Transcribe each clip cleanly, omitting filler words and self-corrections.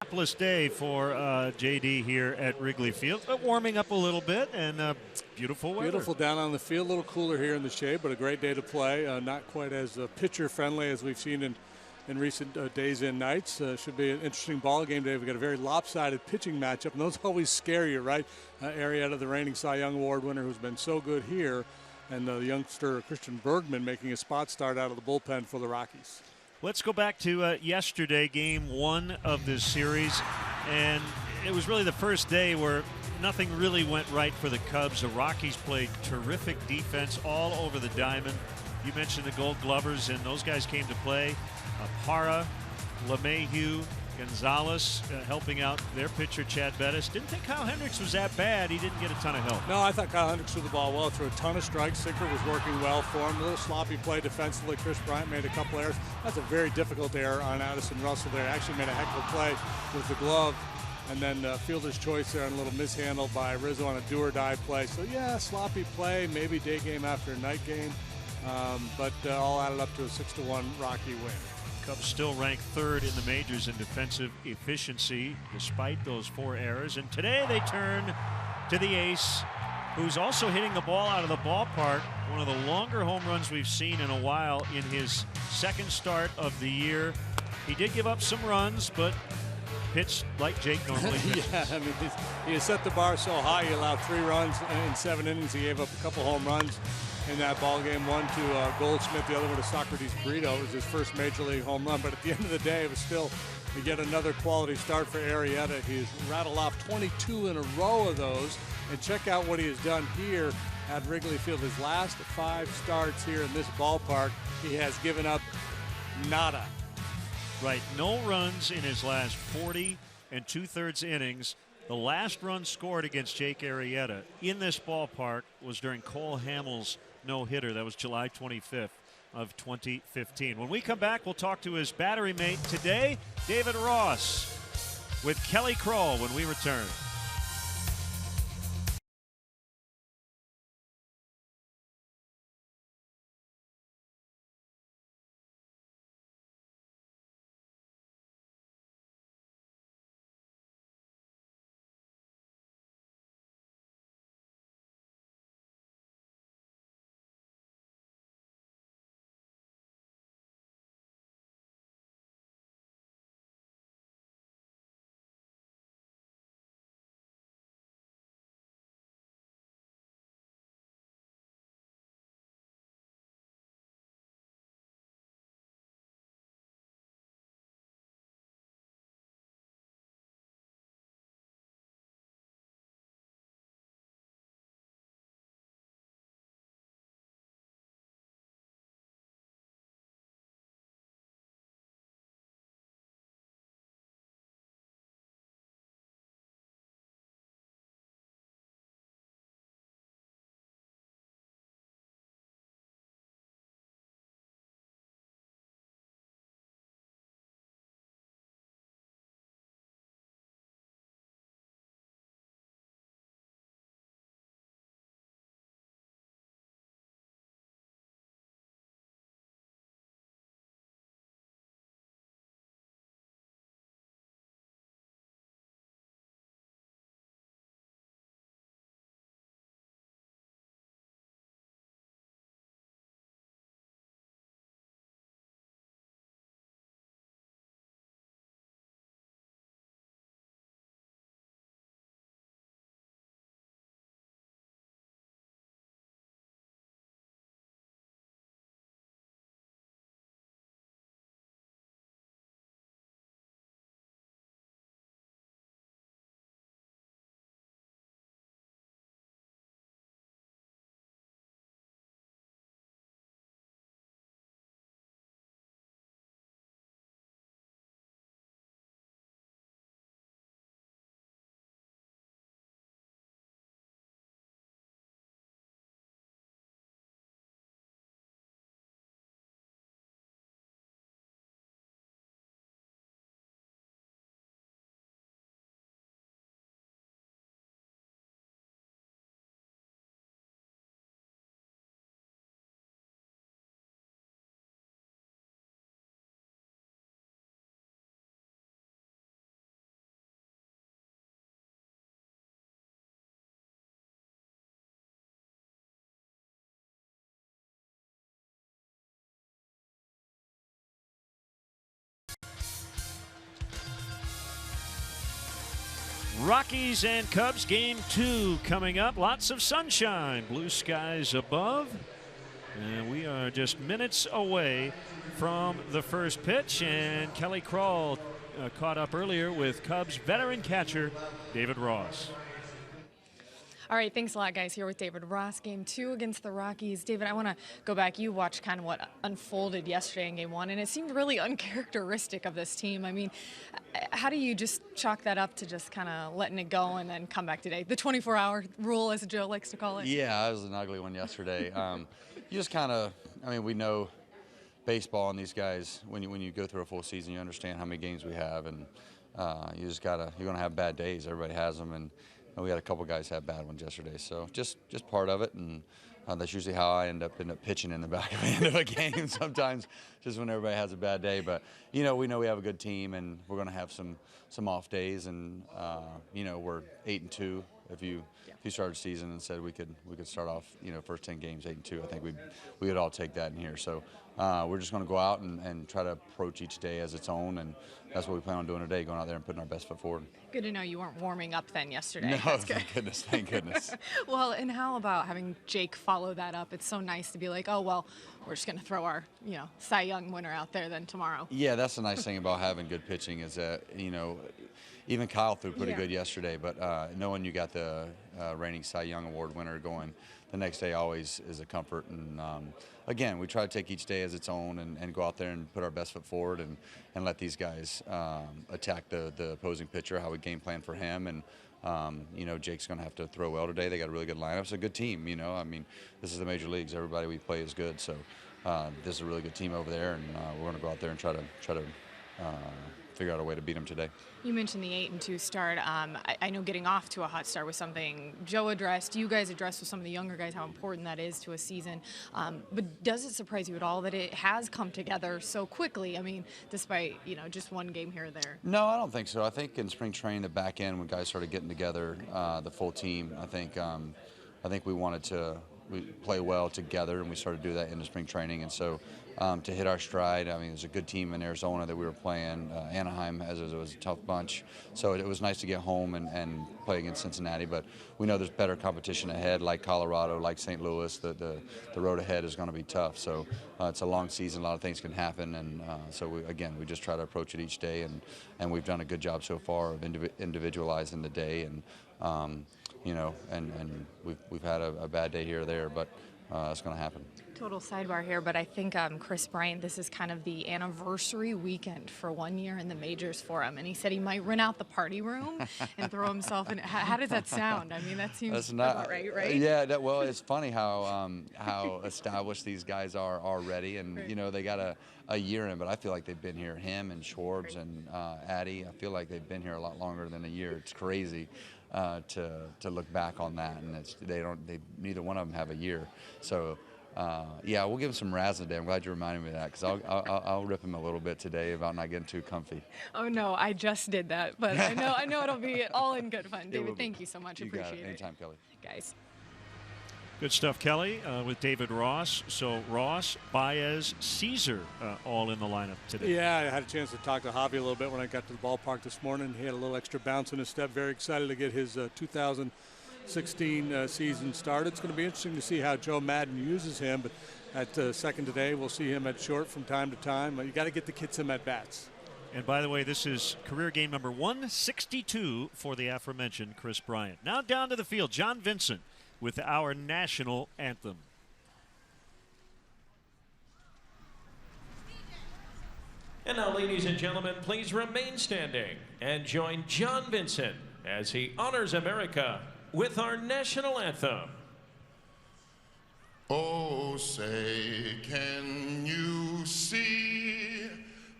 hapless day for JD here at Wrigley Field, but warming up a little bit and beautiful weather. Beautiful down on the field, a little cooler here in the shade, but a great day to play. Not quite as pitcher friendly as we've seen in recent days and nights. Should be an interesting ball game today. We've got a very lopsided pitching matchup, and those always scare you, right? Arrieta, the reigning Cy Young Award winner, who's been so good here, and the youngster Christian Bergman making a spot start out of the bullpen for the Rockies. Let's go back to yesterday, game one of this series, and it was really the first day where nothing really went right for the Cubs. The Rockies played terrific defense all over the diamond. You mentioned the Gold Glovers, and those guys came to play. Parra, LeMahieu, Gonzalez helping out their pitcher, Chad Bettis. Didn't think Kyle Hendricks was that bad. He didn't get a ton of help. No, I thought Kyle Hendricks threw the ball well, threw a ton of strikes. Sinker was working well for him. A little sloppy play defensively. Chris Bryant made a couple errors. That's a very difficult error on Addison Russell there. Actually made a heck of a play with the glove. And then fielder's choice there on a little mishandle by Rizzo on a do-or-die play. So, yeah, sloppy play, maybe day game after night game. But all added up to a 6-1 Rocky win. Cubs still ranked third in the majors in defensive efficiency despite those 4 errors. And today they turn to the ace, who's also hitting the ball out of the ballpark. One of the longer home runs we've seen in a while in his second start of the year. He did give up some runs, but pitched like Jake normally pitches. Yeah, I mean, he has set the bar so high. He allowed 3 runs in 7 innings. He gave up a couple home runs in that ball game, one to Goldsmith, the other one to Socrates Brito. It was his first major league home run, but at the end of the day, it was still yet another quality start for Arrieta. He's rattled off 22 in a row of those, and check out what he has done here at Wrigley Field. His last 5 starts here in this ballpark, he has given up nada. Right, no runs in his last 40 2/3 innings. The last run scored against Jake Arrieta in this ballpark was during Cole Hamels' no-hitter. That was July 25th of 2015. When we come back, we'll talk to his battery mate today, David Ross, with Kelly Kroll when we return. Rockies and Cubs game 2 coming up. Lots of sunshine, blue skies above. And we are just minutes away from the first pitch. And Kelly Crawl caught up earlier with Cubs veteran catcher David Ross. All right, thanks a lot, guys. Here with David Ross, game 2 against the Rockies. David, I want to go back. You watched kind of what unfolded yesterday in game 1, and it seemed really uncharacteristic of this team. I mean, how do you just chalk that up to just kind of letting it go and then come back today? The 24-hour rule, as Joe likes to call it. Yeah, it was an ugly one yesterday. You just kind of, I mean, we know baseball and these guys, when you go through a full season, you understand how many games we have, and you just gotta, you're gonna have bad days. Everybody has them, and we had a couple guys have bad ones yesterday, so just part of it, and that's usually how I end up pitching in the back of the end of a game sometimes, just when everybody has a bad day. But we know we have a good team, and we're going to have some off days, and we're 8-2. If you started the season and said we could start off first 10 games 8-2, I think we would all take that in here. So we're just going to go out and try to approach each day as its own, and that's what we plan on doing today, going out there and putting our best foot forward. Good to know you weren't warming up then yesterday. No, That's good. thank goodness. Well, and how about having Jake follow that up? It's so nice to be like, oh, well, we're just going to throw our Cy Young winner out there then tomorrow. Yeah, that's the nice thing about having good pitching is that, even Kyle threw pretty good yesterday, but knowing you got the reigning Cy Young Award winner going the next day always is a comfort. And again, we try to take each day as its own and go out there and put our best foot forward and let these guys attack the opposing pitcher, how we game plan for him. And Jake's going to have to throw well today. They got a really good lineup. It's a good team, I mean, this is the major leagues. Everybody we play is good. So this is a really good team over there, and we're going to go out there and try to figure out a way to beat them today. You mentioned the 8-2 start. I know getting off to a hot start was something Joe addressed. You guys addressed with some of the younger guys how important that is to a season. But does it surprise you at all that it has come together so quickly? I mean, despite just one game here or there. No, I don't think so. I think in spring training, the back end when guys started getting together, the full team, I think we wanted to play well together, and we started to do that in the spring training. And so to hit our stride, I mean, there's a good team in Arizona that we were playing. Anaheim as it was a tough bunch. So it was nice to get home and play against Cincinnati. But we know there's better competition ahead, like Colorado, like St. Louis. The road ahead is going to be tough. So it's a long season. A lot of things can happen. And so, we just try to approach it each day. And we've done a good job so far of individualizing the day. And and we've had a bad day here or there, but it's going to happen. Total sidebar here, but I think Chris Bryant, this is kind of the anniversary weekend for 1 year in the majors for him, and he said he might rent out the party room and throw himself in. How does that sound? I mean, that seems about right? Yeah, well, it's funny how established these guys are already, and they got a year in, but I feel like they've been here. Him and Schwartz and Addy, I feel like they've been here a lot longer than a year. It's crazy to look back on that, and neither one of them have a year. So. We'll give him some razz today. I'm glad you reminded me of that, because I'll rip him a little bit today about not getting too comfy. Oh no, I just did that, but I know it'll be all in good fun. David, thank you so much. Appreciate it. Anytime, Kelly. Guys. Good stuff, Kelly, with David Ross. So Ross, Baez, Caesar, all in the lineup today. Yeah, I had a chance to talk to Javi a little bit when I got to the ballpark this morning. He had a little extra bounce in his step. Very excited to get his 2016 season started. It's going to be interesting to see how Joe Madden uses him, but at second today, we'll see him at short from time to time. You got to get the kids some at-bats. And by the way, this is career game number 162 for the aforementioned Chris Bryant. Now down to the field, John Vincent with our national anthem. And now, ladies and gentlemen, please remain standing and join John Vincent as he honors America with our national anthem. Oh, say, can you see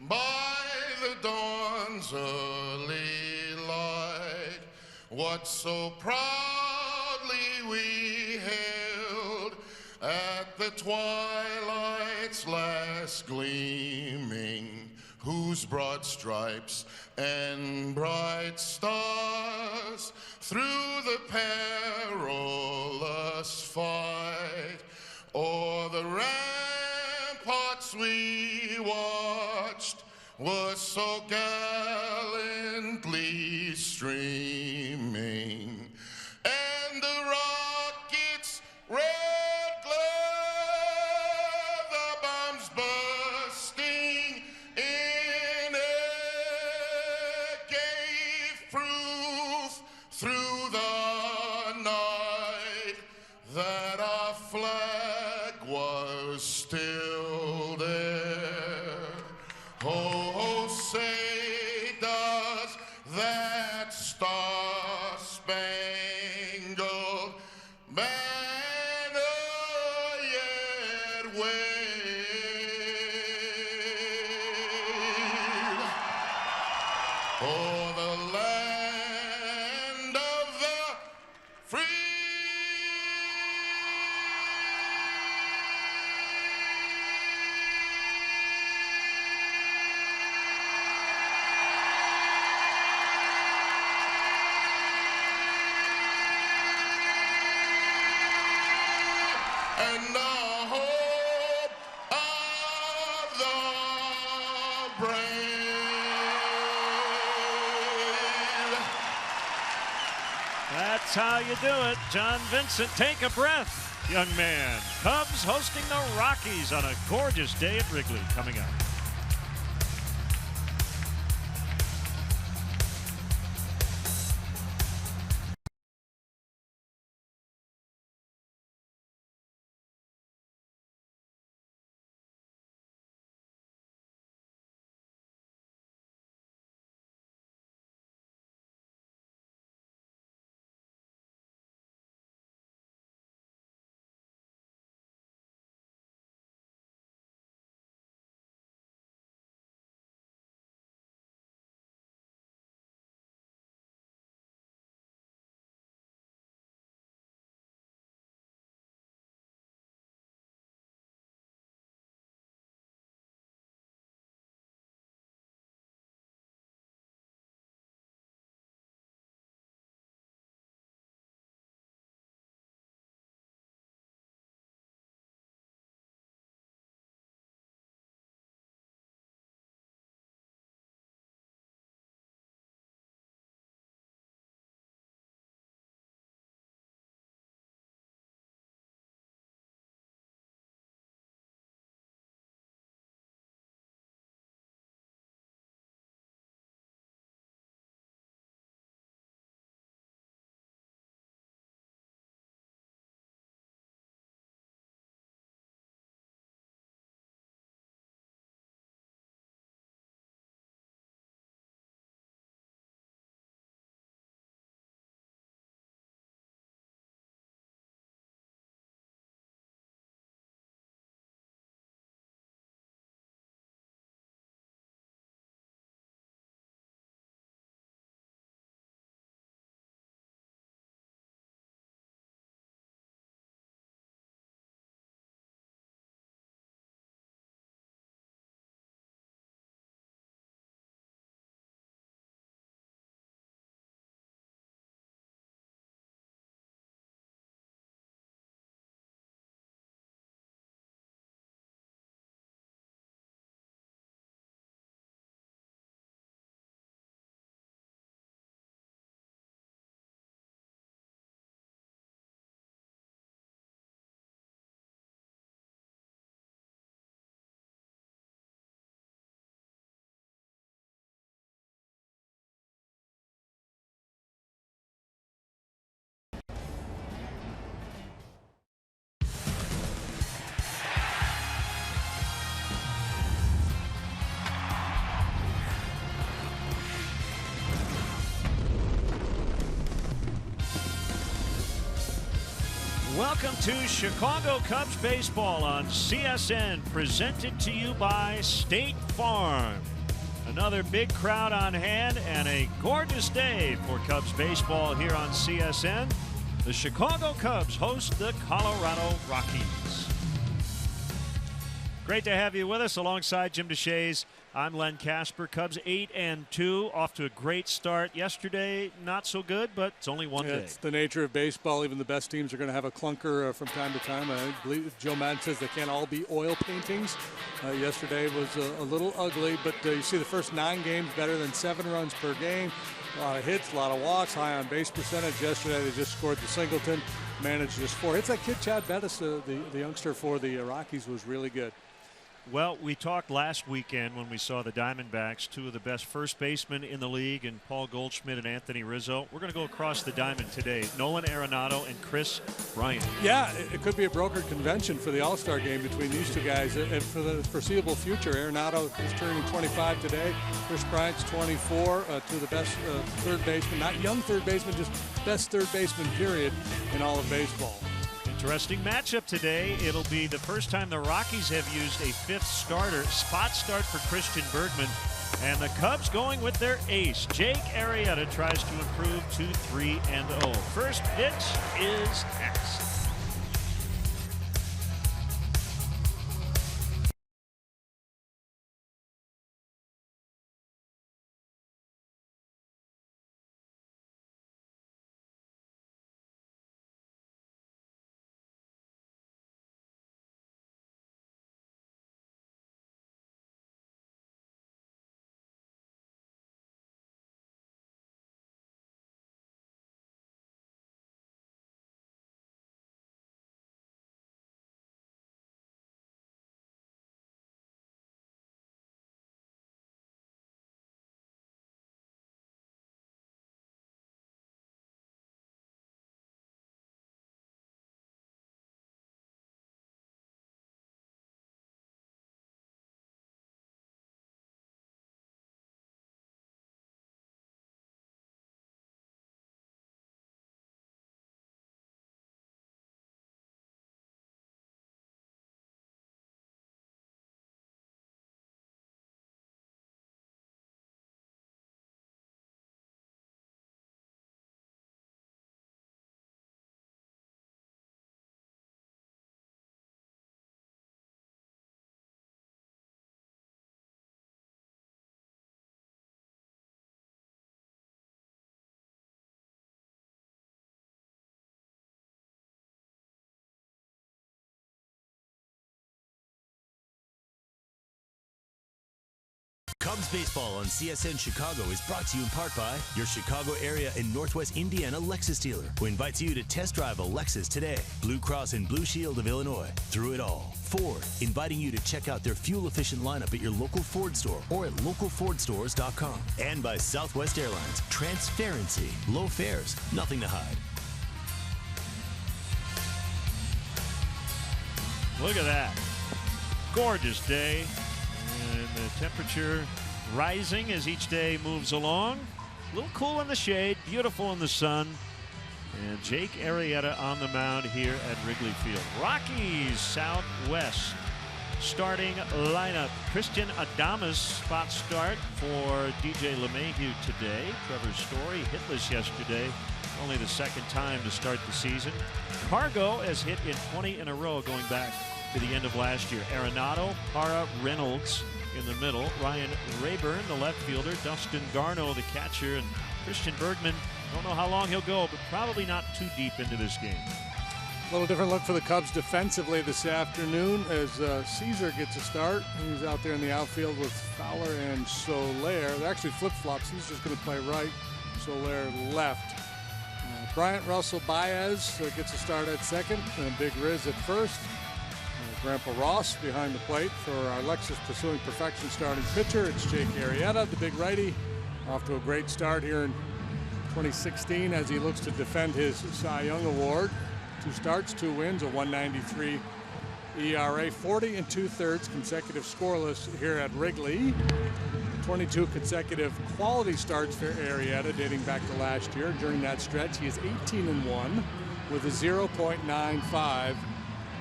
by the dawn's early light what so proudly we hailed at the twilight's last gleaming, whose broad stripes and bright stars through the perilous fight o'er the ramparts we watched were so gallantly streaming. that our flag was still there. Oh, say does that star-spangled banner yet wave o'er the land of the free? And the hope of the brave. That's how you do it. John Vincent, take a breath, young man. Cubs hosting the Rockies on a gorgeous day at Wrigley coming up. Welcome to Chicago Cubs baseball on CSN, presented to you by State Farm. Another big crowd on hand and a gorgeous day for Cubs baseball here on CSN. The Chicago Cubs host the Colorado Rockies. Great to have you with us alongside Jim DeShays. I'm Len Casper. Cubs 8-2, off to a great start. Yesterday, not so good, but it's only one day. It's the nature of baseball. Even the best teams are going to have a clunker from time to time. I believe Joe Madden says they can't all be oil paintings. Yesterday was a little ugly, but you see the first 9 games better than 7 runs per game. A lot of hits, a lot of walks, high on base percentage. Yesterday they just scored the singleton, managed just 4 hits. That kid Chad Bettis, the youngster for the Rockies, was really good. Well, we talked last weekend when we saw the Diamondbacks, two of the best first basemen in the league, and Paul Goldschmidt and Anthony Rizzo. We're going to go across the diamond today. Nolan Arenado and Chris Bryant. Yeah, it could be a brokered convention for the All-Star game between these two guys. And for the foreseeable future, Arenado is turning 25 today. Chris Bryant's 24, two of the best third basemen, not young third baseman, just best third baseman, period, in all of baseball. Interesting matchup today. It'll be the first time the Rockies have used a fifth starter. Spot start for Christian Bergman. And the Cubs going with their ace. Jake Arrieta tries to improve to 3-0. First pitch is next. Cubs baseball on CSN Chicago is brought to you in part by your Chicago area and Northwest Indiana Lexus dealer, who invites you to test drive a Lexus today. Blue Cross and Blue Shield of Illinois. Through it all. Ford, inviting you to check out their fuel-efficient lineup at your local Ford store or at localfordstores.com. And by Southwest Airlines. Transparency. Low fares. Nothing to hide. Look at that. Gorgeous day. And the temperature rising as each day moves along. A little cool in the shade, beautiful in the sun. And Jake Arrieta on the mound here at Wrigley Field. Rockies Southwest starting lineup. Christian Adames spot start for DJ LeMahieu today. Trevor Story hitless yesterday. Only the second time to start the season. Cargo has hit in 20 in a row going back to the end of last year. Arenado, Para, Reynolds in the middle. Ryan Rayburn, the left fielder. Dustin Garneau, the catcher. And Christian Bergman, don't know how long he'll go, but probably not too deep into this game. A little different look for the Cubs defensively this afternoon as Caesar gets a start. He's out there in the outfield with Fowler and Soler. They're actually flip-flops. He's just going to play right, Soler left. Bryant Russell Baez gets a start at second, and Big Riz at first. Grandpa Ross behind the plate for our Lexus Pursuing Perfection starting pitcher. It's Jake Arrieta, the big righty, off to a great start here in 2016 as he looks to defend his Cy Young Award. 2 starts, 2 wins, a 1.93 ERA, 40 2/3 consecutive scoreless here at Wrigley. 22 consecutive quality starts for Arrieta dating back to last year. During that stretch, he is 18-1 with a 0.95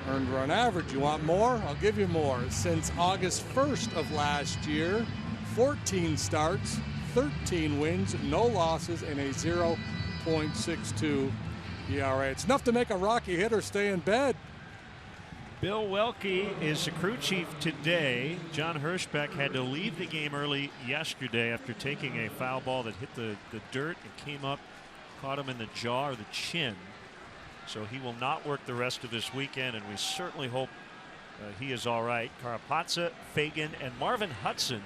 earned run average. You want more? I'll give you more. Since August 1st of last year, 14 starts, 13 wins, no losses, and a 0.62 ERA. It's enough to make a Rocky hitter stay in bed. Bill Welke is the crew chief today. John Hirschbeck had to leave the game early yesterday after taking a foul ball that hit the dirt and came up, caught him in the jaw or the chin. So he will not work the rest of this weekend, and we certainly hope he is all right. Carapazza, Fagan, and Marvin Hudson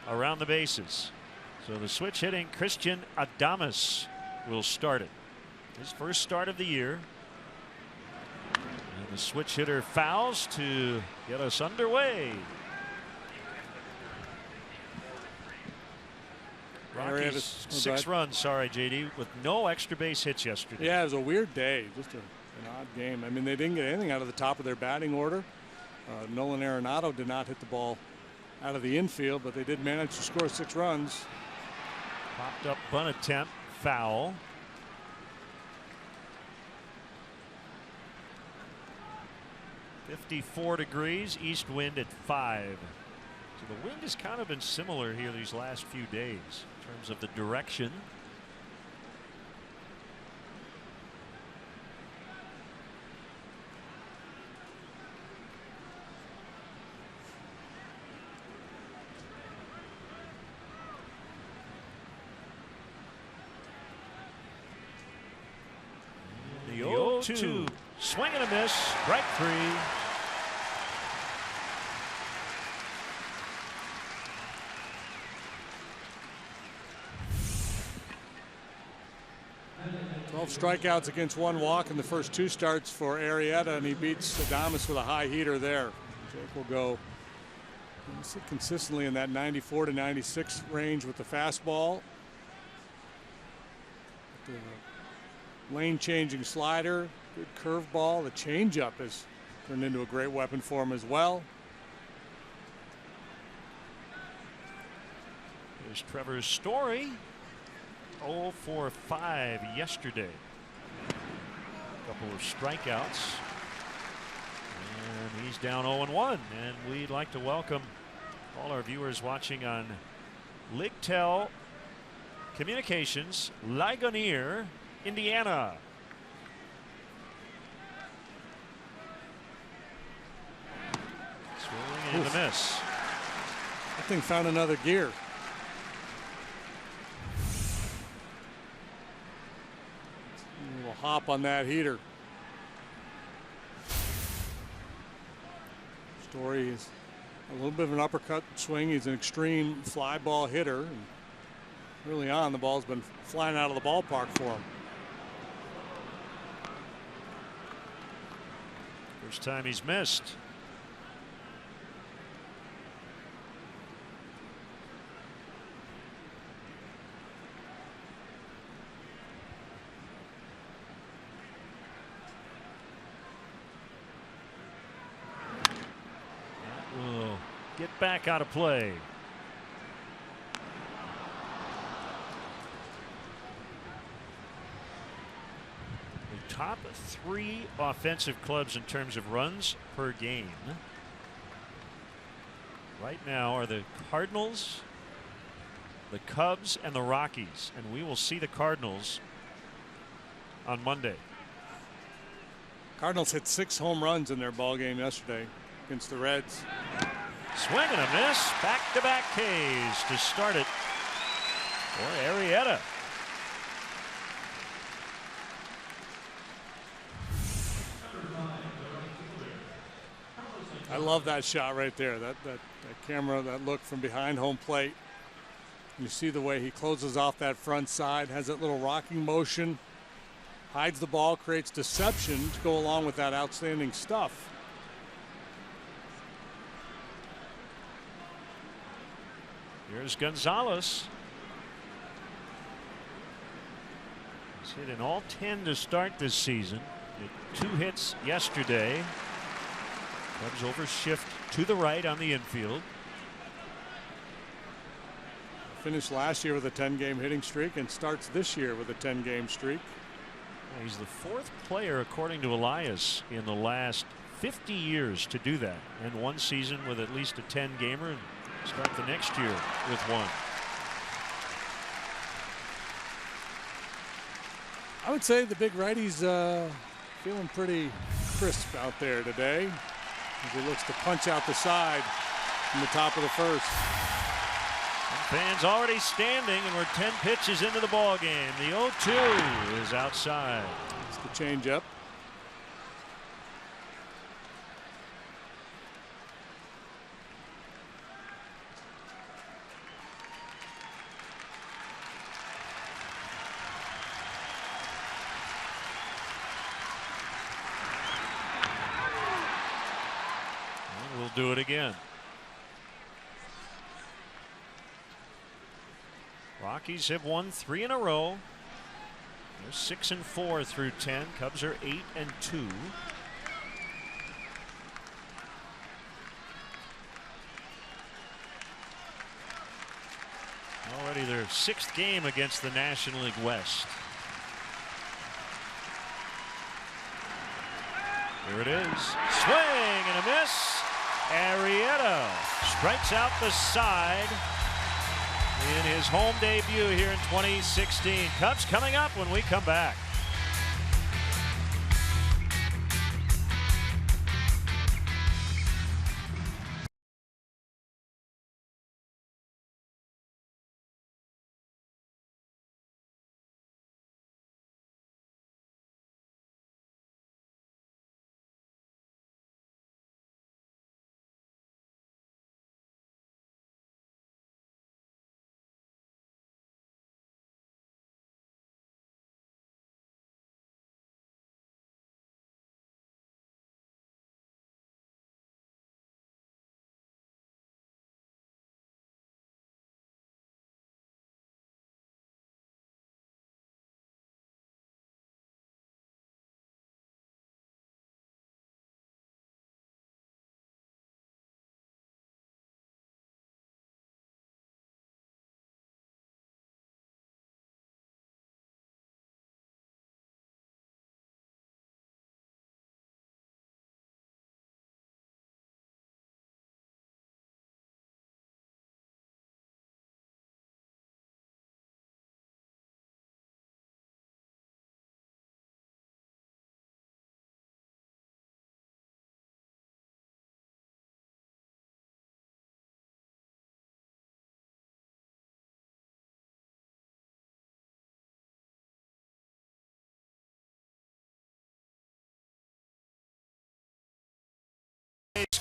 around the bases. So the switch hitting Christian Adames will start it. His first start of the year. And And the switch hitter fouls to get us underway. Rockies 6 runs, sorry, JD, with no extra base hits yesterday. Yeah, it was a weird day, just an odd game. I mean, they didn't get anything out of the top of their batting order. Nolan Arenado did not hit the ball out of the infield, but they did manage to score 6 runs. Popped up bunt attempt, foul. .54 degrees, east wind at 5. So the wind has kind of been similar here these last few days in terms of the direction. The 0-2, swing and a miss, strike 3. Strikeouts against 1 walk in the first 2 starts for Arrieta, and he beats Adames with a high heater there. Jake will go consistently in that 94 to 96 range with the fastball. The lane changing slider, good curveball. The changeup has turned into a great weapon for him as well. Here's Trevor's Story. 0 for 5 yesterday. A couple of strikeouts. And he's down 0-1. And we'd like to welcome all our viewers watching on Ligtel Communications, Ligonier, Indiana. Swirling and a miss. That thing found another gear. Hop on that heater. Story is a little bit of an uppercut swing. He's an extreme fly ball hitter. And early on, the ball's been flying out of the ballpark for him. First time he's missed. Get back out of play. The top 3 offensive clubs in terms of runs per game right now are the Cardinals, the Cubs, and the Rockies, and we will see the Cardinals on Monday. Cardinals hit 6 home runs in their ball game yesterday against the Reds. Swing and a miss. Back-to-back Ks to start it for Arrieta. I love that shot right there. That camera, that look from behind home plate. You see the way he closes off that front side, has that little rocking motion, hides the ball, creates deception to go along with that outstanding stuff. Here's Gonzalez. He's hit in all 10 to start this season. He had 2 hits yesterday. Cubs over shift to the right on the infield. Finished last year with a 10-game hitting streak and starts this year with a 10-game streak. He's the 4th player, according to Elias, in the last 50 years to do that. And 1 season with at least a 10-gamer. Start the next year with 1. I would say the big righty's feeling pretty crisp out there today as he looks to punch out the side from the top of the first. And fans already standing, and we're 10 pitches into the ball game. The 0-2 is outside. It's the changeup. do it again. Rockies have won 3 in a row. They're 6-4 through 10. Cubs are 8-2. Already their 6th game against the National League West. Here it is. Swing and a miss. Arrieta strikes out the side in his home debut here in 2016. Cubs coming up when we come back.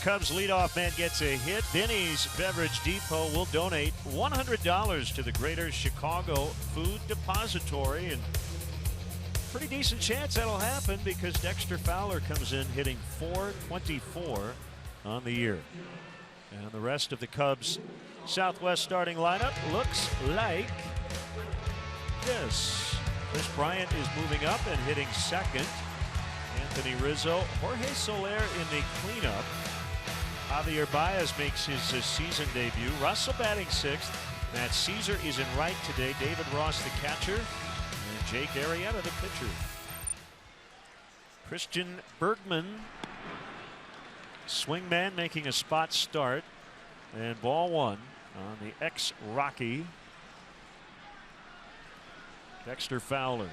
Cubs leadoff man gets a hit. Denny's Beverage Depot will donate $100 to the Greater Chicago Food Depository, and pretty decent chance that'll happen because Dexter Fowler comes in hitting .424 on the year. And the rest of the Cubs Southwest starting lineup looks like this. Chris Bryant is moving up and hitting second. Anthony Rizzo, Jorge Soler in the cleanup. Javier Baez makes his season debut. Russell batting sixth. Matt Caesar is in right today. David Ross the catcher. And Jake Arrieta the pitcher. Christian Bergman, swingman, making a spot start. And ball one on the ex-Rocky Dexter Fowler.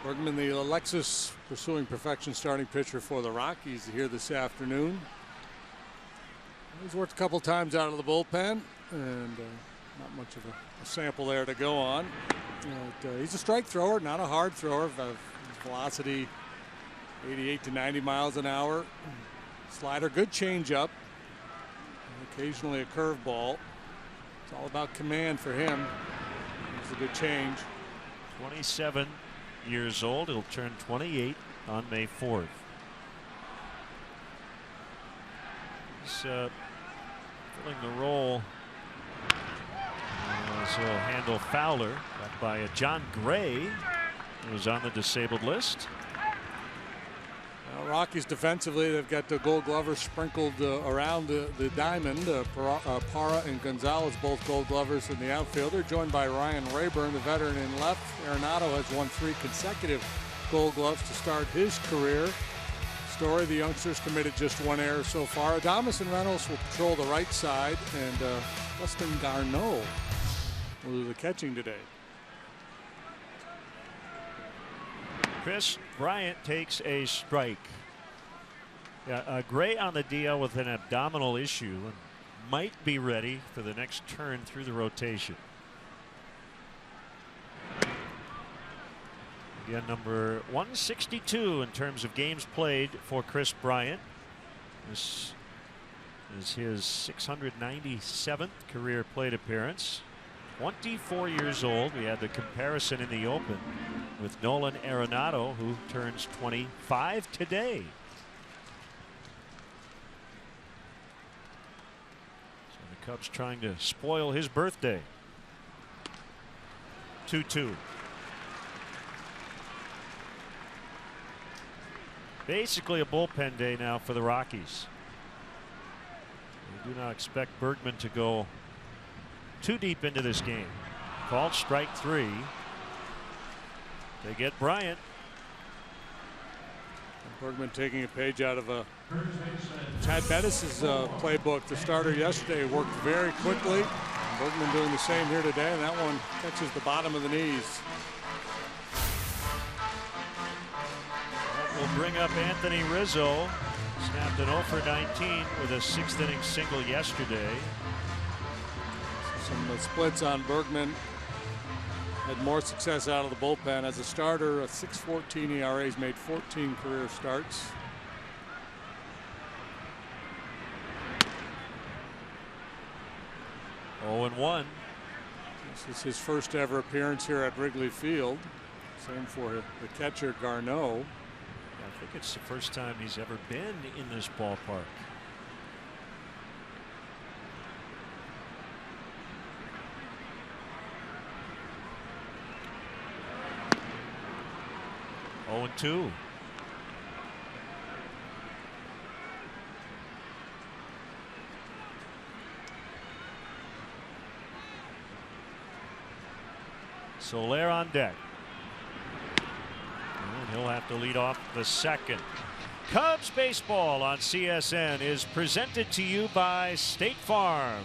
Bergman, the Alexis pursuing perfection starting pitcher for the Rockies here this afternoon. He's worked a couple times out of the bullpen, and not much of a sample there to go on. He's a strike thrower, not a hard thrower. Velocity 88 to 90 miles an hour. Slider, good changeup. Occasionally a curveball. It's all about command for him. It's a good change. 27 years old. He'll turn 28 on May 4th. He's filling the role as he'll handle Fowler, backed by John Gray, who was on the disabled list. Rockies defensively, they've got the Gold Glovers sprinkled around the diamond. Parra and Gonzalez, both Gold Glovers in the outfield. They're joined by Ryan Rayburn, the veteran in left. Arenado has won 3 consecutive Gold Gloves to start his career. Story, the youngsters committed just 1 error so far. Adames and Reynolds will patrol the right side, and Dustin Garneau will do the catching today. Chris Bryant takes a strike. Gray on the DL with an abdominal issue and might be ready for the next turn through the rotation. Again, number 162 in terms of games played for Chris Bryant. This is his 697th career plate appearance. 24 years old. We had the comparison in the open with Nolan Arenado, who turns 25 today. Cubs trying to spoil his birthday. 2-2. Basically a bullpen day now for the Rockies. We do not expect Bergman to go too deep into this game. Called strike 3. They get Bryant. Bergman taking a page out of Chad Bettis' playbook. The starter yesterday worked very quickly. Bergman doing the same here today, and that one catches the bottom of the knees. That will bring up Anthony Rizzo. Snapped an 0 for 19 with a 6th inning single yesterday. Some splits on Bergman. Had more success out of the bullpen as a starter. A 6.14 ERA. He's made 14 career starts. Oh, 0-1. This is his first ever appearance here at Wrigley Field. Same for the catcher Garneau. I think it's the first time he's ever been in this ballpark. Oh, 2. Soler on deck. And he'll have to lead off the second. Cubs baseball on CSN is presented to you by State Farm.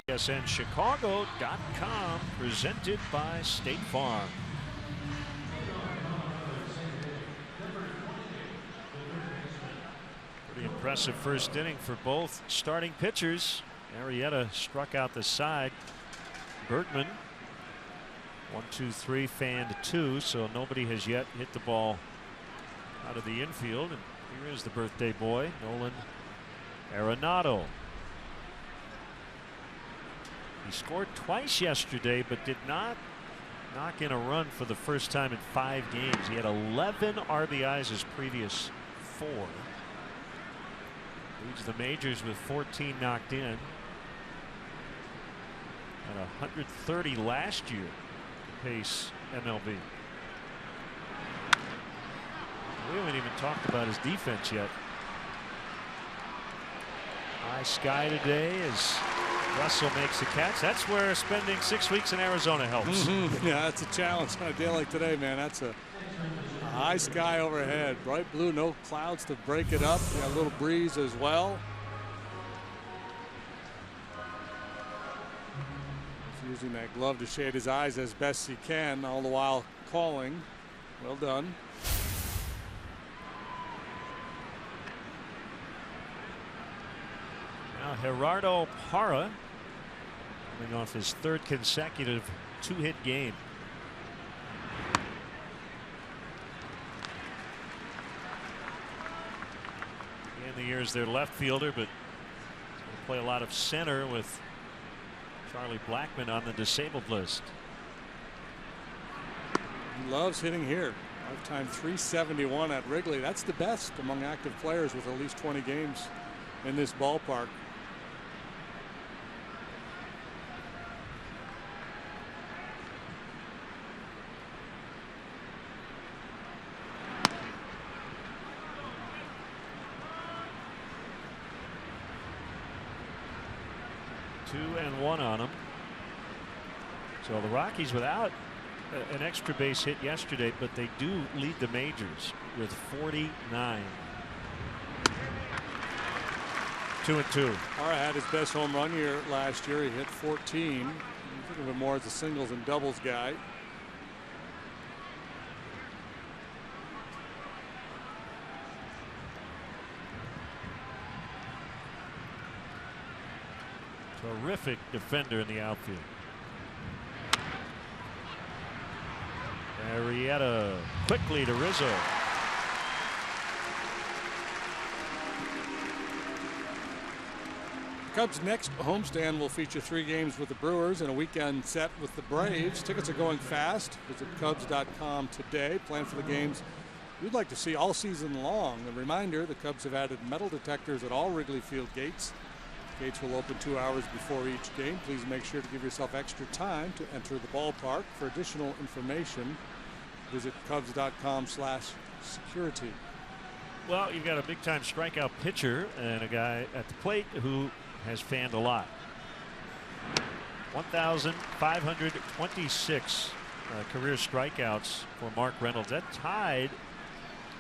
CSNChicago.com, presented by State Farm. Pretty impressive first inning for both starting pitchers. Arrieta struck out the side. Bergman 1-2-3 fanned 2, so nobody has yet hit the ball out of the infield. And here is the birthday boy, Nolan Arenado. He scored twice yesterday, but did not knock in a run for the first time in 5 games. He had 11 RBIs his previous 4. Leads the majors with 14 knocked in. And 130 last year to pace MLB. We haven't even talked about his defense yet. High sky today as Russell makes the catch. That's where spending 6 weeks in Arizona helps. Yeah, that's a challenge on a day like today, man. That's a high sky overhead. Bright blue, no clouds to break it up. Got a little breeze as well. He's using that glove to shade his eyes as best he can, all the while calling. Well done. Now Gerardo Parra coming off his 3rd consecutive 2-hit game. the years their left fielder, but play a lot of center with Charlie Blackmon on the disabled list. He loves hitting here. Lifetime .371 at Wrigley. That's the best among active players with at least 20 games in this ballpark. Two and one on them. So the Rockies without an extra base hit yesterday, but they do lead the majors with 49. 2-2. Hara had his best home run year last year. He hit 14. You think of him more as a singles and doubles guy. Terrific defender in the outfield. Arrieta quickly to Rizzo. Cubs' next homestand will feature 3 games with the Brewers and a weekend set with the Braves. Tickets are going fast. Visit Cubs.com today. Plan for the games you'd like to see all season long. A reminder, the Cubs have added metal detectors at all Wrigley Field gates. Gates will open 2 hours before each game. Please make sure to give yourself extra time to enter the ballpark. For additional information, visit Cubs.com/security. Well, you've got a big-time strikeout pitcher and a guy at the plate who has fanned a lot. 1,526 career strikeouts for Mark Reynolds. That tied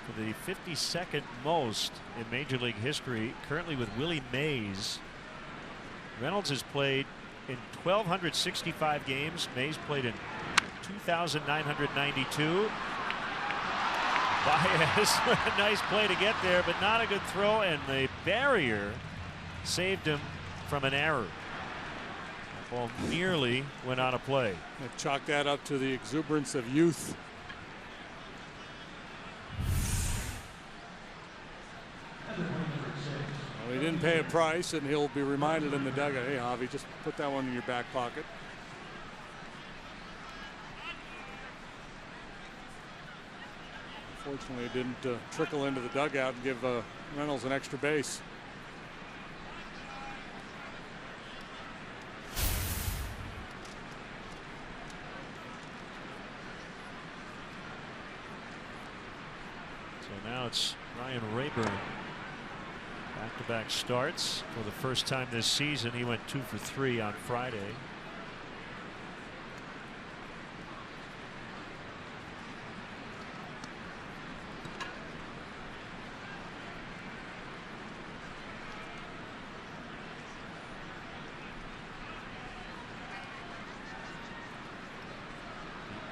for the 52nd most in Major League history, currently with Willie Mays. Reynolds has played in 1,265 games. Mays played in 2,992. Baez, a nice play to get there, but not a good throw, and the barrier saved him from an error. That ball nearly went out of play. I chalk that up to the exuberance of youth. Well, he didn't pay a price, and he'll be reminded in the dugout, hey, Javi, just put that one in your back pocket. Fortunately, it didn't trickle into the dugout and give Reynolds an extra base. So now it's Ryan Rayburn. Back-to-back starts for the first time this season. He went 2 for 3 on Friday.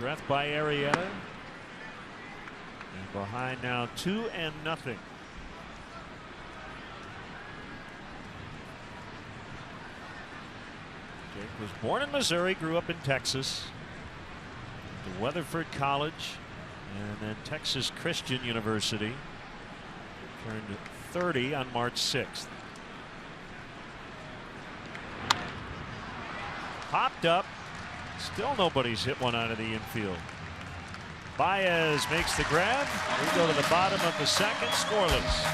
Breath by Arrieta. And behind now 2-0. Jake was born in Missouri, grew up in Texas, to Weatherford College, and then Texas Christian University. Turned 30 on March 6th. Popped up. Still nobody's hit one out of the infield. Baez makes the grab. We go to the bottom of the second, scoreless.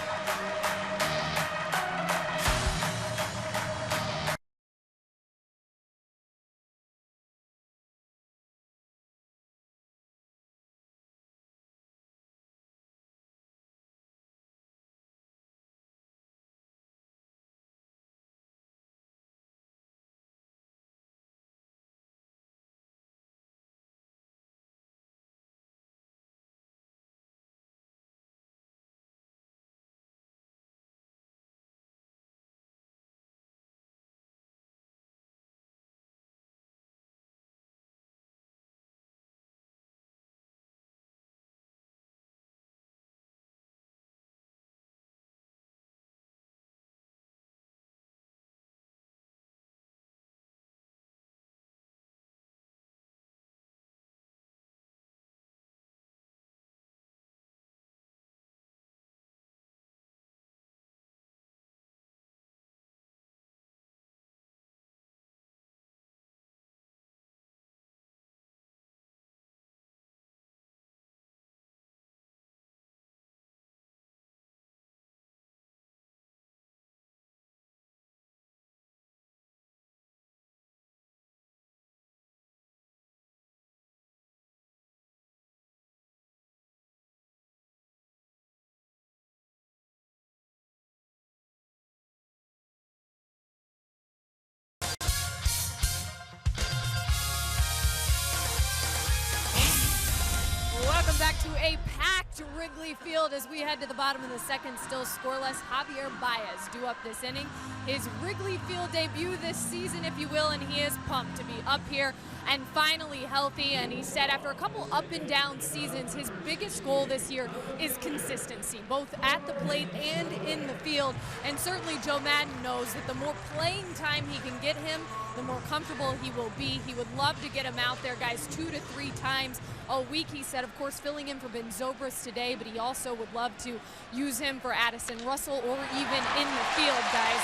back to a packed Wrigley Field as we head to the bottom of the second, still scoreless. Javier Baez due up this inning. His Wrigley Field debut this season, if you will, and he is pumped to be up here and finally healthy. And he said after a couple up and down seasons, his biggest goal this year is consistency, both at the plate and in the field. And certainly Joe Maddon knows that the more playing time he can get him, the more comfortable he will be. He would love to get him out there, guys, 2 to 3 times a week, he said. Of course, filling in for Ben Zobrist today, but he also would love to use him for Addison Russell or even in the field, guys.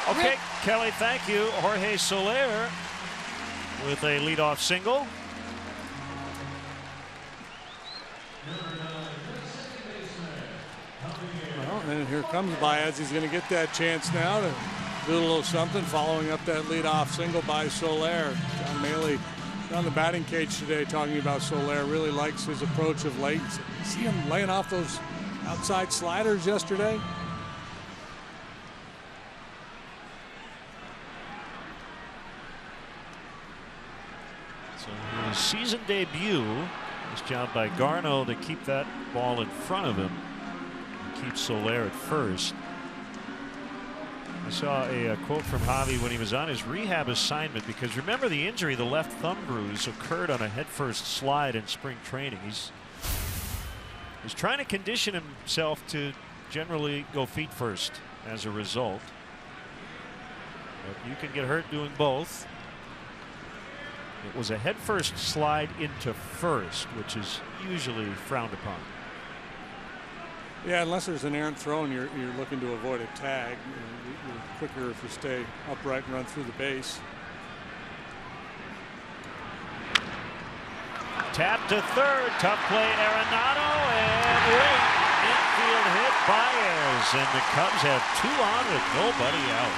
Okay, Kelly, thank you. Jorge Soler with a leadoff single. Well, and here comes Baez. He's going to get that chance now to do a little something following up that leadoff single by Soler. John Maley on the batting cage today talking about Soler. Really likes his approach of late. See him laying off those outside sliders yesterday? So his season debut, nice job by Garneau to keep that ball in front of him and keep Soler at first. I saw a quote from Javi when he was on his rehab assignment, because remember the injury, the left thumb bruise, occurred on a headfirst slide in spring training. He's trying to condition himself to generally go feet first as a result. But you can get hurt doing both. It was a headfirst slide into first, which is usually frowned upon. Yeah, unless there's an errant throw and you're looking to avoid a tag. You're quicker if you stay upright and run through the base. Tap to third, tough play Arenado, and late infield hit Baez, and the Cubs have 2 on with nobody out.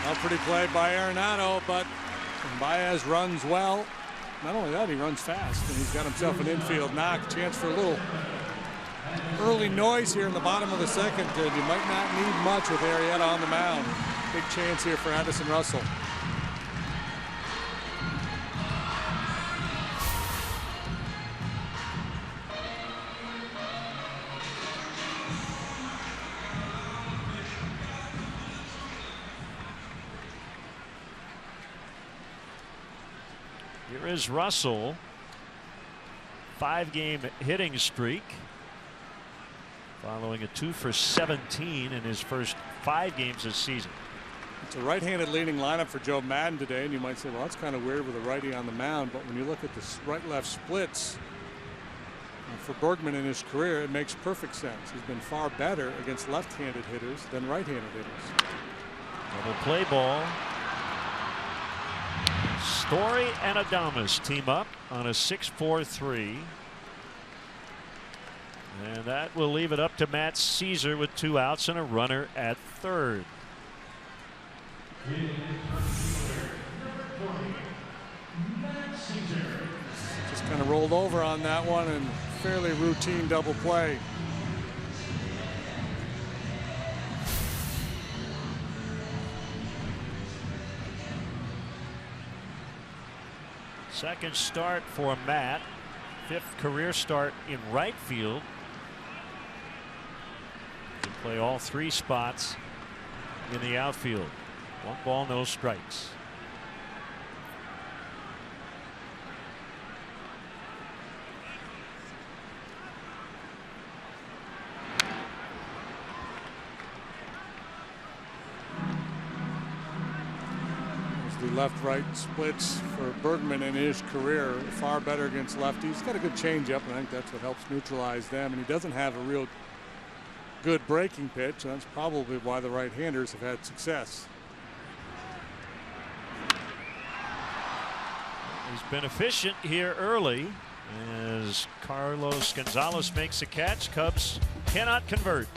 Well, pretty play by Arenado, but Baez runs well. Not only that, he runs fast, and he's got himself an infield knock. Chance for a little early noise here in the bottom of the second. You might not need much with Arrieta on the mound. Big chance here for Addison Russell. Here is Russell. 5-game hitting streak, following a 2 for 17 in his first 5 games this season. It's a right-handed leading lineup for Joe Maddon today, and you might say, well, that's kind of weird with a righty on the mound. But when you look at the right-left splits for Bergman in his career, it makes perfect sense. He's been far better against left-handed hitters than right-handed hitters. Double play ball. Story and Adames team up on a 6-4-3. And that will leave it up to Matt Caesar with 2 outs and a runner at third. Just kind of rolled over on that one, and fairly routine double play. Second start for Matt. 5th career start in right field. He can play all 3 spots in the outfield. 1 ball, no strikes. The left-right splits for Bergman in his career, far better against lefties. He's got a good changeup, and I think that's what helps neutralize them. And he doesn't have a real good breaking pitch, and that's probably why the right-handers have had success. He's been efficient here early as Carlos Gonzalez makes a catch. Cubs cannot convert.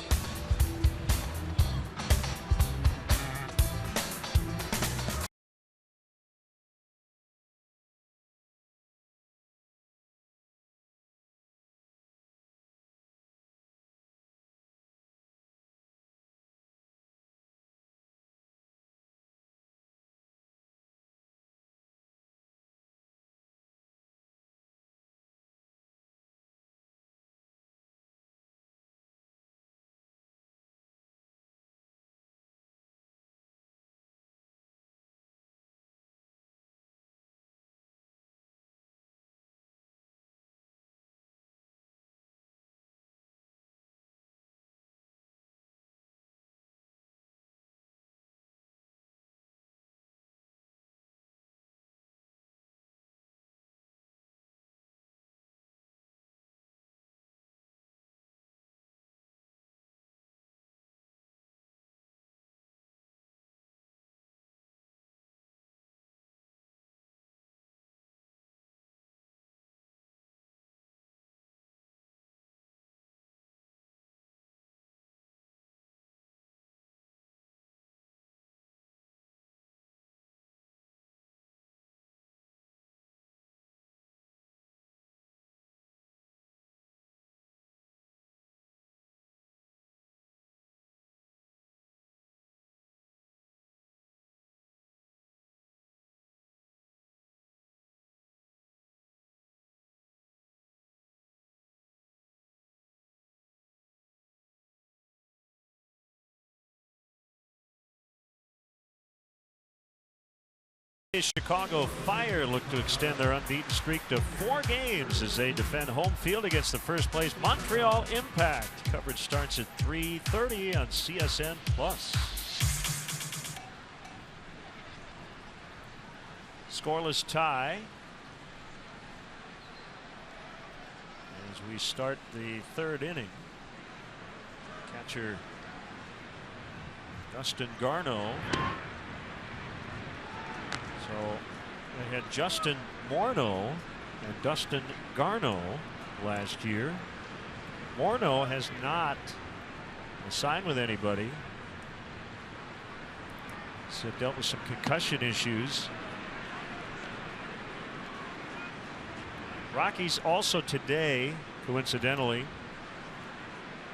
Chicago Fire look to extend their unbeaten streak to 4 games as they defend home field against the first place Montreal Impact. Coverage starts at 3:30 on CSN+. Scoreless tie as we start the 3rd inning. Catcher Dustin Garneau. So they had Justin Morneau and Dustin Garneau last year. Morneau has not signed with anybody. So dealt with some concussion issues. Rockies also today, coincidentally,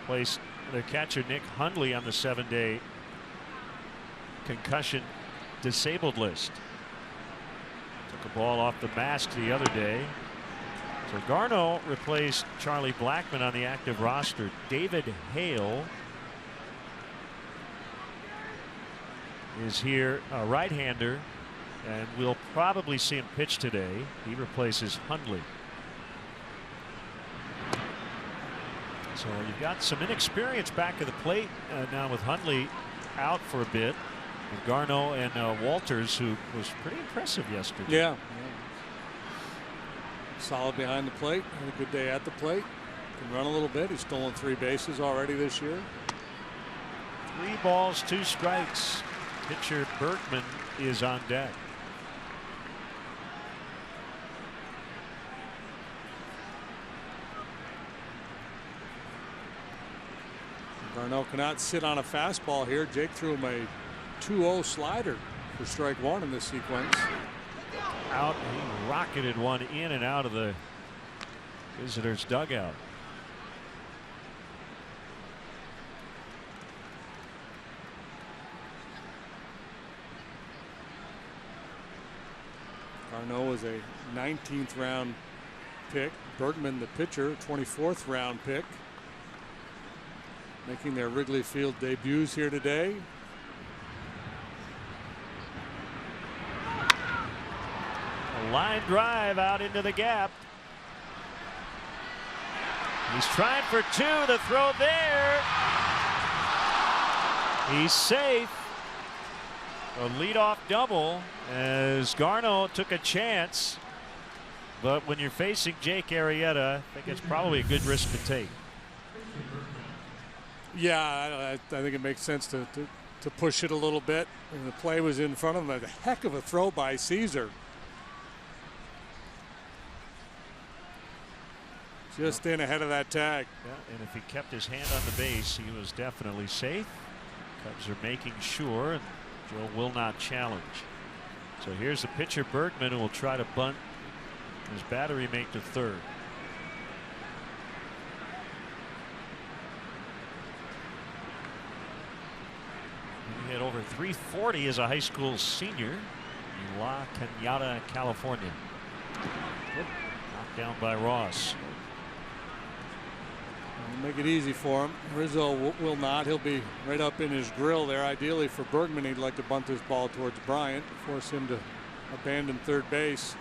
placed their catcher Nick Hundley on the 7-day concussion disabled list. Took a ball off the mask the other day. So Garneau replaced Charlie Blackmon on the active roster. David Hale is here, a right-hander, and we'll probably see him pitch today. He replaces Hundley. So you've got some inexperience back of the plate now with Hundley out for a bit. And Garneau and Walters, who was pretty impressive yesterday. Yeah. Solid behind the plate. Had a good day at the plate. Can run a little bit. He's stolen 3 bases already this year. 3 balls, 2 strikes. Pitcher Bergman is on deck. Garneau cannot sit on a fastball here. Jake threw him a 2-0 slider for strike 1 in this sequence. Out. He rocketed one in and out of the visitors' dugout. Garneau was a 19th round pick. Bergman, the pitcher, 24th round pick. Making their Wrigley Field debuts here today. A line drive out into the gap. He's trying for 2. The throw there. He's safe. A leadoff double as Garneau took a chance. But when you're facing Jake Arrieta, I think it's probably a good risk to take. Yeah, I think it makes sense to push it a little bit. And the play was in front of him. A heck of a throw by Caesar. Just in ahead of that tag. Yeah, and if he kept his hand on the base, he was definitely safe. Cubs are making sure, and Joe will not challenge. So here's the pitcher Bergman, who will try to bunt his battery mate to 3rd. He hit over 340 as a high school senior in La Cañada, California. Knocked down by Ross. Make it easy for him. Rizzo will not. He'll be right up in his grill there. Ideally for Bergman, he'd like to bunt this ball towards Bryant, force him to abandon 3rd base.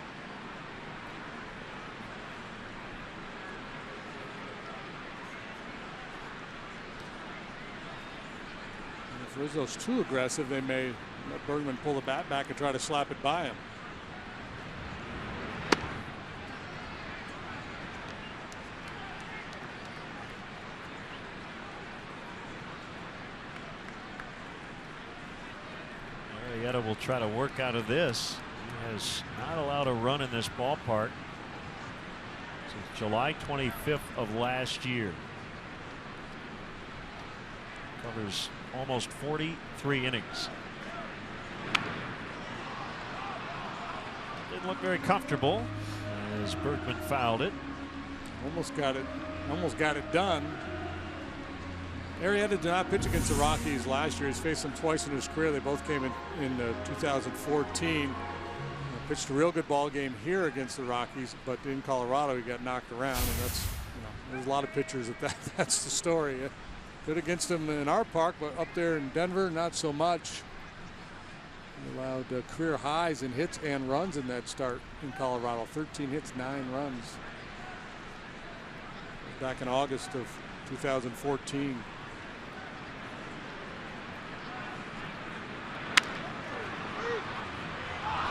And if Rizzo's too aggressive, they may let Bergman pull the bat back and try to slap it by him. Arrieta will try to work out of this. He has not allowed a run in this ballpark since July 25th of last year. Covers almost 43 innings. Didn't look very comfortable as Bergman fouled it. Almost got it done. Arrieta did not pitch against the Rockies last year. He's faced them twice in his career. They both came in 2014. Pitched a real good ball game here against the Rockies, but in Colorado he got knocked around, and that's, there's a lot of pitchers that's the story. Good against them in our park, but up there in Denver, not so much. allowed career highs in hits and runs in that start in Colorado. 13 hits, 9 runs. Back in August of 2014.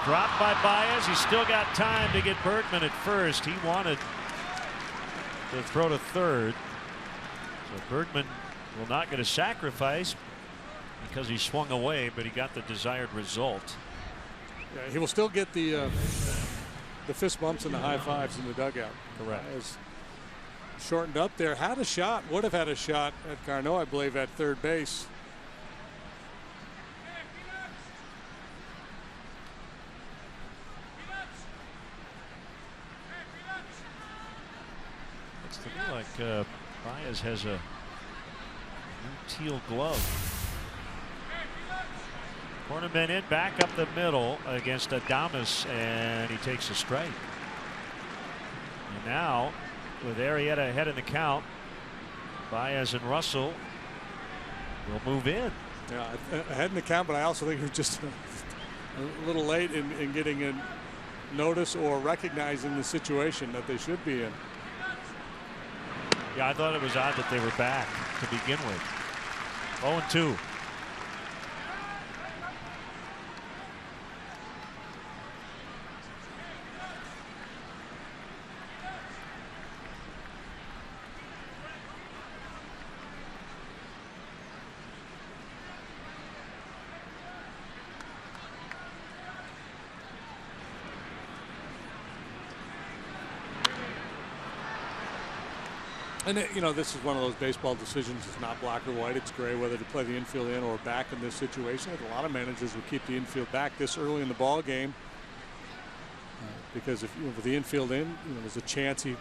Dropped by Baez. He's still got time to get Bergman at first. He wanted to throw to third. So Bergman will not get a sacrifice because he swung away, but he got the desired result. Yeah, he will still get the fist bumps and the high fives in the dugout. Correct. Baez shortened up there. Had a shot. Would have had a shot at Garneau, I believe, at third base. Looks to me like Baez has a new teal glove. Cornerman in, back up the middle against Adames, and he takes a strike. And now, with Arrieta ahead in the count, Baez and Russell will move in. Yeah, ahead in the count, but I also think he was just a little late in getting a notice or recognizing the situation that they should be in. Yeah, I thought it was odd that they were back to begin with. 0-2. And you know, this is one of those baseball decisions. It's not black or white. It's gray whether to play the infield in or back in this situation. A lot of managers will keep the infield back this early in the ball game because if with the infield in, there's a chance he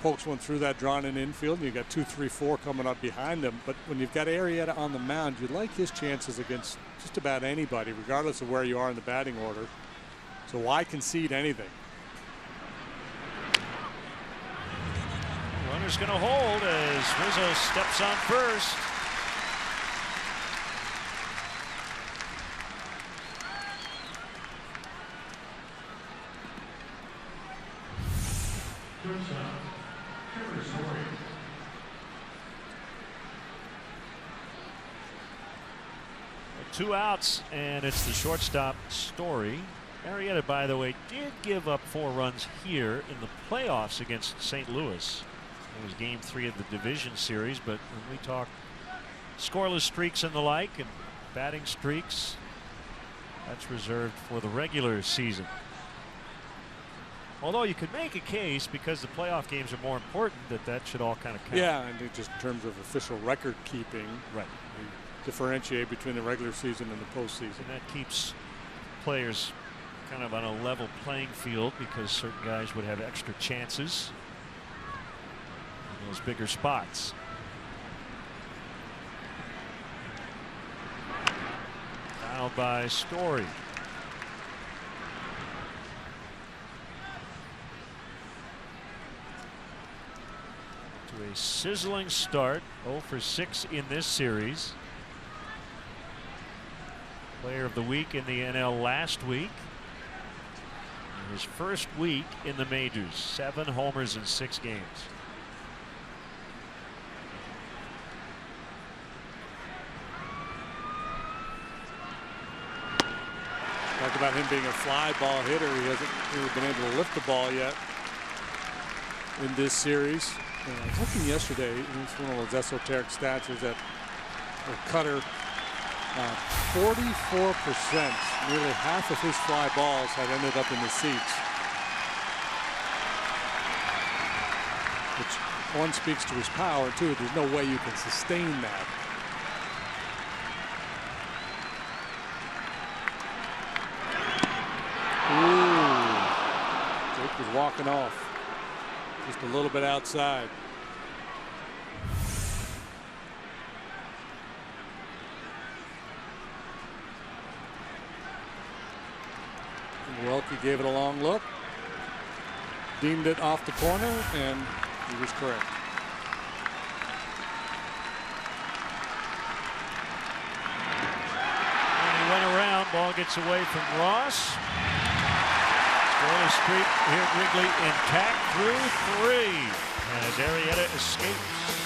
pokes one through that drawn in infield, and you've got 2, 3, 4 coming up behind him. But when you've got Arrieta on the mound, you like his chances against just about anybody, regardless of where you are in the batting order. So why concede anything? Runner's going to hold as Rizzo steps on first. Two outs, and it's the shortstop, Story. Arrieta, by the way, did give up 4 runs here in the playoffs against St. Louis. It was game 3 of the division series, but when we talk scoreless streaks and the like and batting streaks, that's reserved for the regular season. Although you could make a case, because the playoff games are more important, that should all kind of count. Yeah, and just in terms of official record keeping, right, you differentiate between the regular season and the postseason. And that keeps players kind of on a level playing field, because certain guys would have extra chances in those bigger spots. Fouled by Story. To a sizzling start, 0 for 6 in this series. Player of the week in the NL last week. In his first week in the majors, 7 homers in 6 games. Talk about him being a fly ball hitter. He hasn't really been able to lift the ball yet in this series. I was looking yesterday, it's one of those esoteric stats, is that a cutter, 44%, nearly half of his fly balls have ended up in the seats. Which, one, speaks to his power, two, there's no way you can sustain that. Ooh, Jake was walking off. Just a little bit outside. Welke gave it a long look, deemed it off the corner, and he was correct. And he went around Ball gets away from Ross. Scoreless streak here at Wrigley intact through 3 as Arrieta escapes.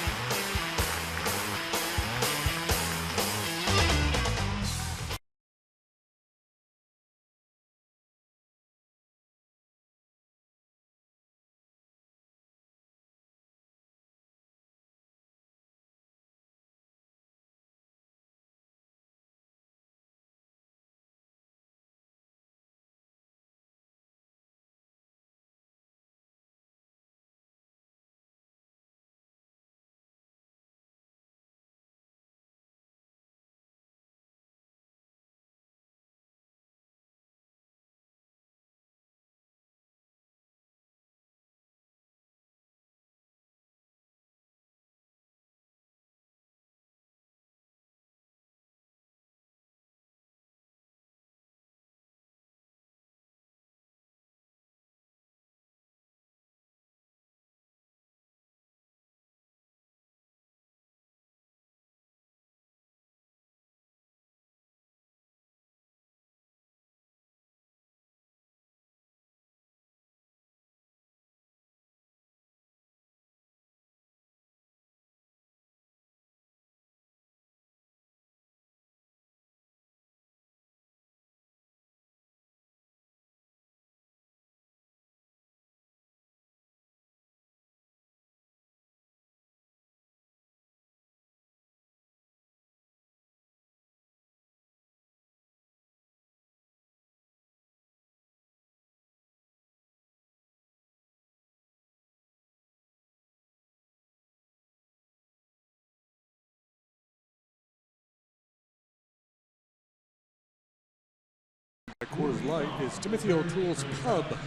Coors Light is Timothy O'Toole's Pub. To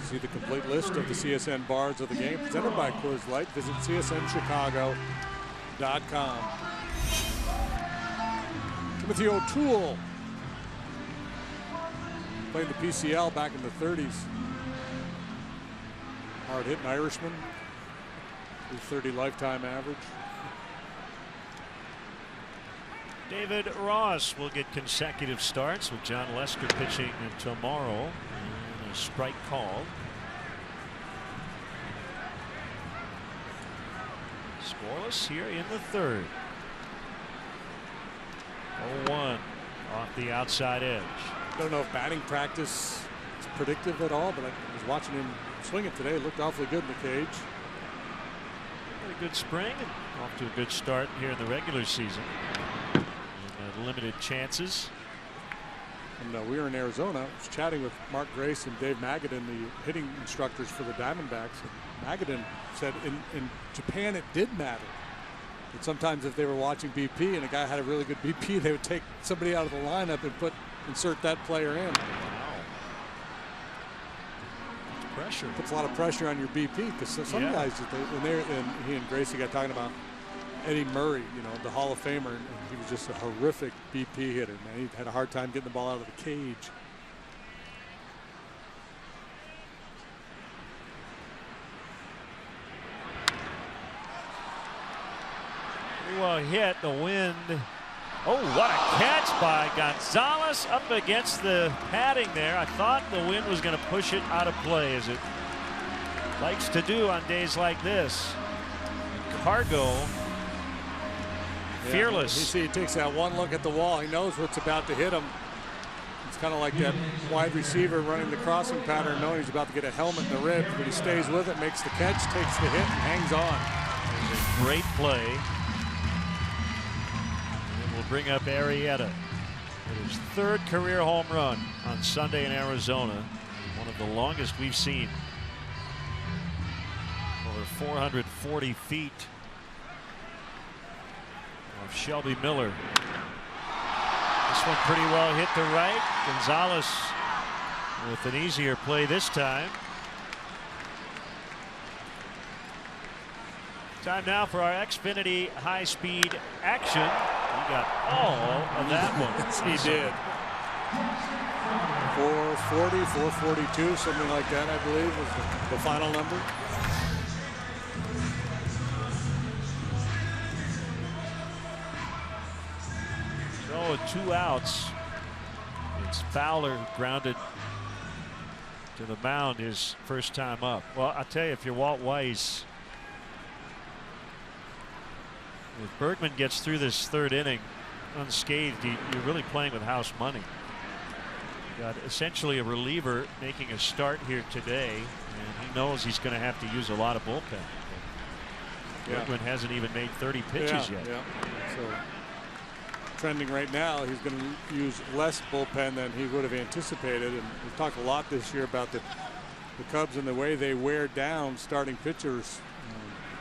see the complete list of the CSN bars of the game presented by Coors Light, visit csnchicago.com. Timothy O'Toole played the PCL back in the 30s. Hard-hitting Irishman, 30 lifetime average. David Ross will get consecutive starts with John Lester pitching tomorrow. And a strike called. Scoreless here in the 3rd. 0-1 off the outside edge. I don't know if batting practice is predictive at all, but I was watching him swing it today. It looked awfully good in the cage. Had a good spring and off to a good start here in the regular season. Limited chances. And we were in Arizona. I was chatting with Mark Grace and Dave Magadan, the hitting instructors for the Diamondbacks. And Magadan said in Japan it did matter. But sometimes if they were watching BP and a guy had a really good BP, they would take somebody out of the lineup and insert that player in. Wow. Pressure. Puts a lot of pressure on your BP because some guys, and he and Gracie got talking about Eddie Murray, the Hall of Famer, and he was just a horrific BP hitter, man. He had a hard time getting the ball out of the cage. Well, hit the wind. Oh, what a catch by Gonzalez up against the padding there. I thought the wind was going to push it out of play, as it likes to do on days like this. Cargo. Fearless. You see, he takes that one look at the wall. He knows what's about to hit him. It's kind of like that wide receiver running the crossing pattern, knowing he's about to get a helmet in the ribs, but he stays with it, makes the catch, takes the hit, and hangs on. Great play. And we'll bring up Arrieta. His 3rd career home run on Sunday in Arizona. One of the longest we've seen. Over 440 feet. Of Shelby Miller. This one pretty well hit to right. Gonzalez with an easier play this time. Time now for our Xfinity high-speed action. He got all of that one. Yes, he did. 440, 442, something like that, I believe, was the final number. So 2 outs. It's Fowler grounded to the mound his first time up. Well, I'll tell you, if you're Walt Weiss, if Bergman gets through this third inning unscathed, you're really playing with house money. You got essentially a reliever making a start here today, and he knows he's going to have to use a lot of bullpen. Bergman hasn't even made 30 pitches yet. Yeah. So trending right now, he's going to use less bullpen than he would have anticipated. And we've talked a lot this year about the Cubs and the way they wear down starting pitchers.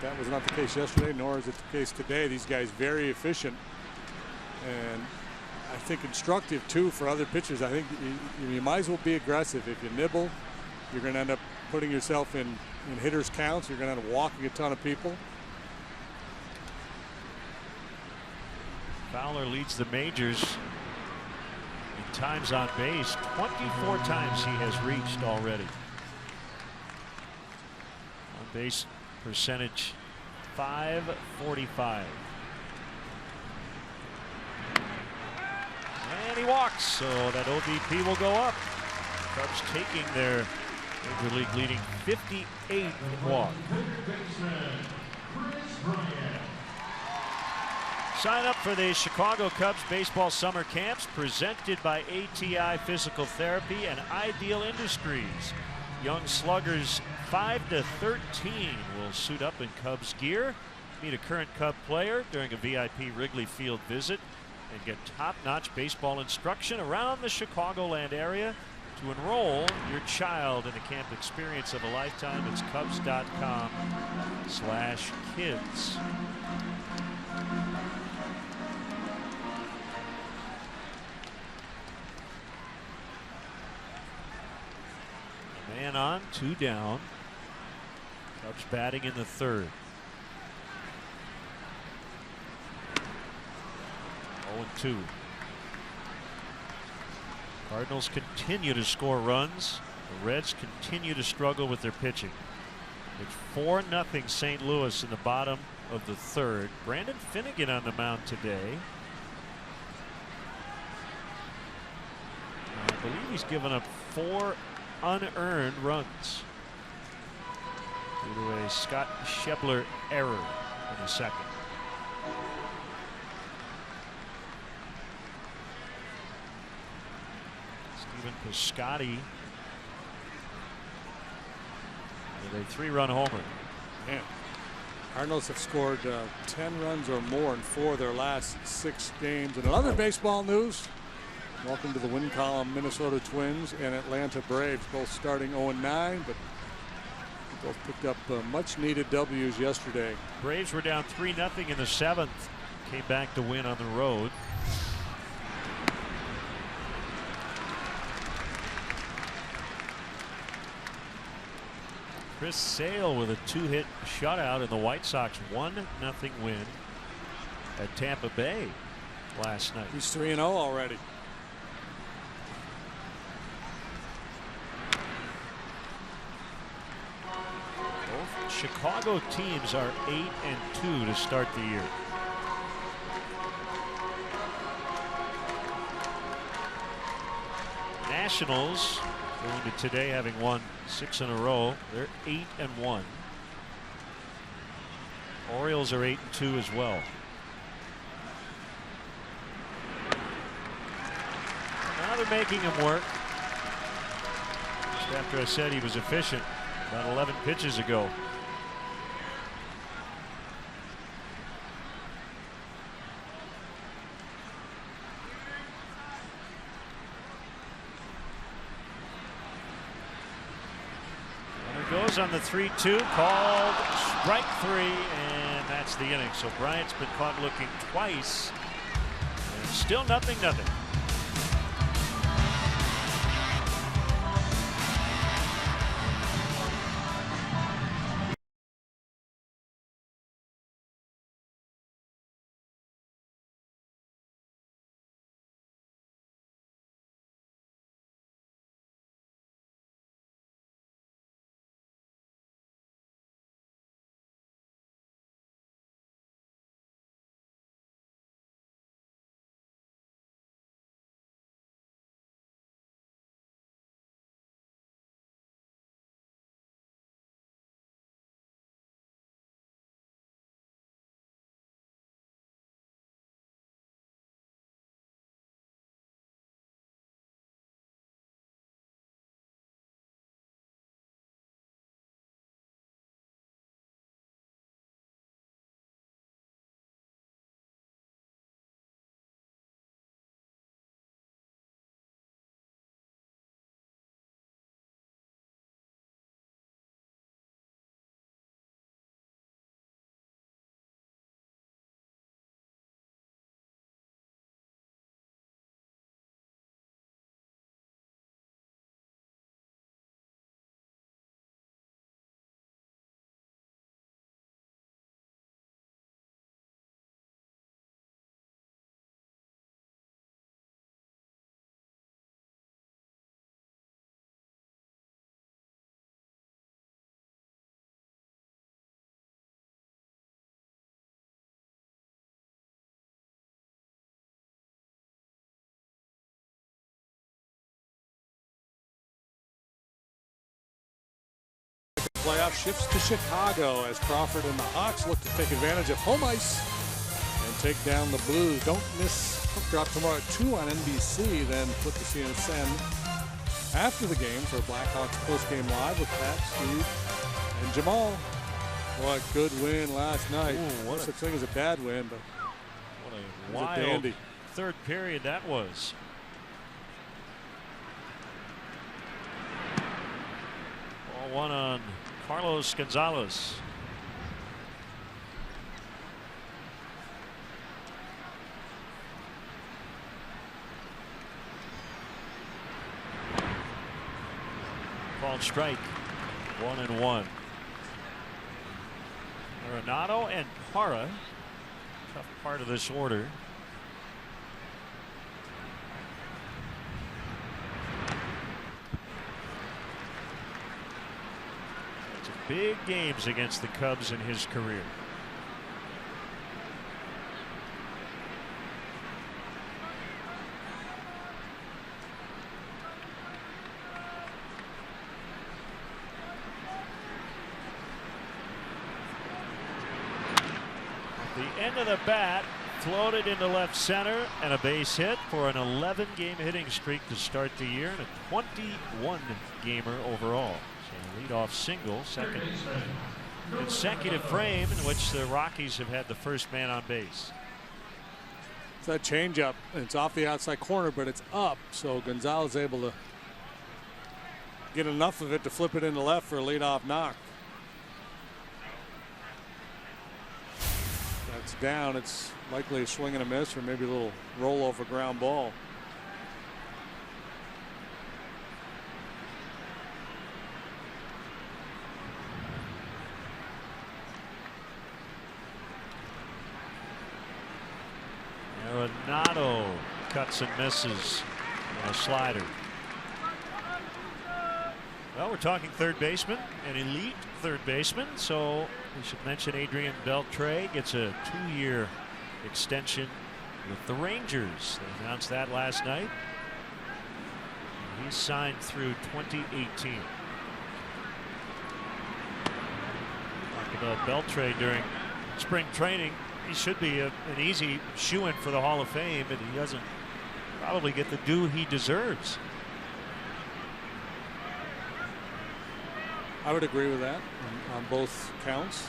That was not the case yesterday, nor is it the case today. These guys very efficient, and I think instructive too for other pitchers. I think you might as well be aggressive. If you nibble, you're going to end up putting yourself in hitters' counts. You're going to end up walking a ton of people. Fowler leads the majors in times on base. 24 times he has reached already. On base percentage .545. And he walks, so that OBP will go up. Cubs taking their major league leading 58 walk. Sign up for the Chicago Cubs baseball summer camps presented by ATI Physical Therapy and Ideal Industries. Young sluggers 5 to 13 will suit up in Cubs gear, meet a current Cub player during a VIP Wrigley Field visit, and get top-notch baseball instruction around the Chicagoland area. To enroll your child in a camp experience of a lifetime, it's Cubs.com/kids. Man on, 2 down. Cubs batting in the third. 0-2. Cardinals continue to score runs. The Reds continue to struggle with their pitching. It's 4-0 St. Louis in the bottom of the third. Brandon Finnegan on the mound today. I believe he's given up 4 unearned runs due to a Scott Schebler error in the second. Stephen Piscotty with a 3-run homer. Man, Cardinals have scored 10 runs or more in 4 of their last 6 games. And in other baseball news, welcome to the win column. Minnesota Twins and Atlanta Braves both starting 0-9, but both picked up much needed W's yesterday. Braves were down 3-0 in the 7th. Came back to win on the road. Chris Sale with a 2-hit shutout in the White Sox 1-0 win at Tampa Bay last night. He's 3-0 already. Both Chicago teams are 8-2 to start the year. Nationals going to today having won 6 in a row. They're 8-1. Orioles are 8-2 as well. Now they're making him work. Just after I said he was efficient about 11 pitches ago. Goes on the 3-2, called strike 3, and that's the inning. So Bryant's been caught looking twice, and still 0-0. playoffs shifts to Chicago as Crawford and the Hawks look to take advantage of home ice and take down the Blues. Don't miss Puck Drop tomorrow at 2 on NBC. Then flip to CSN after the game for Blackhawks post-game live with Pat, Steve, and Jamal. What a good win last night. Ooh, no such thing as a bad win, but what a wild dandy third period that was. Ball one on Carlos Gonzalez. Called strike. 1-1. Arenado and Parra. Tough part of this order. It's big games against the Cubs in his career. End of the bat, floated into left center, and a base hit for an 11-game hitting streak to start the year and a 21-gamer overall. So leadoff single, second consecutive frame in which the Rockies have had the first man on base. It's that changeup. It's off the outside corner, but it's up. So Gonzalez able to get enough of it to flip it into left for a leadoff knock. It's down. It's likely a swing and a miss or maybe a little rollover ground ball. Arenado cuts and misses on a slider. Well, we're talking third baseman, an elite third baseman, so we should mention Adrian Beltre gets a 2-year extension with the Rangers. They announced that last night. He's signed through 2018. Talked about Beltre during spring training. He should be an easy shoo-in for the Hall of Fame, and he doesn't probably get the due he deserves. I would agree with that on both counts.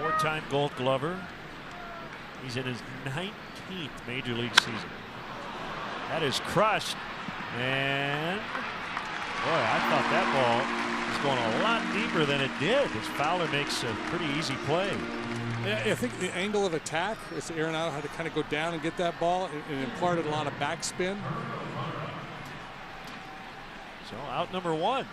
4-time Gold Glover. He's in his 19th major league season. That is crushed, and boy, I thought that ball was going a lot deeper than it did. As Fowler makes a pretty easy play. Yeah, I think the angle of attack is Arenado had to kind of go down and get that ball. It imparted a lot of backspin. So out number one.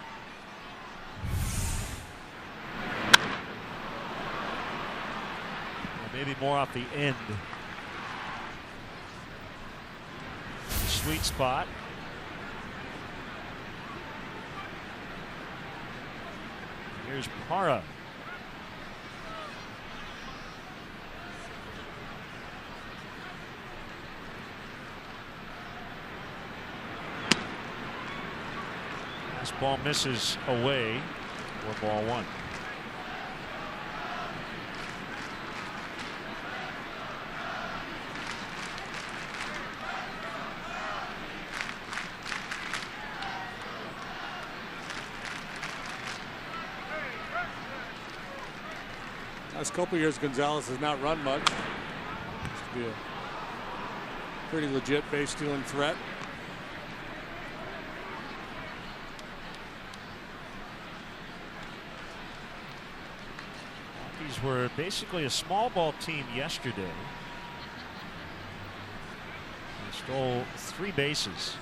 Maybe more off the end. Sweet spot. Here's Parra. This ball misses away for ball one. Last couple years, Gonzalez has not run much. Used to be a pretty legit base stealing threat. Rockies were basically a small ball team yesterday. They stole 3 bases.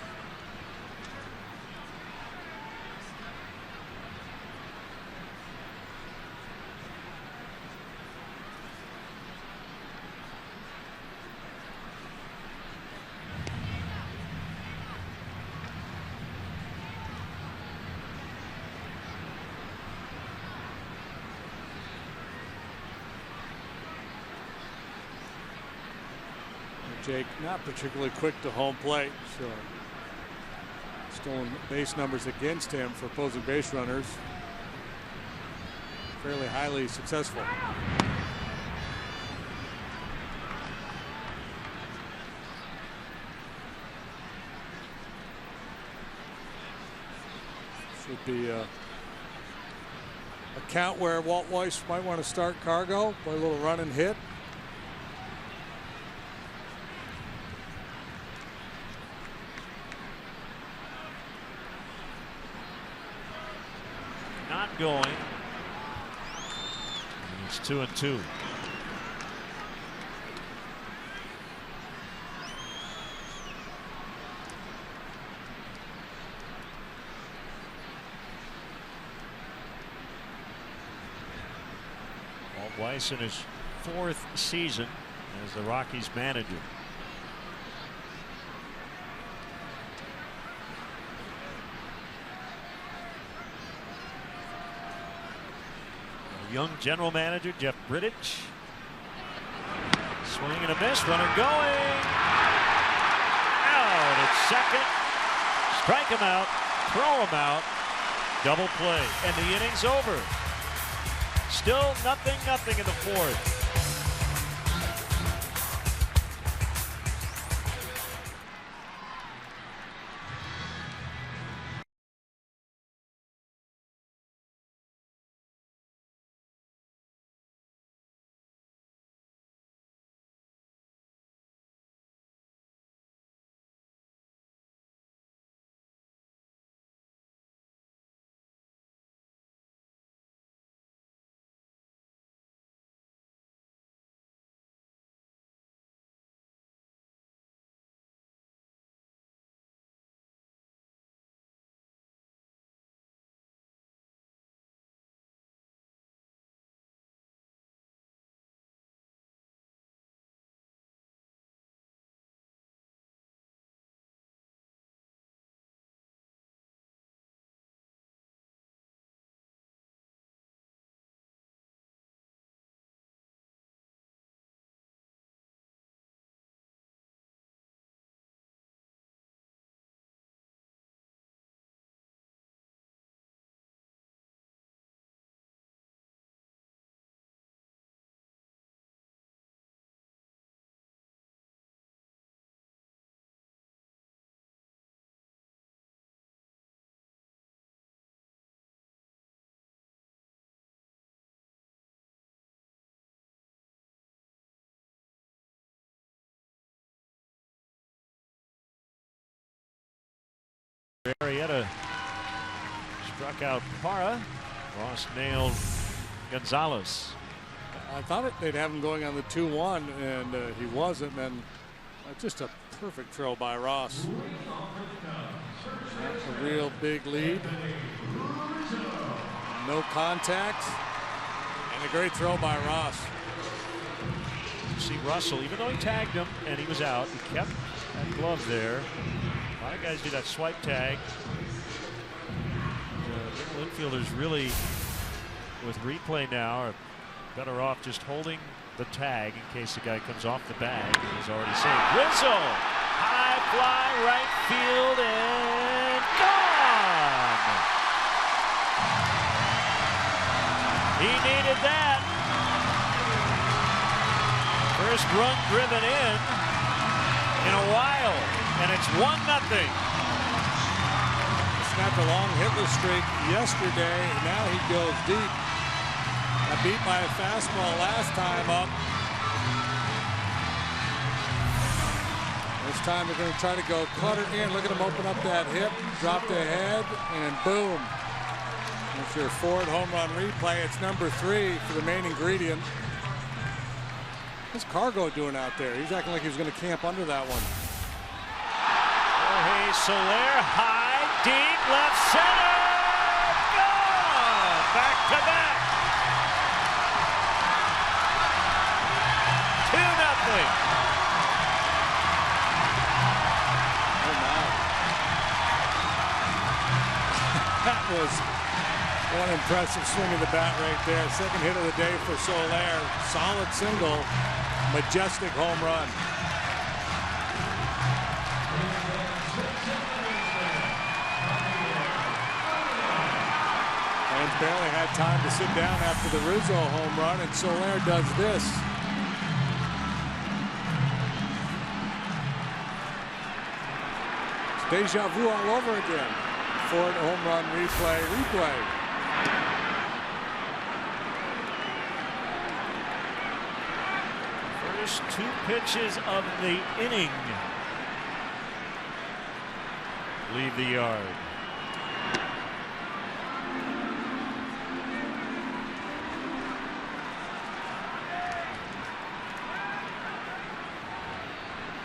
Jake not particularly quick to home plate, so stolen base numbers against him for opposing base runners. fairly highly successful. Should be a count where Walt Weiss might want to start Cargo, play a little run and hit. Not going. And it's 2-2. Walt Weiss in his 4th season as the Rockies manager. Young general manager Jeff Bridich. Swing and a miss. Runner going. Out at second. Strike him out. Throw him out. Double play. And the inning's over. Still nothing in the 4th. Arrieta struck out Parra. Ross nailed Gonzalez. I thought they'd have him going on the 2-1, and he wasn't. And just a perfect throw by Ross. That's a real big lead. No contact. And a great throw by Ross. You see Russell, even though he tagged him and he was out, he kept that glove there. A lot of guys do that swipe tag. Middle infielders really, with replay now, are better off just holding the tag in case the guy comes off the bag. He's already saved. Rizzo, high fly, right field, and gone. He needed that. First run driven in a while, and it's 1-0. Snapped a long hitless streak yesterday. Now he goes deep. Got beat by a fastball last time up. This time they're going to try to go cutter in. Look at him open up that hip, drop the head, and boom. That's your Ford home run replay. It's number 3 for the main ingredient. What's Cargo doing out there? He's acting like he was going to camp under that one. Jorge Soler, high, deep, left center. Gone! Back to back. 2-0. Oh my. That was one impressive swing of the bat right there. Second hit of the day for Soler. Solid single. Majestic home run. Fans barely had time to sit down after the Rizzo home run, and Soler does this. It's deja vu all over again. Ford home run replay. First 2 pitches of the inning leave the yard.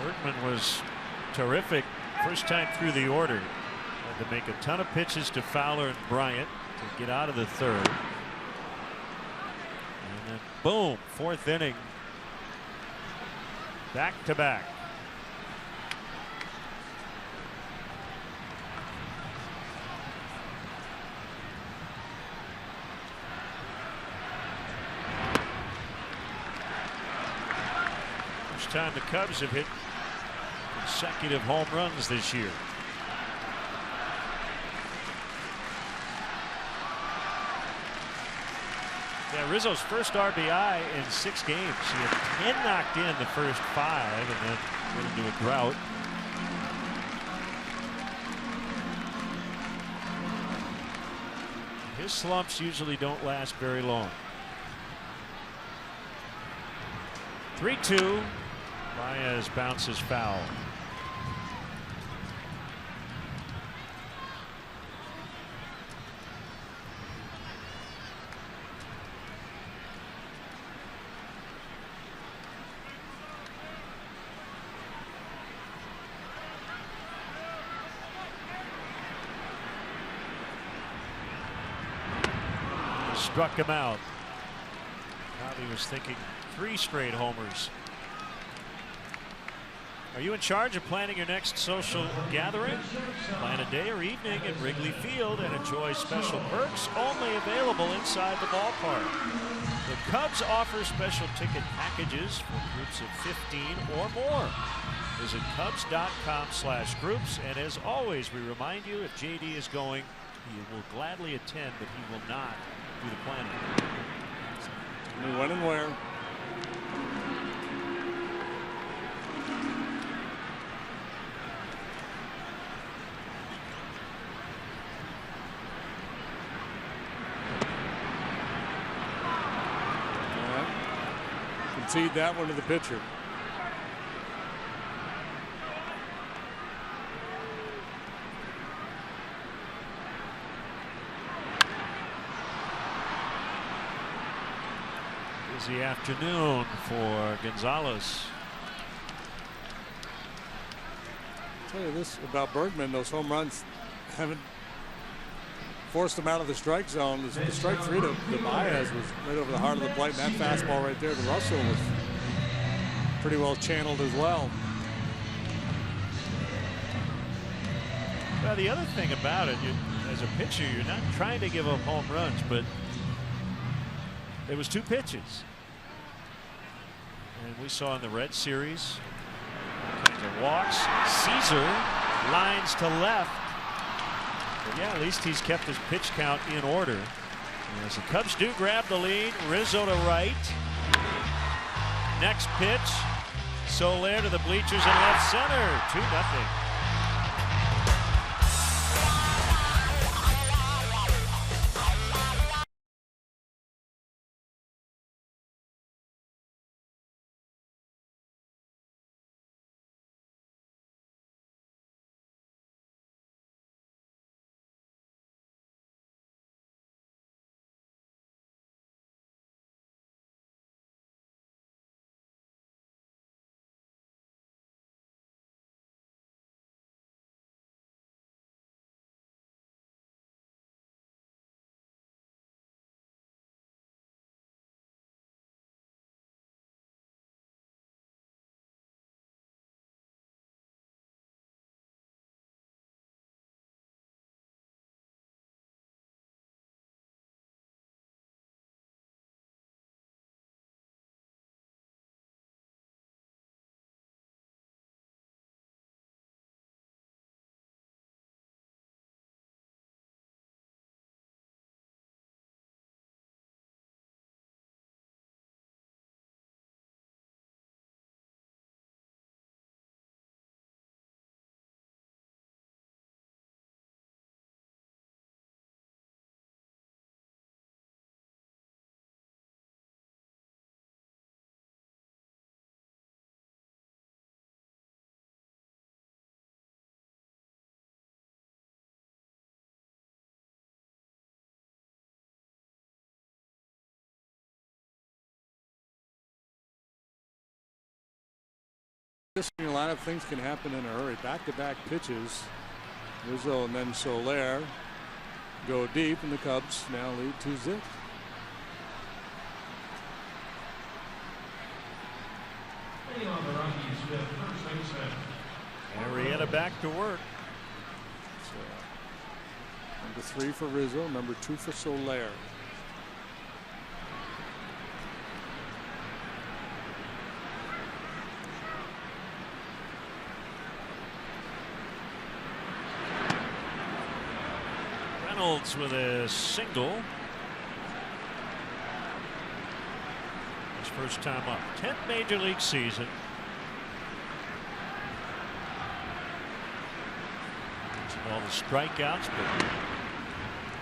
Bergman was terrific first time through the order. Had to make a ton of pitches to Fowler and Bryant to get out of the third. And then boom, 4th inning. Back to back. First time the Cubs have hit consecutive home runs this year. Yeah, Rizzo's first RBI in 6 games. He had 10 knocked in the first 5 and then went into a drought. His slumps usually don't last very long. 3-2. Baez bounces foul. Struck him out. Probably was thinking 3 straight homers. Are you in charge of planning your next social gathering? Plan a day or evening at Wrigley Field and enjoy special perks only available inside the ballpark. The Cubs offer special ticket packages for groups of 15 or more. Visit Cubs.com/groups, and as always, we remind you if JD is going, he will gladly attend, but he will not do the planning. When and where. Concede that one to the pitcher. Busy afternoon for Gonzalez. I'll tell you this about Bergman, those home runs haven't forced him out of the strike zone. The strike 3 to Baez was right over the heart of the plate, and that fastball right there to Russell was pretty well channeled as well. Well, the other thing about it, as a pitcher, you're not trying to give up home runs, but there was 2 pitches. And we saw in the Red Series, the walks, Caesar lines to left. But yeah, at least he's kept his pitch count in order. And as the Cubs do grab the lead, Rizzo to right. Next pitch, Soler to the bleachers in left center, 2-0. This lineup, things can happen in a hurry. Back-to-back pitches. Rizzo and then Soler go deep, and the Cubs now lead 2-0. Arrieta back to work. So, number 3 for Rizzo, number 2 for Soler. Reynolds with a single. His first time up. 10th major league season. All the strikeouts, but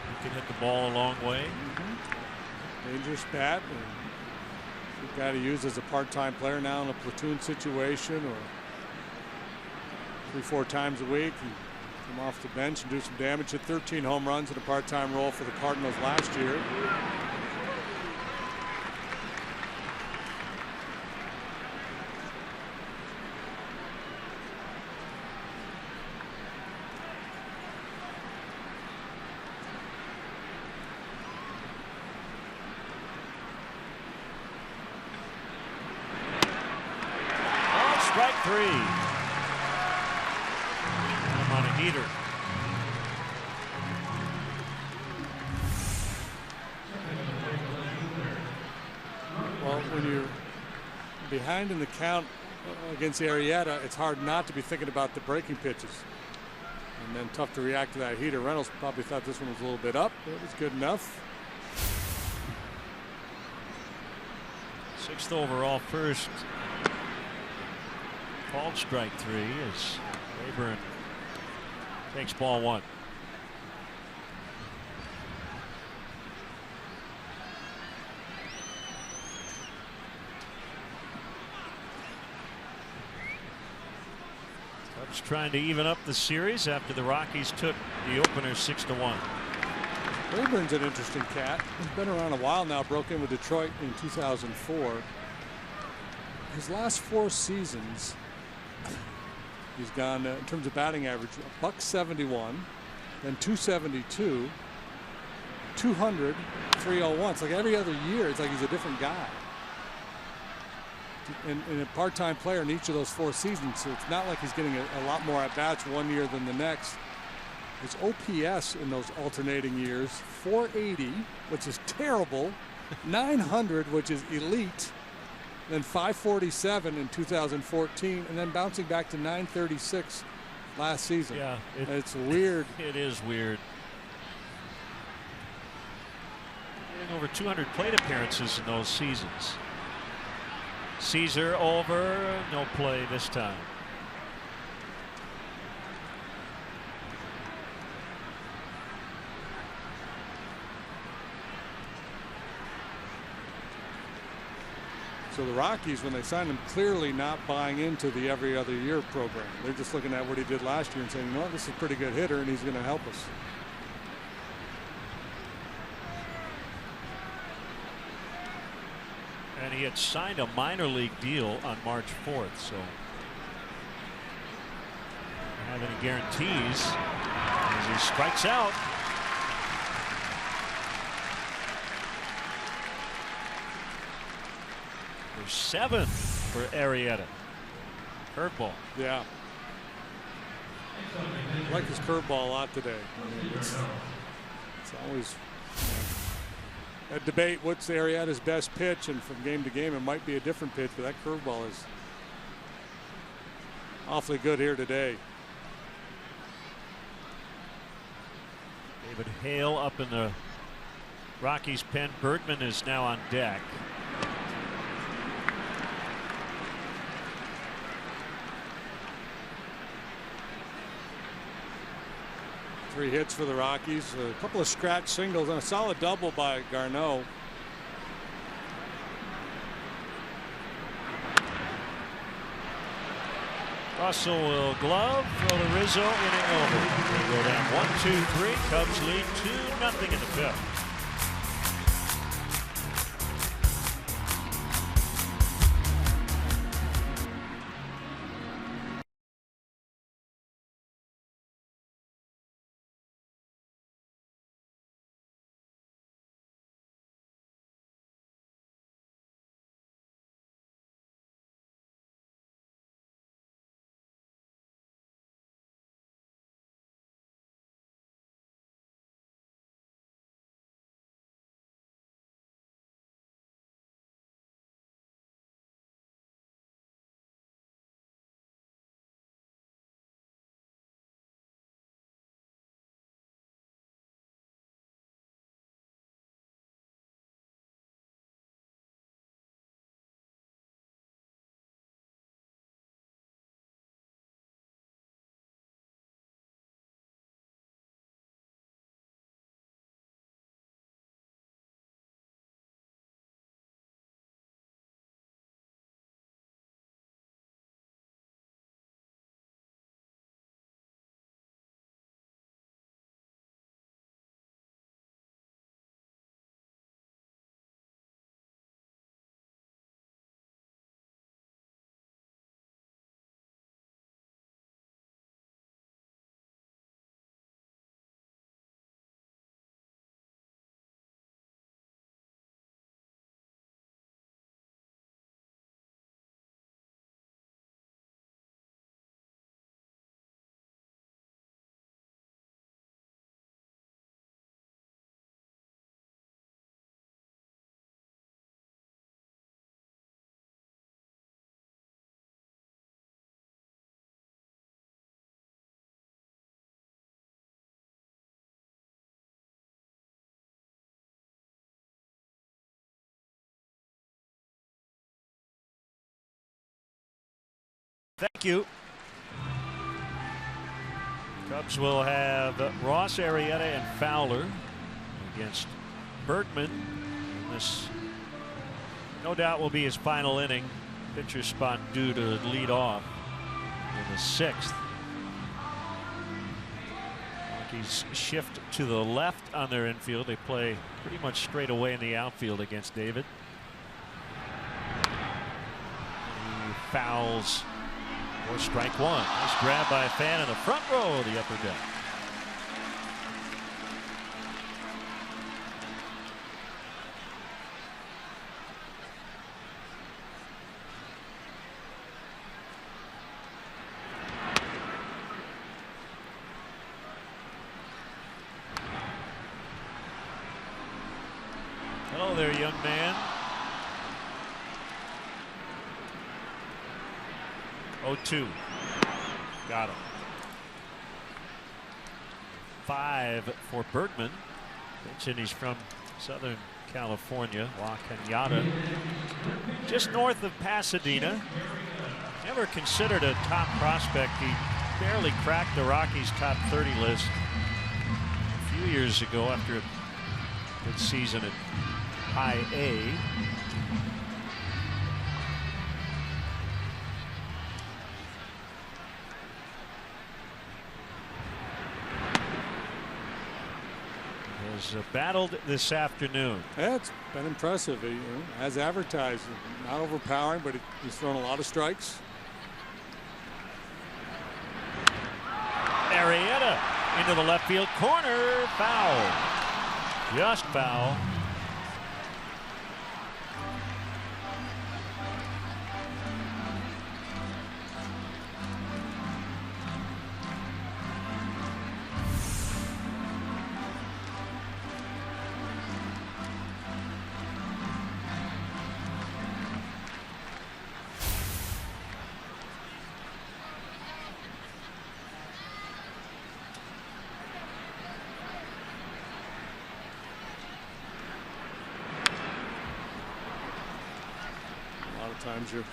he can hit the ball a long way. Dangerous bat. And you've got to use as a part-time player now in a platoon situation or 3-4 times a week. And come off the bench and do some damage. Hit 13 home runs in a part-time role for the Cardinals last year. Strike 3. I'm on a heater. Well, when you're behind in the count against Arrieta, it's hard not to be thinking about the breaking pitches. And then tough to react to that heater. Reynolds probably thought this one was a little bit up, but it was good enough. 6th overall first. Called strike 3 as Rayburn takes ball 1. Cubs trying to even up the series after the Rockies took the opener 6-1. Rayburn's an interesting cat. He's been around a while now. Broke in with Detroit in 2004. His last 4 seasons, he's gone in terms of batting average, $171, then 272, 200, 301. It's like every other year, it's like he's a different guy. And a part-time player in each of those 4 seasons, so it's not like he's getting a lot more at-bats one year than the next. His OPS in those alternating years, 480, which is terrible, 900, which is elite, then 547 in 2014, and then bouncing back to 936 last season. Yeah, it's weird. It is weird. Getting over 200 plate appearances in those seasons. Caesar over, no play this time. So the Rockies, when they signed him, clearly not buying into the every other year program. They're just looking at what he did last year and saying, you know what, this is a pretty good hitter and he's going to help us. And he had signed a minor league deal on March 4th, so don't have any guarantees as he strikes out. For 7 for Arrieta. Curveball. Yeah. I like his curveball a lot today. I mean, it's always a debate. What's Arrieta's best pitch? And from game to game, it might be a different pitch, but that curveball is awfully good here today. David Hale up in the Rockies pen. Bergman is now on deck. Three hits for the Rockies, a couple of scratch singles, and a solid double by Garneau. Russell will glove, throw to Rizzo, inning over. They go down 1-2-3. Cubs lead 2-0 in the 5th. Thank you. Cubs will have Ross, Arrieta, and Fowler against Bergman. This, no doubt, will be his final inning. Pitcher spot due to lead off in the 6th. Rockies shift to the left on their infield. They play pretty much straight away in the outfield against David. He fouls for strike one. Nice grab by a fan in the front row of the upper deck. Hello there, young man. 0-2. Got him. 5 for Bergman. Mentioned he's from Southern California, La Cañada, just north of Pasadena. Never considered a top prospect. He barely cracked the Rockies' top 30 list a few years ago after a good season at High A. Has battled this afternoon. Yeah, it's been impressive. He, as advertised, not overpowering, but he's thrown a lot of strikes. Arrieta into the left field corner. Foul. Just foul. Times you're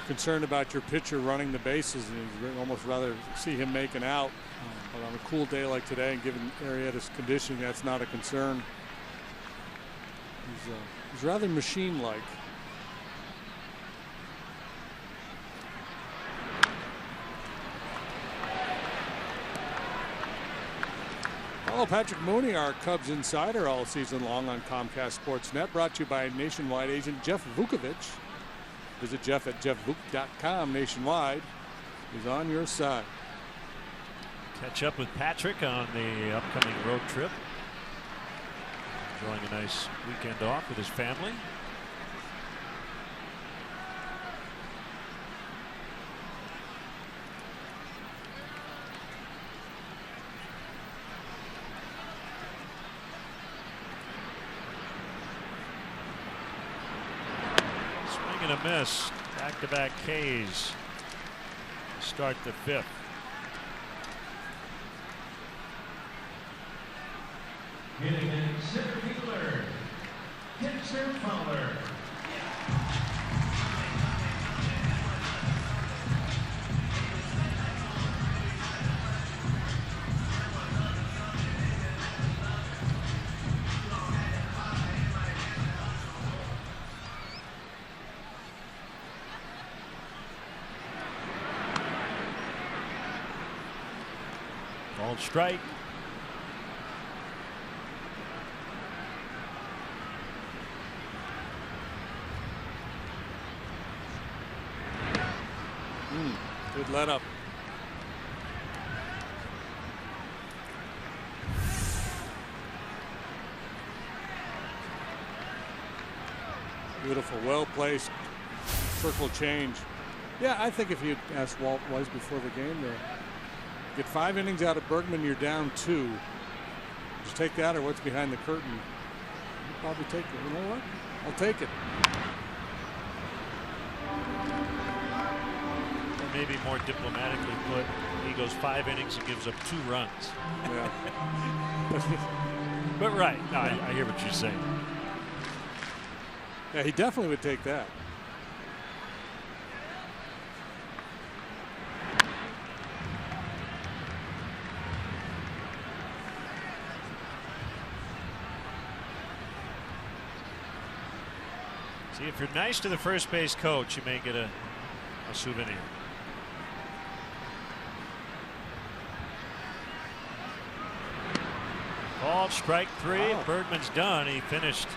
concerned about your pitcher running the bases, and you'd almost rather see him make an out. But on a cool day like today, and given Arrieta's conditioning, that's not a concern. He's rather machine-like. Follow Patrick Mooney, our Cubs insider, all season long on Comcast Sportsnet. Brought to you by nationwide agent Jeff Vukovich. Visit Jeff at jeffvuk.com nationwide. He's on your side. Catch up with Patrick on the upcoming road trip. Enjoying a nice weekend off with his family. And a miss. Back-to-back Ks to start the 5th. Hitting in center fielder, Dexter Fowler. Called strike. Good let up. Beautiful, well placed circle change. Yeah, I think if you asked Walt Weiss before the game, get 5 innings out of Bergman, you're down 2. Just take that or what's behind the curtain. You'll probably take it. You know what? I'll take it. Or maybe more diplomatically put, he goes 5 innings and gives up 2 runs. Yeah. But right, no, I hear what you're saying. Yeah, he definitely would take that. See, if you're nice to the first base coach, you may get a souvenir. Ball, strike 3. Wow. Bergman's done. He finished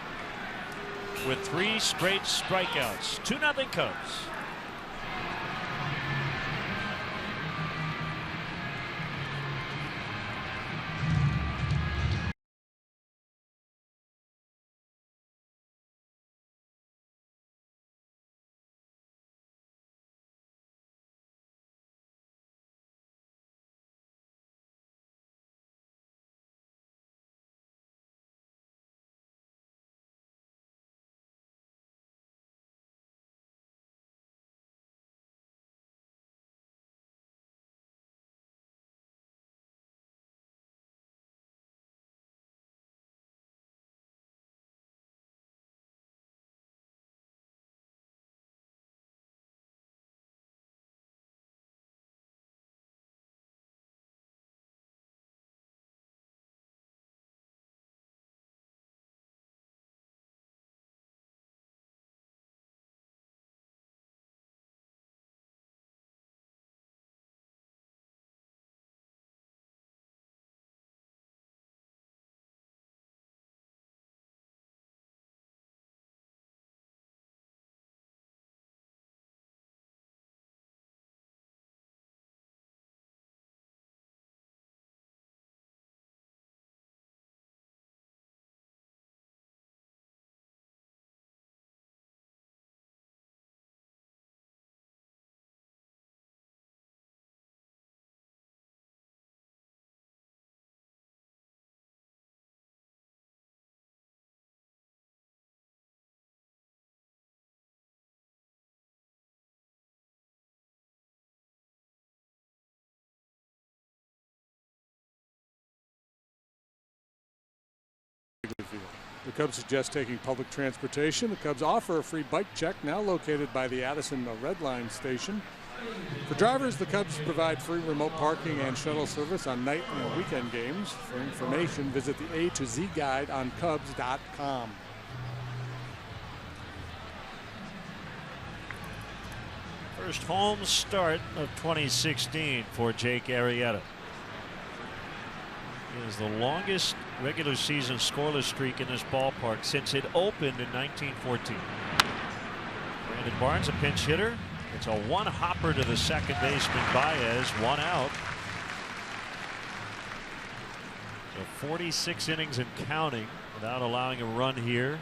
with 3 straight strikeouts. 2-0 Cubs. The Cubs suggest taking public transportation. The Cubs offer a free bike check, now located by the Addison Red Line station. For drivers, the Cubs provide free remote parking and shuttle service on night and weekend games. For information, visit the A to Z guide on Cubs.com. First home start of 2016 for Jake Arrieta. It is the longest regular season scoreless streak in this ballpark since it opened in 1914. Brandon Barnes, a pinch hitter. It's a one hopper to the second baseman Baez, 1 out. So 46 innings and counting without allowing a run here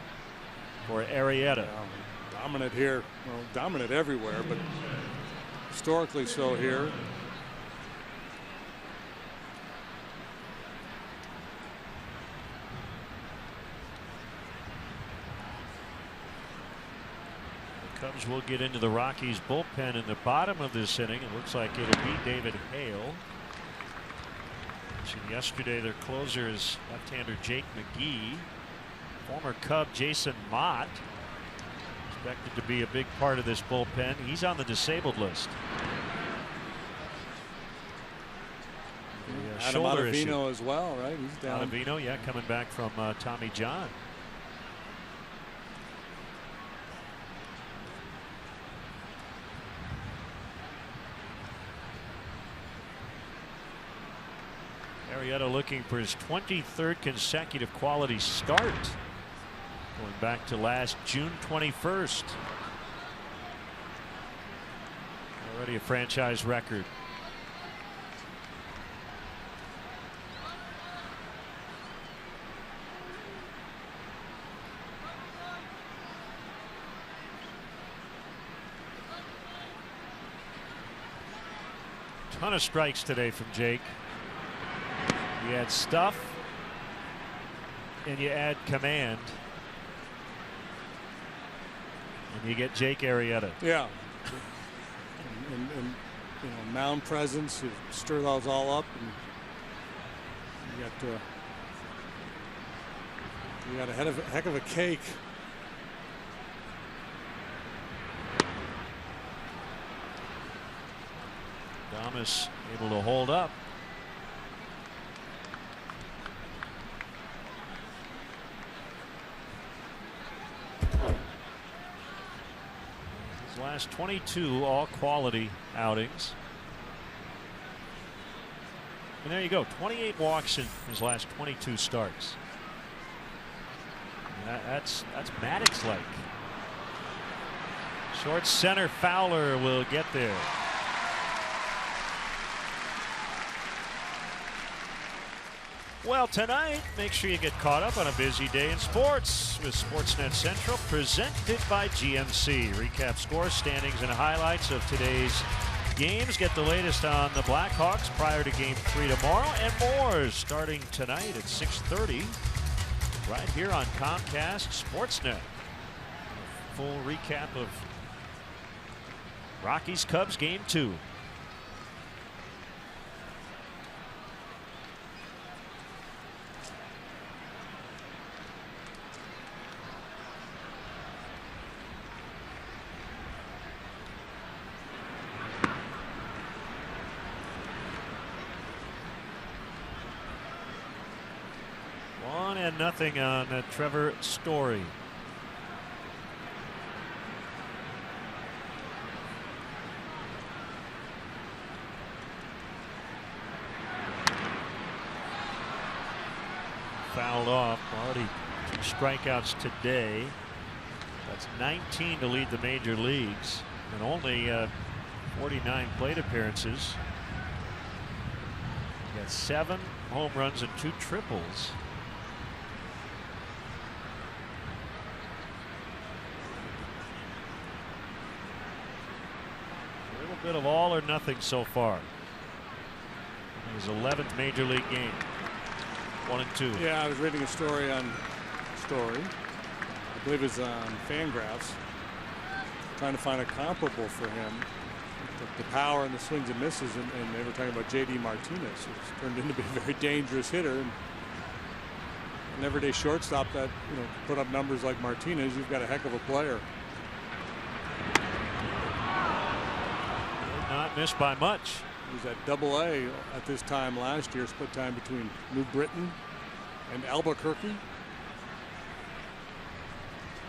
for Arrieta. Dominant here, well, dominant everywhere, but historically so here. Cubs will get into the Rockies bullpen in the bottom of this inning. It looks like it'll be David Hale. See, yesterday their closer is left-hander Jake McGee. Former Cub Jason Mott expected to be a big part of this bullpen. He's on the disabled list. Adam Shoulder Ottavino issue as well, right? He's down. Ottavino, yeah, coming back from Tommy John. Arrieta looking for his 23rd consecutive quality start, going back to last June 21st. Already a franchise record. Ton of strikes today from Jake. You add stuff and you add command and you get Jake Arrieta. Yeah. and you know, mound presence, you stir those all up, and you got a heck of a cake. Thomas able to hold up. Last 22 all quality outings. And there you go, 28 walks in his last 22 starts. That's Maddox-like. Short center, Fowler will get there. Well, tonight, make sure you get caught up on a busy day in sports with Sportsnet Central, presented by GMC. Recap scores, standings, and highlights of today's games. Get the latest on the Blackhawks prior to Game 3 tomorrow, and more starting tonight at 6:30 right here on Comcast Sportsnet. Full recap of Rockies-Cubs Game 2. Nothing on Trevor Story. Fouled off. Already 2 strikeouts today. That's 19 to lead the major leagues, and only 49 plate appearances. He got 7 home runs and 2 triples. Bit of all or nothing so far. His 11th major league game. 1-2. Yeah, I was reading a story on I believe it's on Fangraphs, trying to find a comparable for him. The power and the swings and misses, and they were talking about J.D. Martinez, who's turned into be a very dangerous hitter. And an everyday shortstop that, put up numbers like Martinez, you've got a heck of a player. Not missed by much. He was at Double-A at this time last year, split time between New Britain and Albuquerque.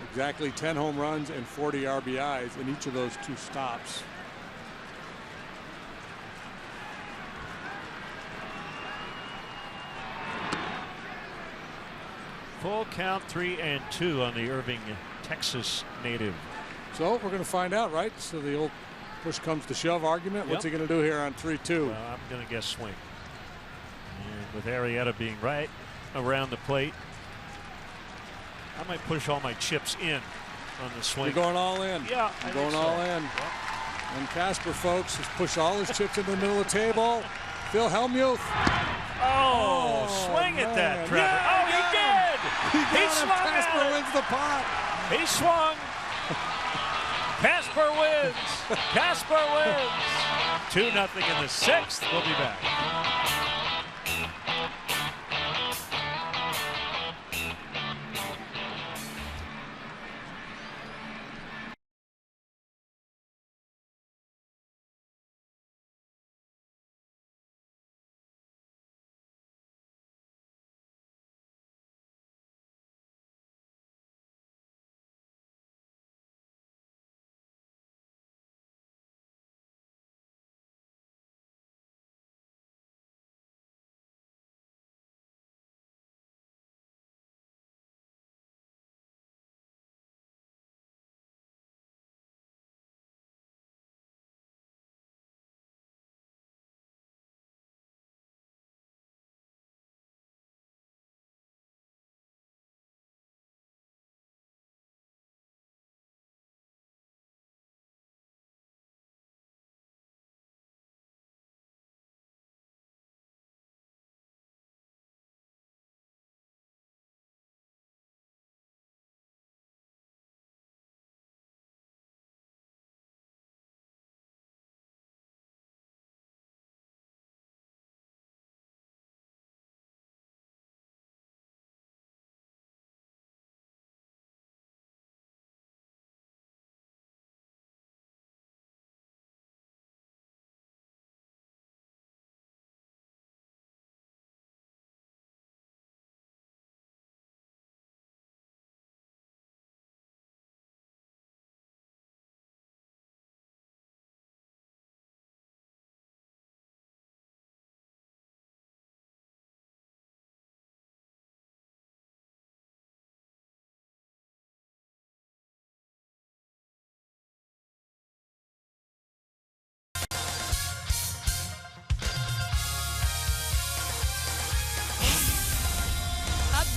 Exactly 10 home runs and 40 RBIs in each of those 2 stops. Full count, 3-2 on the Irving, Texas native. So we're going to find out, right? So the old push comes to shove argument. What's he going to do here on 3-2? Well, I'm going to guess swing. And with Arrieta being right around the plate, I might push all my chips in on the swing. You're going all in. Yeah, I'm going all in. Yep. And Casper, folks, has pushed all his chips into the middle of the table. Phil Hellmuth. Oh, swing at that, Trevor. Yeah, he did. He swung Casper at it. wins the pot. He swung. Casper wins. Casper wins. 2-0 in the 6th. We'll be back.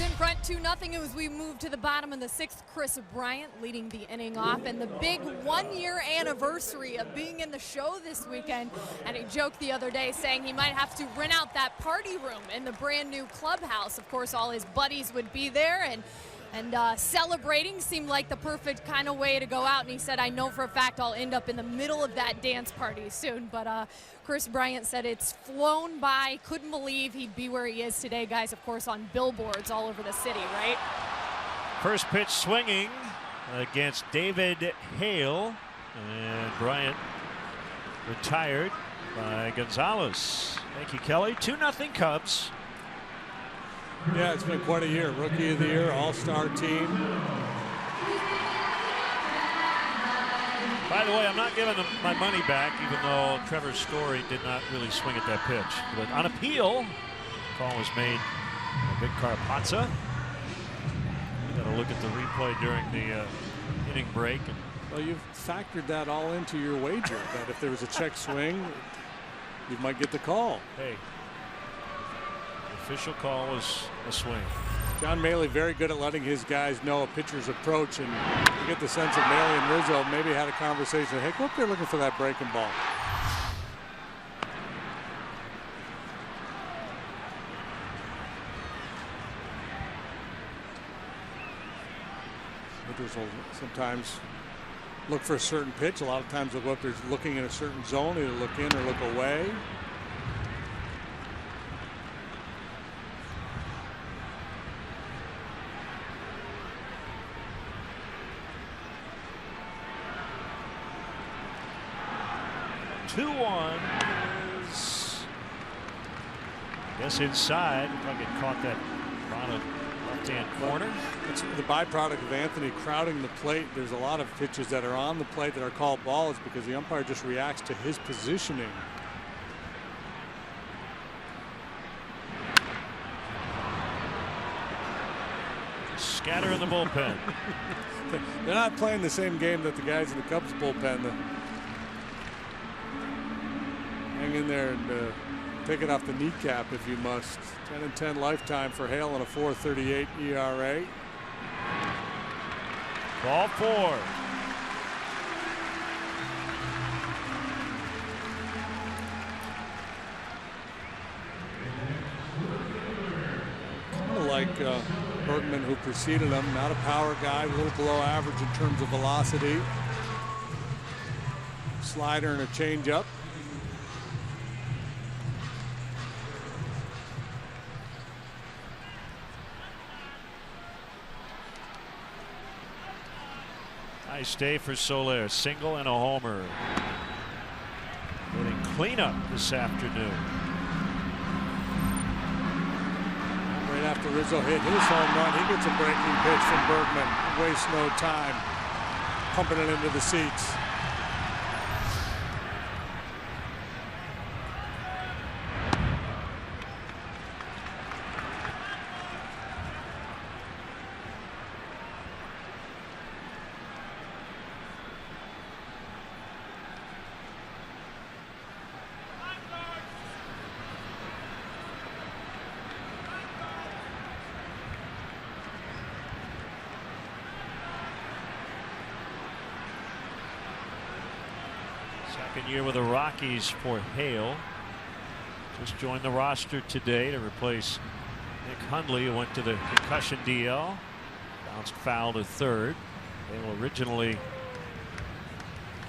in front 2-0 as we move to the bottom of the 6th. Chris Bryant leading the inning off, and the big 1-year anniversary of being in the show this weekend. And he joked the other day saying he might have to rent out that party room in the brand new clubhouse. Of course, all his buddies would be there, and celebrating seemed like the perfect kind of way to go out. And he said, I know for a fact I'll end up in the middle of that dance party soon. But Chris Bryant said it's flown by. Couldn't believe he'd be where he is today, guys, of course, on billboards all over the city, right? First pitch swinging against David Hale. And Bryant retired by Gonzalez. Thank you, Kelly. 2-0 Cubs. Yeah, it's been quite a year. Rookie of the Year, All-Star team. By the way, I'm not giving my money back, even though Trevor Story did not really swing at that pitch. But on appeal, call was made by Vic Carpazza. You got to look at the replay during the inning break. Well, you've factored that all into your wager, that if there was a check swing, you might get the call. Hey. Official call was a swing. John Maley very good at letting his guys know a pitcher's approach, and you get the sense that Maley and Rizzo maybe had a conversation. Hey, go up there looking for that breaking ball. Hitters will sometimes look for a certain pitch. A lot of times they'll go up there looking in a certain zone, either look in or look away. Is, I guess, inside. If I get caught that bottom left-hand corner. It's the byproduct of Anthony crowding the plate. There's a lot of pitches that are on the plate that are called balls because the umpire just reacts to his positioning. Scatter in the bullpen. They're not playing the same game that the guys in the Cubs bullpen. Hang in there and take it off the kneecap if you must. 10-10 lifetime for Hale on a 4.38 ERA. Ball 4. Kind of like Bergman, who preceded him. Not a power guy, a little below average in terms of velocity. Slider and a changeup. Nice day for Soler. Single and a homer. Getting cleanup this afternoon. Right after Rizzo hit his home run, he gets a breaking pitch from Bergman. Wastes no time. Pumping it into the seats. Second year with the Rockies for Hale. Just joined the roster today to replace Nick Hundley, who went to the concussion DL. Bounced foul to third. Hale originally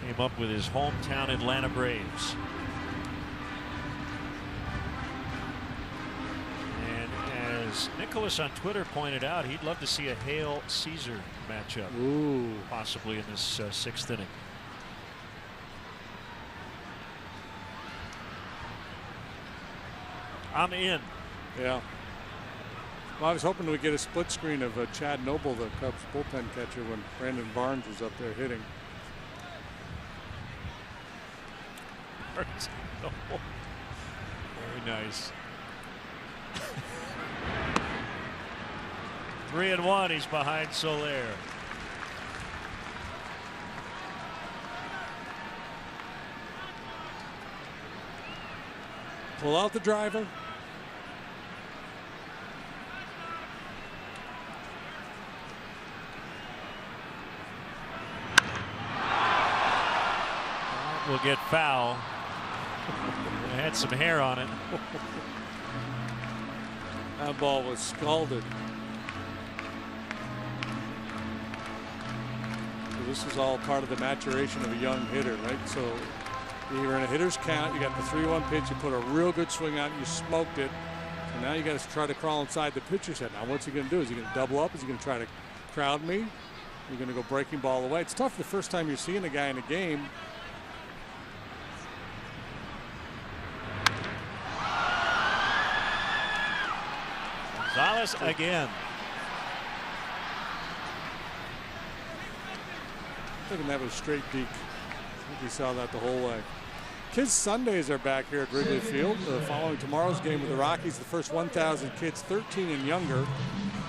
came up with his hometown Atlanta Braves. And as Nicholas on Twitter pointed out, he'd love to see a Hale-Caesar matchup. Ooh. Possibly in this 6th inning. I'm in. Yeah. Well, I was hoping we'd get a split screen of Chad Noble, the Cubs bullpen catcher, when Brandon Barnes was up there hitting. Very nice. 3-1. He's behind Soler. Pull out the driver. will get foul. It had some hair on it. That ball was scalded. So this is all part of the maturation of a young hitter, right? So you're in a hitter's count. You got the 3-1 pitch. You put a real good swing out. You smoked it. So now you got to try to crawl inside the pitcher's head. Now what's he going to do? Is he going to double up? Is he going to try to crowd me? You're going to go breaking ball away. It's tough the first time you're seeing a guy in a game. Gonzalez again. Thinking that was straight deep. I think we saw that the whole way. Kids Sundays are back here at Wrigley Field. Following tomorrow's game with the Rockies, the first 1,000 kids 13 and younger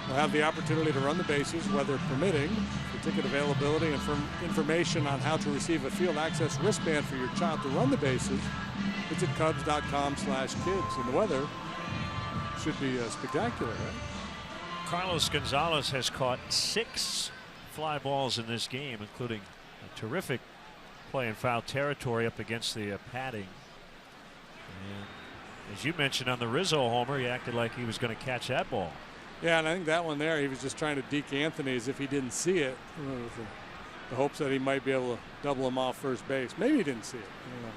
will have the opportunity to run the bases, weather permitting. For ticket availability and information on how to receive a field access wristband for your child to run the bases, visit Cubs.com/kids. And the weather should be spectacular, right? Carlos Gonzalez has caught 6 fly balls in this game, including a terrific play in foul territory up against the padding. And as you mentioned on the Rizzo homer, he acted like he was going to catch that ball. Yeah, and I think that one there, he was just trying to deke Anthony as if he didn't see it, with the hopes that he might be able to double him off first base. Maybe he didn't see it. I don't know.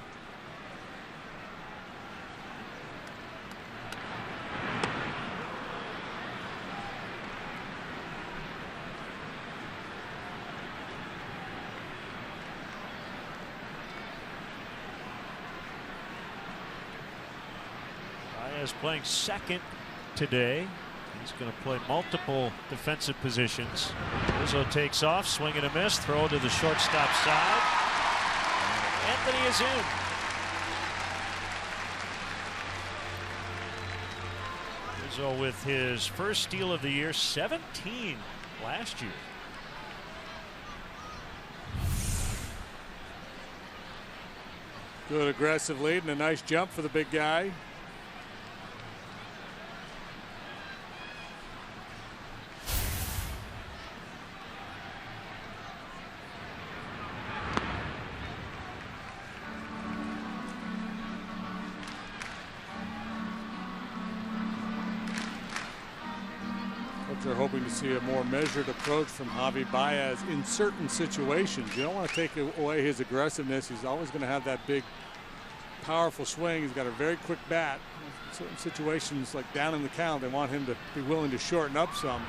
Is playing second today. He's going to play multiple defensive positions. Rizzo takes off, swing and a miss, throw to the shortstop side. Anthony is in. Rizzo with his first steal of the year, 17 last year. Good aggressive lead and a nice jump for the big guy. Are hoping to see a more measured approach from Javi Baez in certain situations. You don't want to take away his aggressiveness. He's always going to have that big, powerful swing. He's got a very quick bat. In certain situations, like down in the count, they want him to be willing to shorten up some.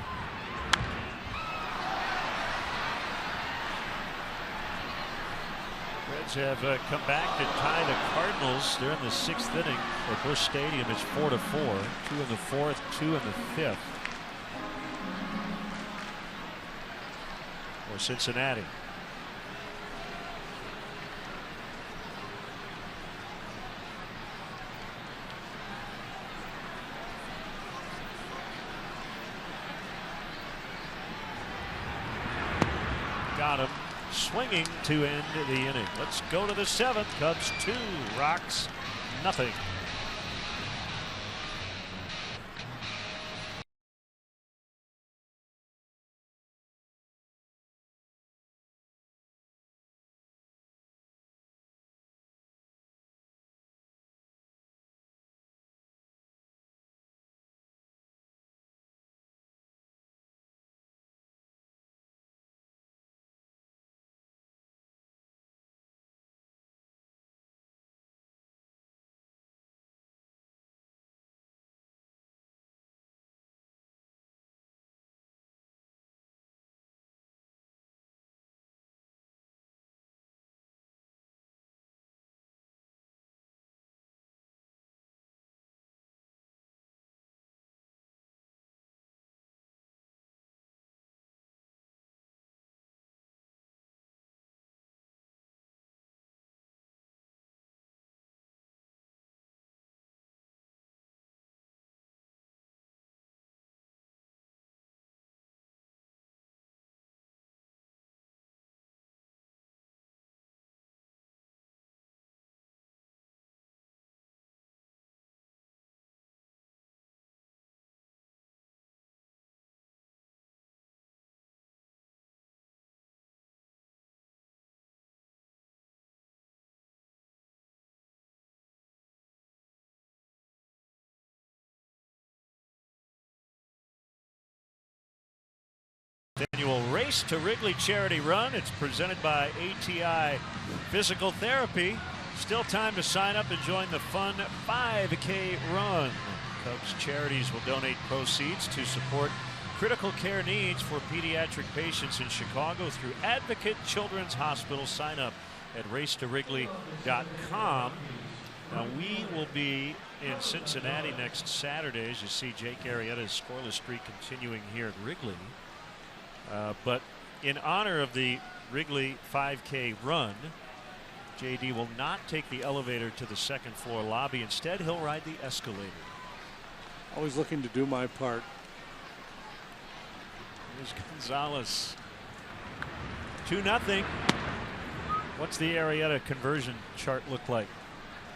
Reds have come back to tie the Cardinals. They're in the 6th inning at Busch Stadium. It's 4-4. 2 in the 4th, 2 in the 5th. For Cincinnati. Got him swinging to end the inning. Let's go to the 7th. Cubs 2, Rocks nothing. Annual Race to Wrigley charity run. It's presented by ATI Physical Therapy. Still time to sign up and join the fun 5K run. Cubs Charities will donate proceeds to support critical care needs for pediatric patients in Chicago through Advocate Children's Hospital. Sign up at racetowrigley.com. Now we will be in Cincinnati next Saturday, as you see Jake Arrieta's scoreless streak continuing here at Wrigley. But in honor of the Wrigley 5K run, JD will not take the elevator to the second floor lobby. Instead, he'll ride the escalator. Always looking to do my part. Here's Gonzalez. 2-0. What's the Arrieta conversion chart look like?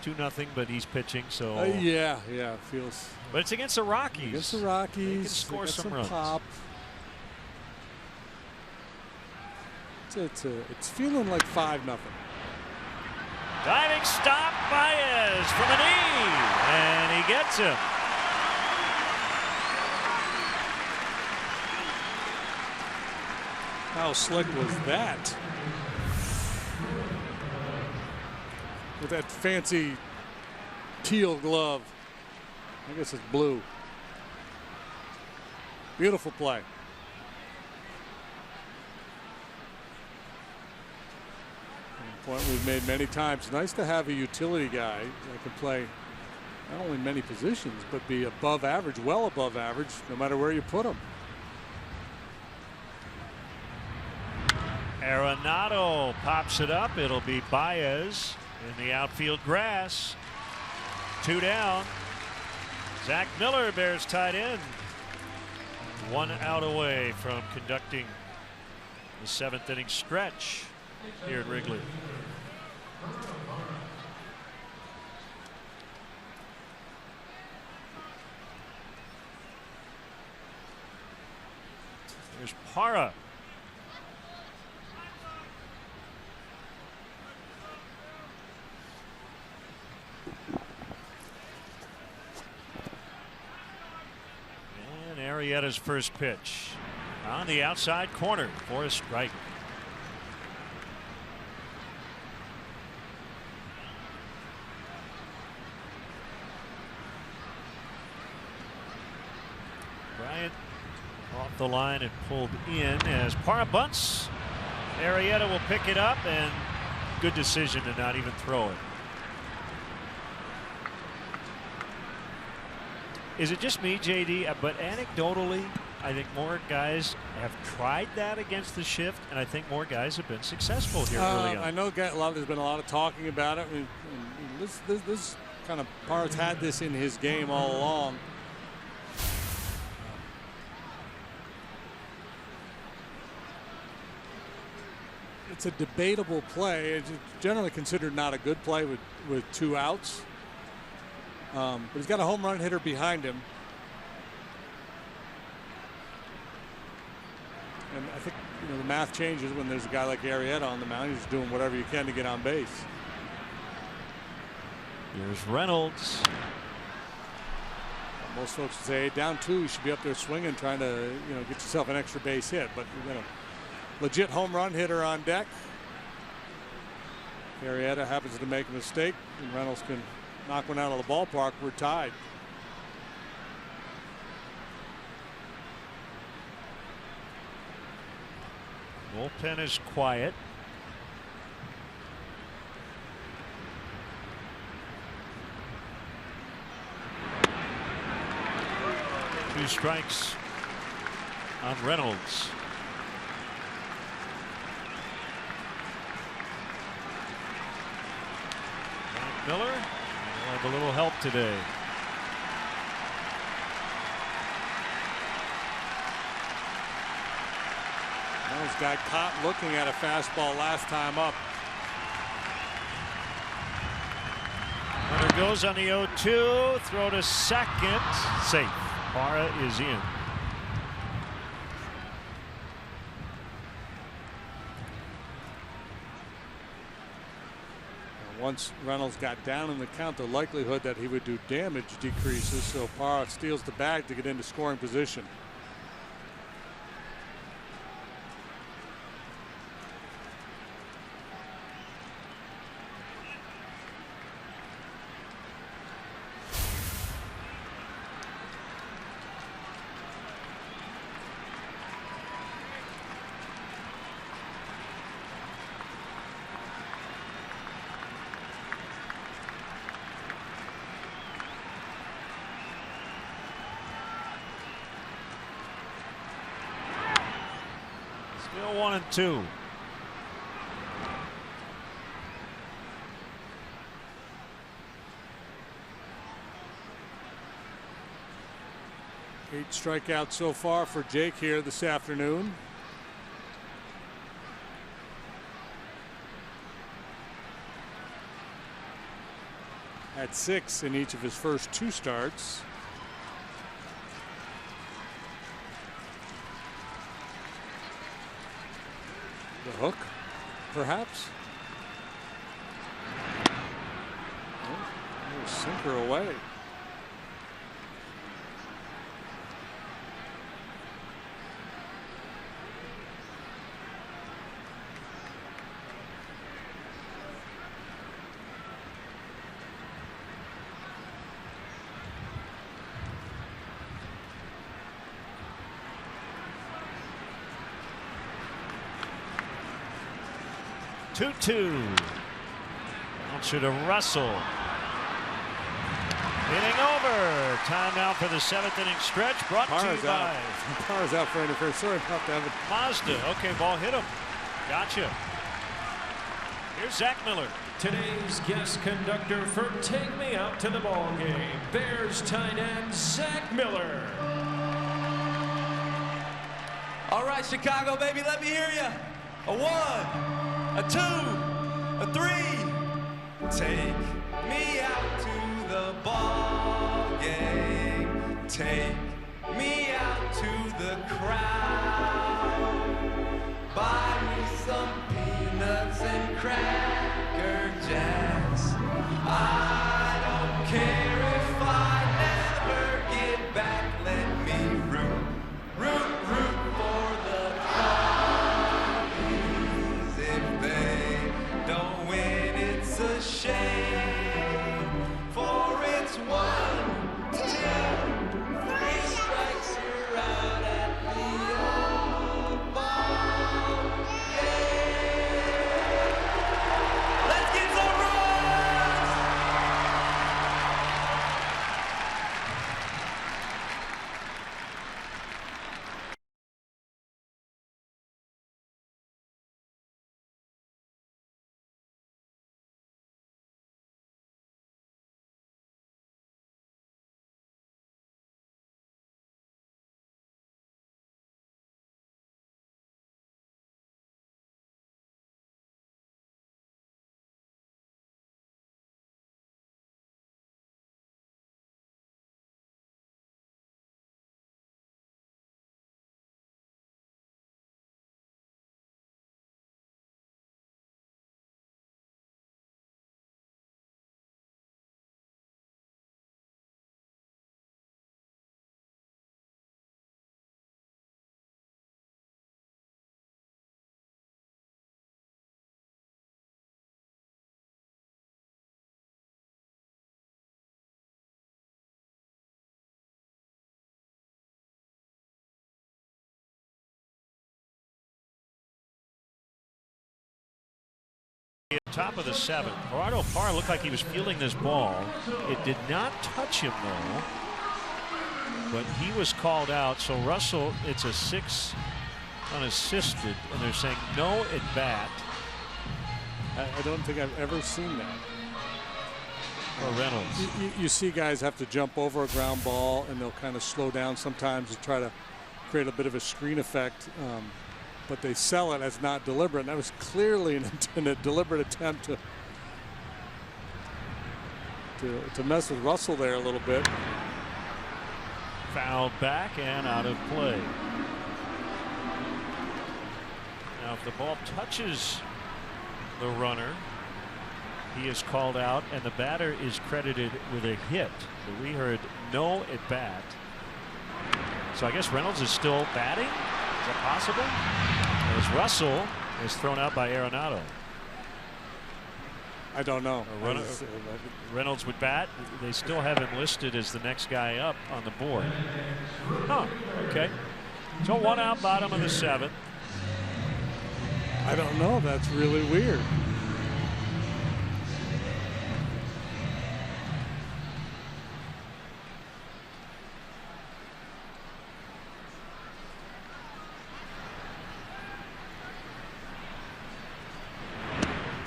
2-0, but he's pitching, so. Yeah, it feels. But it's against the Rockies. Against the Rockies. They can score some runs. Pop. It's feeling like 5-0. Diving stop, Baez from the knee, and he gets him. How slick was that? With that fancy teal glove. I guess it's blue. Beautiful play. Point we've made many times. Nice to have a utility guy that can play not only many positions, but be above average, well above average, no matter where you put him. Arenado pops it up. It'll be Baez in the outfield grass. 2 down. Zach Miller bears tight end. 1 out away from conducting the 7th inning stretch here at Wrigley. There's Parra. And Arrieta's first pitch on the outside corner for a strike. Bryant off the line and pulled in as Parra bunts. Arrieta will pick it up, and good decision to not even throw it. Is it just me, JD? But anecdotally, I think more guys have tried that against the shift, and I think more guys have been successful here early on. I know there's been a lot of talking about it. This kind of Parra's had this in his game all along. It's a debatable play. It's generally considered not a good play with 2 outs. But he's got a home run hitter behind him. And I think the math changes when there's a guy like Arrieta on the mound. He's doing whatever you can to get on base. Here's Reynolds. Most folks would say down 2, you should be up there swinging, trying to get yourself an extra base hit. But you got a legit home run hitter on deck. Arrieta happens to make a mistake, and Reynolds can knock one out of the ballpark. We're tied. Bullpen is quiet. Two strikes on Reynolds. Miller will have a little help today. Reynolds got caught looking at a fastball last time up. Runner goes on the 0-2. Throw to second. Safe. Parra is in. Once Reynolds got down in the count, the likelihood that he would do damage decreases, so Parra steals the bag to get into scoring position. Now 1-2. Eight strikeouts so far for Jake here this afternoon. At 6 in each of his first 2 starts. The hook, perhaps. Oh, sinker away. Two. Bouncer to Russell. Inning over. Timeout for the 7th inning stretch. Brought to you by Parr's out for interference. Sorry about that. Mazda. Okay, ball hit him. Gotcha. Here's Zach Miller. Today's guest conductor for Take Me Out to the Ball Game, Bears tight end Zach Miller. All right, Chicago, baby, let me hear you. A 1, a 2, a 3. Take me out to the ball game. Take me out to the crowd. Buy me some peanuts and Cracker Jacks. I don't care if I never get back. Let me root for the Rockies. If they don't win, it's a shame. For it's 1, 2, 3 strikes, you're out at the old ball game. Let's get some runs! Top of the 7th. Gerardo Parra looked like he was fielding this ball. It did not touch him though, but he was called out. So Russell, it's a 6 unassisted, and they're saying no at bat. I don't think I've ever seen that. For Reynolds. You see guys have to jump over a ground ball, and they'll kind of slow down sometimes to try to create a bit of a screen effect. But they sell it as not deliberate. And that was clearly a deliberate attempt to mess with Russell there a little bit. Fouled back and out of play. Now if the ball touches the runner, he is called out and the batter is credited with a hit. But we heard no at bat. So I guess Reynolds is still batting. Is that possible? As Russell is thrown out by Arenado. I don't know. Reynolds would bat. They still have him listed as the next guy up on the board. Huh. Okay. So 1 out, bottom of the 7th. I don't know. That's really weird.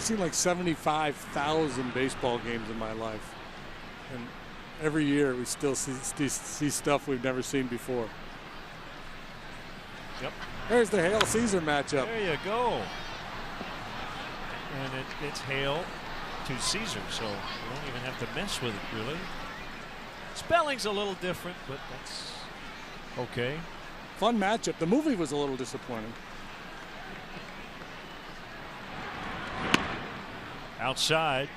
seen like 75,000 baseball games in my life. And every year we still see stuff we've never seen before. Yep. There's the Hale Caesar matchup. There you go. And it's Hale to Caesar, so you don't even have to mess with it, really. Spelling's a little different, but that's okay. Fun matchup. The movie was a little disappointing. Outside.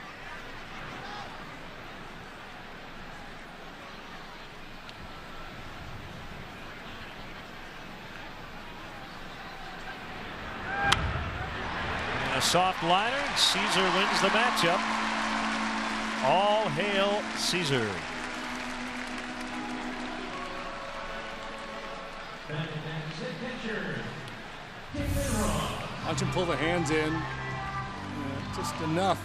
And a soft liner. Caesar wins the matchup. All hail Caesar. Watch him pull the hands in. Just enough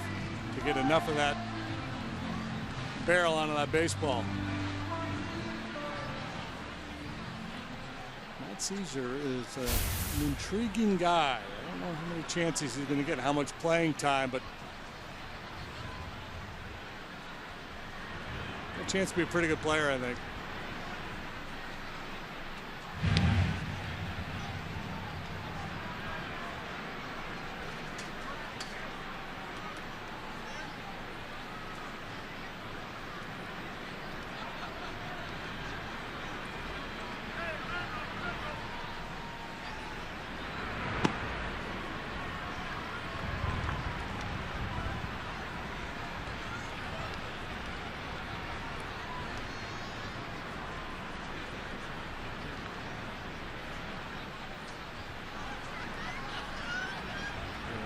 to get enough of that barrel onto that baseball. Matt Caesar is an intriguing guy. I don't know how many chances he's going to get, how much playing time, but a chance to be a pretty good player, I think.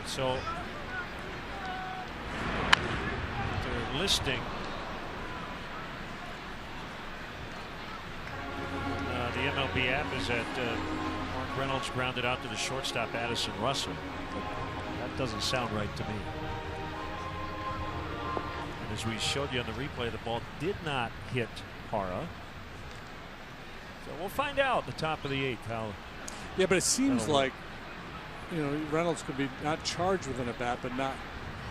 So they're listing the MLB app is that Mark Reynolds grounded out to the shortstop Addison Russell, but that doesn't sound right to me. And as we showed you on the replay, the ball did not hit Hara. So we'll find out at the top of the 8th how. Yeah, but it seems like, you know, Reynolds could be not charged with an at-bat, but not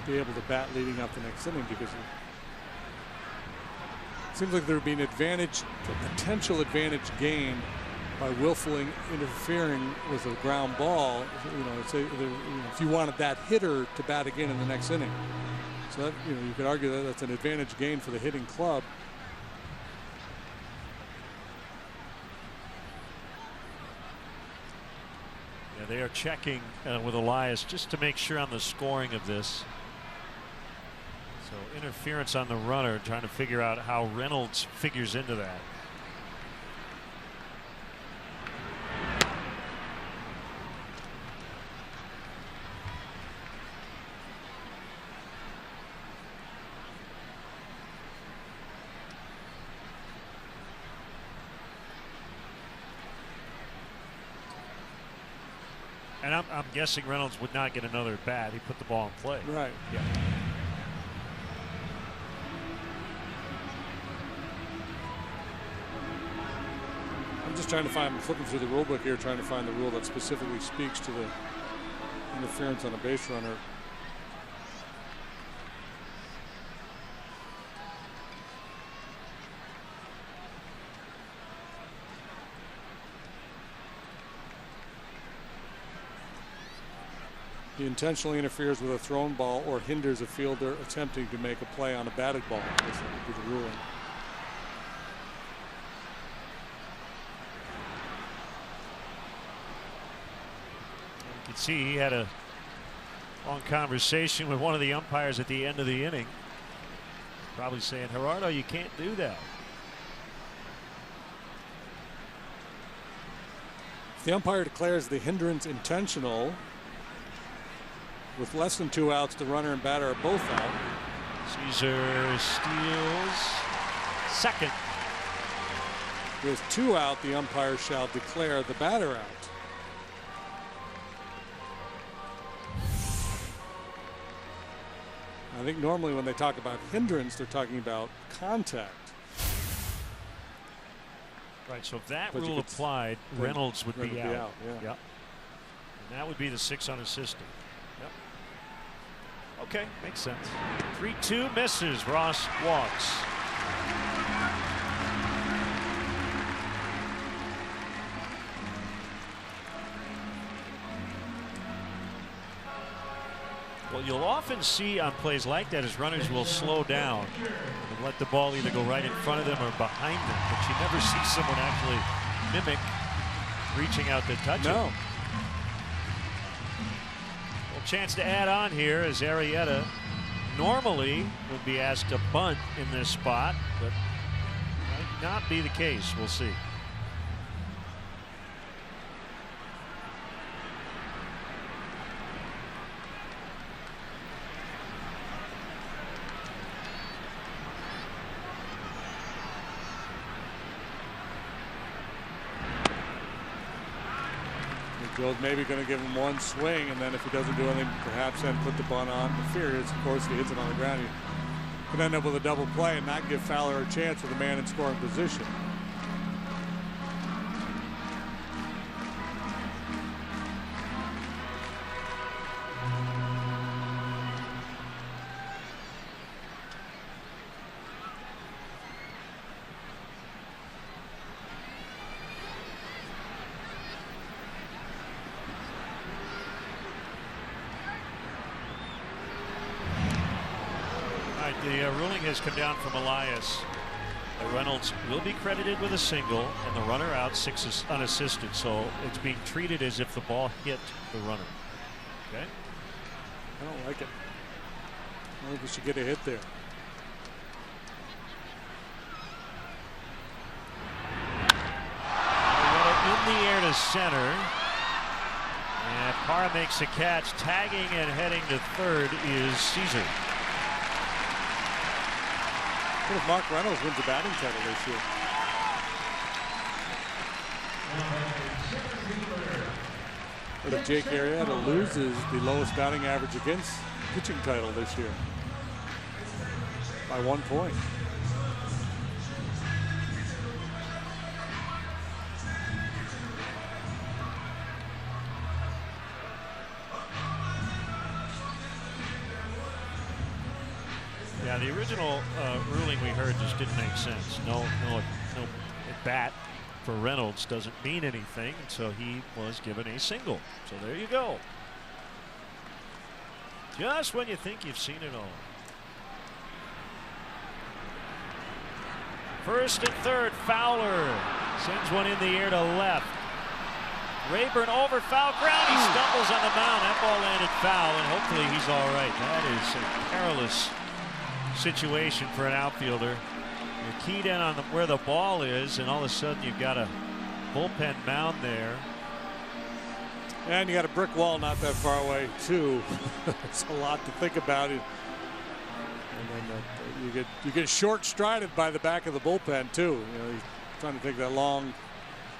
be able to bat leading up the next inning, because it seems like there would be an advantage, a potential advantage gained by willfully interfering with a ground ball. You know, if you wanted that hitter to bat again in the next inning, so that, you know, you could argue that that's an advantage gained for the hitting club. They are checking with Elias just to make sure on the scoring of this. So interference on the runner, trying to figure out how Reynolds figures into that. And I'm guessing Reynolds would not get another at bat. He put the ball in play. Right. Yeah. I'm just trying to find, I'm flipping through the rule book here, trying to find the rule that specifically speaks to the interference on a base runner. He intentionally interferes with a thrown ball or hinders a fielder attempting to make a play on a batted ball. That would be the ruling. You can see he had a long conversation with one of the umpires at the end of the inning. Probably saying, Gerardo, you can't do that. If the umpire declares the hindrance intentional, with less than 2 outs, the runner and batter are both out. Caesar steals second. With 2 out, the umpire shall declare the batter out. I think normally when they talk about hindrance, they're talking about contact. Right, so if that rule applied, Reynolds would be out. Yeah. Yep. And that would be the 6 unassisted. Yep. Okay, makes sense. 3-2 misses. Ross walks. What you'll often see on plays like that is runners will slow down and let the ball either go right in front of them or behind them, but you never see someone actually mimic reaching out to touch it. Well, chance to add on here as Arrieta normally would be asked to bunt in this spot, but might not be the case. We'll see. Bill's maybe going to give him one swing, and then if he doesn't do anything, perhaps then put the bunt on. The fear is, of course, if he hits it on the ground, he could end up with a double play and not give Fowler a chance with a man in scoring position. The ruling has come down from Elias. Reynolds will be credited with a single and the runner out, 6 unassisted. So it's being treated as if the ball hit the runner. Okay. I don't like it. I don't think we should get a hit there. In the air to center. And Parra makes a catch. Tagging and heading to third is Caesar. What if Mark Reynolds wins the batting title this year? What if Jake Arrieta loses the lowest batting average against pitching title this year by 1 point? Yeah, the original ruling we heard just didn't make sense. No at bat for Reynolds doesn't mean anything, so he was given a single. So there you go. Just when you think you've seen it all. First and third, Fowler sends one in the air to left. Rayburn over foul ground. He stumbles on the mound. That ball landed foul, and hopefully he's all right. That is a perilous situation for an outfielder. You're keyed in on where the ball is, and all of a sudden you've got a bullpen mound there. And you got a brick wall not that far away too. It's a lot to think about. And then you get short-strided by the back of the bullpen too. You know, he's trying to take that long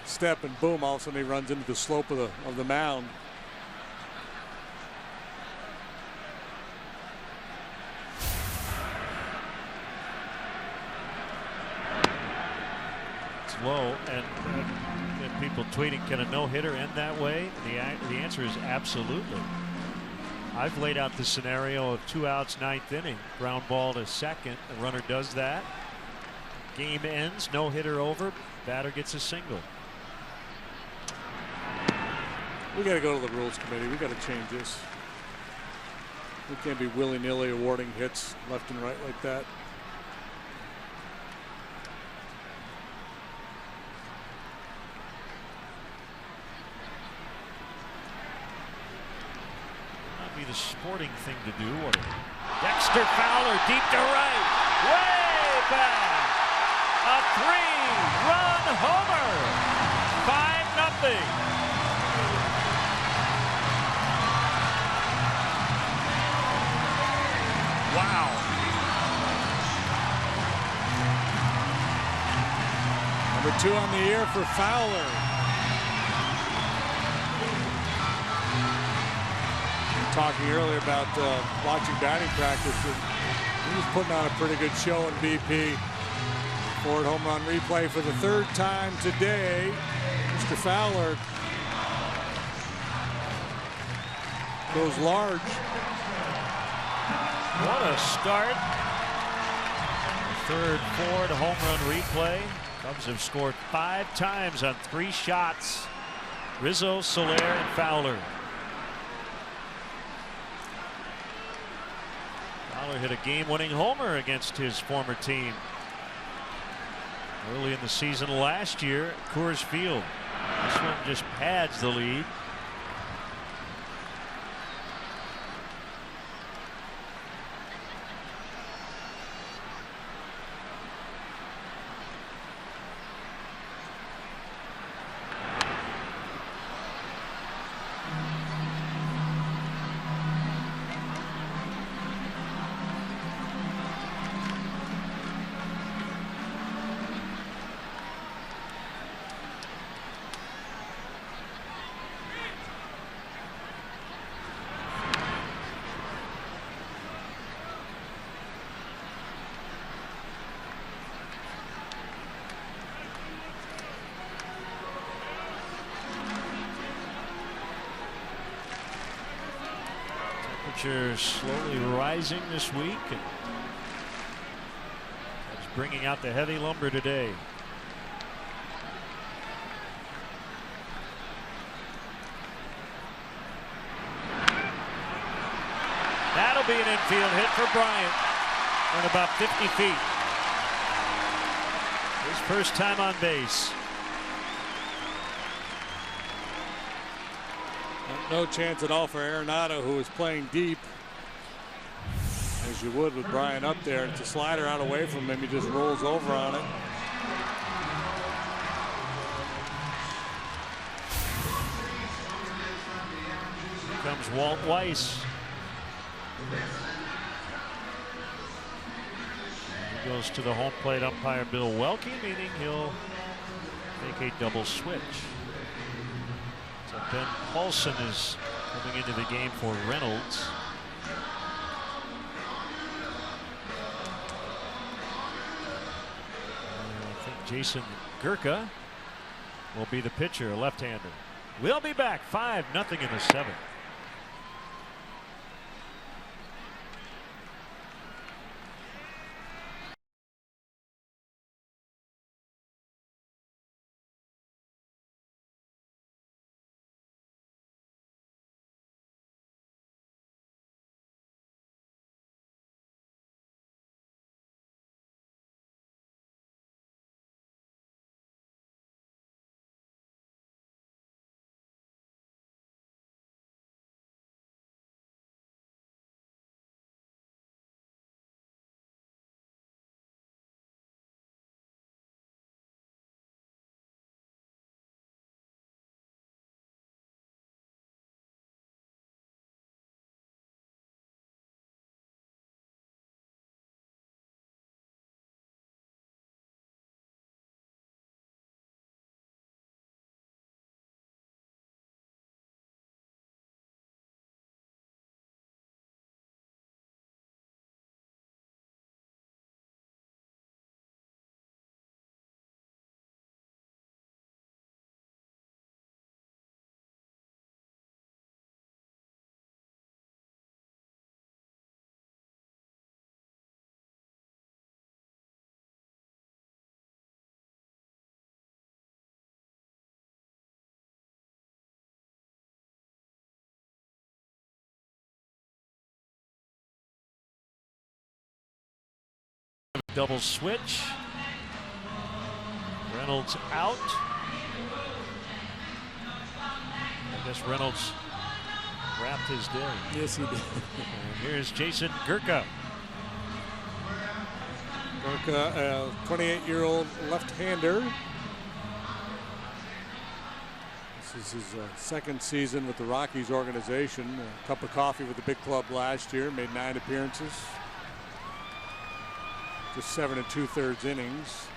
step, and boom! All of a sudden he runs into the slope of the mound. Low, and people tweeting, can a no-hitter end that way? The answer is absolutely. I've laid out the scenario of 2 outs, 9th inning, ground ball to second. The runner does that. Game ends, no-hitter over, batter gets a single. We got to go to the rules committee. We got to change this. We can't be willy-nilly awarding hits left and right like that. The sporting thing to do. Dexter Fowler deep to right, way back, a 3-run homer, 5-0. Wow. Number 2 on the year for Fowler. Talking earlier about watching batting practice, he was putting on a pretty good show in BP. Ford home run replay for the 3rd time today. Mr. Fowler goes large. What a start. Third Ford home run replay. Cubs have scored 5 times on 3 shots. Rizzo, Soler, and Fowler. Fowler hit a game-winning homer against his former team early in the season last year at Coors Field. This one just pads the lead. Slowly rising this week. It's bringing out the heavy lumber today. That'll be an infield hit for Bryant from about 50 feet. His first time on base. No chance at all for Arenado, who is playing deep, as you would with Bryant up there. It's a slider out away from him. He just rolls over on it. Here comes Walt Weiss. He goes to the home plate umpire Bill Welke, meaning he'll make a double switch. Ben Paulson is coming into the game for Reynolds. I think Jason Gurka will be the pitcher, a left-hander. We'll be back 5-0 in the 7th. Double switch. Reynolds out. I guess Reynolds wrapped his day. Yes, he did. And here's Jason Gurka. Gurka, a 28-year-old left-hander. This is his second season with the Rockies organization. A cup of coffee with the big club last year. Made 9 appearances. Just 7 2/3 innings.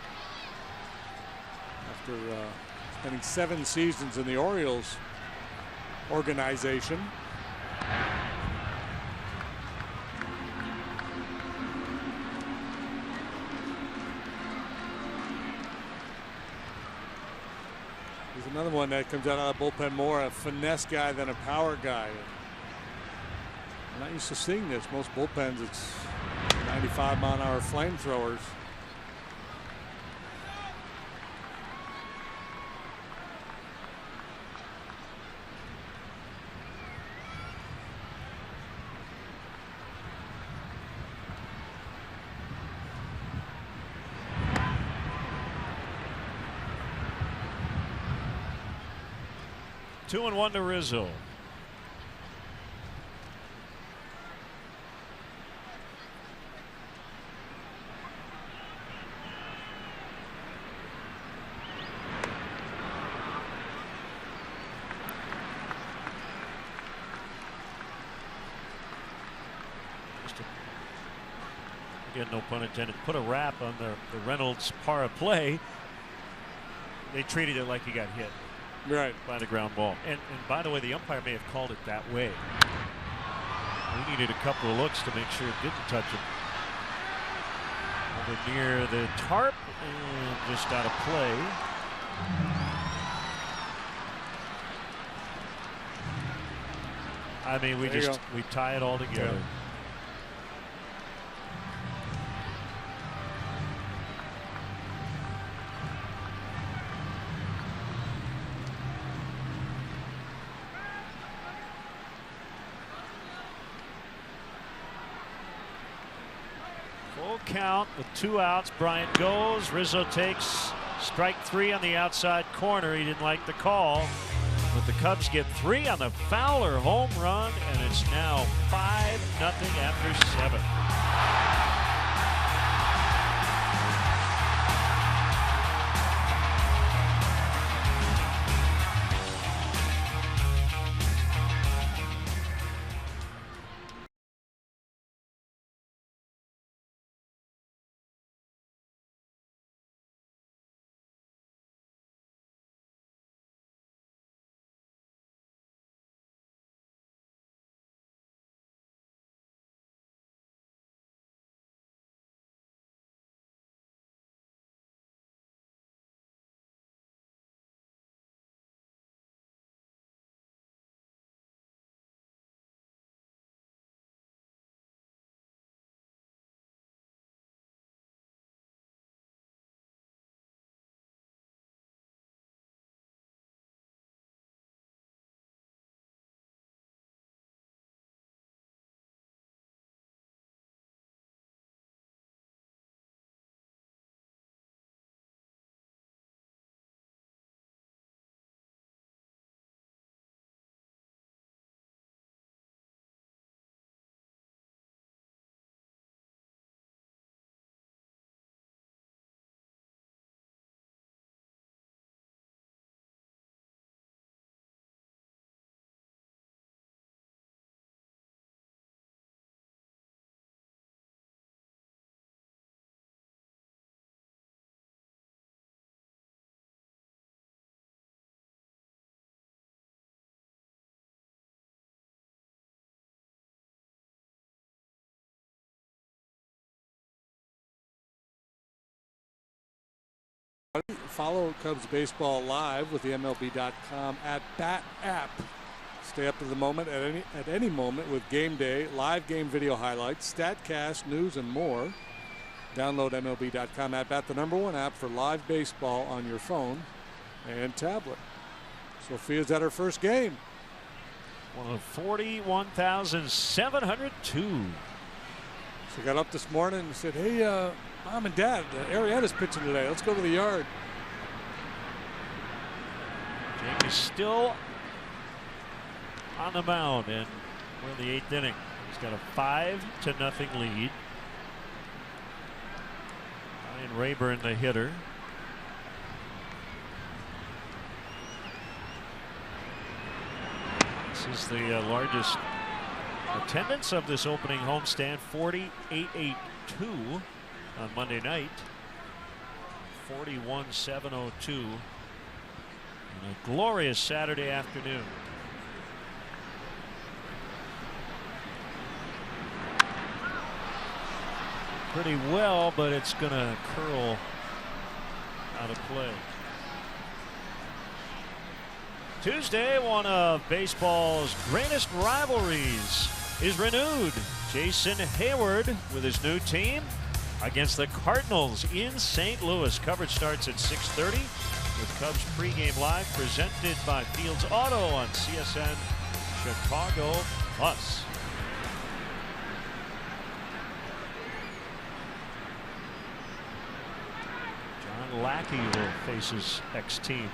After spending 7 seasons in the Orioles organization. He's another one that comes out of the bullpen more a finesse guy than a power guy. I'm not used to seeing this. Most bullpens, it's 95-mile-an-hour flamethrowers. Two and one to Rizzo. Again, no pun intended. Put a wrap on the Reynolds par of play. They treated it like he got hit. Right. By the ground ball. And by the way, the umpire may have called it that way. We needed a couple of looks to make sure it didn't touch him. Over near the tarp and just out of play. I mean, we tie it all together. Yeah. Count with 2 outs. Bryant goes. Rizzo takes strike 3 on the outside corner. He didn't like the call, but the Cubs get 3 on the Fowler home run, and it's now 5-0 after 7. Follow Cubs baseball live with the MLB.com @BAT app. Stay up to the moment at any moment with game day, live game video highlights, StatCast, news, and more. Download MLB.com @BAT, the #1 app for live baseball on your phone and tablet. Sophia's at her first game. One of 41,702. She got up this morning and said, "Hey, Mom and Dad, Arietta's pitching today. Let's go to the yard." Jamie's still on the mound, and we're in the 8th inning. He's got a 5-0 lead. Ryan Rayburn, the hitter. This is the largest attendance of this opening homestand, 48,882 on Monday night. 41,702. And a glorious Saturday afternoon. Pretty well, but it's going to curl out of play. Tuesday, one of baseball's greatest rivalries is renewed. Jason Hayward with his new team against the Cardinals in St. Louis. Coverage starts at 6:30 with Cubs pregame live presented by Fields Auto on CSN Chicago Plus. John Lackey will face his ex-team.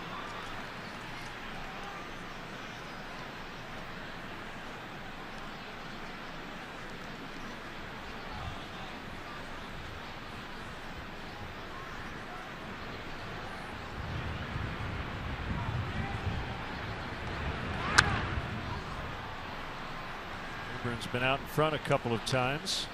Has been out in front a couple of times.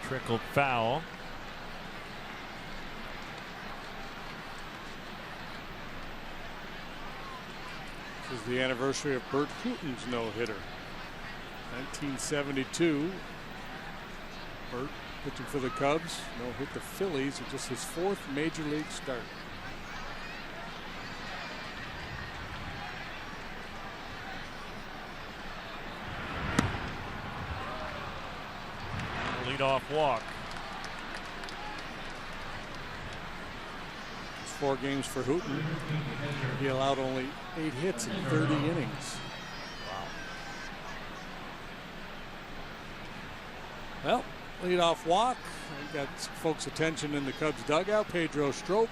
Trickled foul. This is the anniversary of Bert Hooton's no-hitter. 1972. Bert pitching for the Cubs. No-hit the Phillies. It's just his 4th major league start. Leadoff walk. 4 games for Hooton. He allowed only 8 hits in 30 innings. Wow. Well, leadoff walk. Got folks' attention in the Cubs dugout. Pedro Strop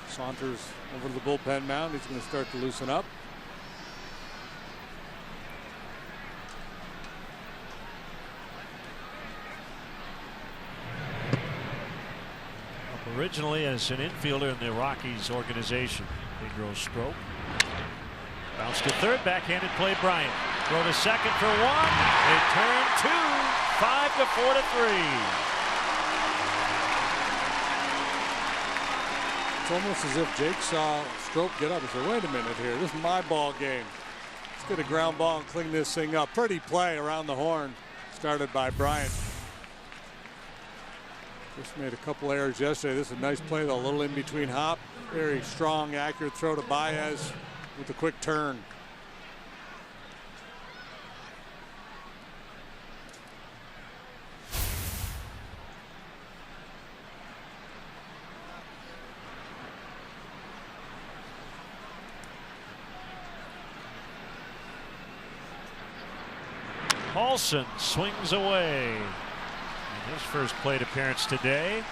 saunters over to the bullpen mound. He's going to start to loosen up. Originally as an infielder in the Rockies organization, Pedro Strop. Bounce to third, backhanded play, Bryant. Throw to second for 1. They turn 2, 5 to 4 to 3. It's almost as if Jake saw Strop get up and said, wait a minute here, this is my ball game. Let's get a ground ball and clean this thing up. Pretty play around the horn, started by Bryant. Just made a couple errors yesterday. This is a nice play, though. A little in between hop. Very strong, accurate throw to Baez with a quick turn. Paulson swings away. His first plate appearance today.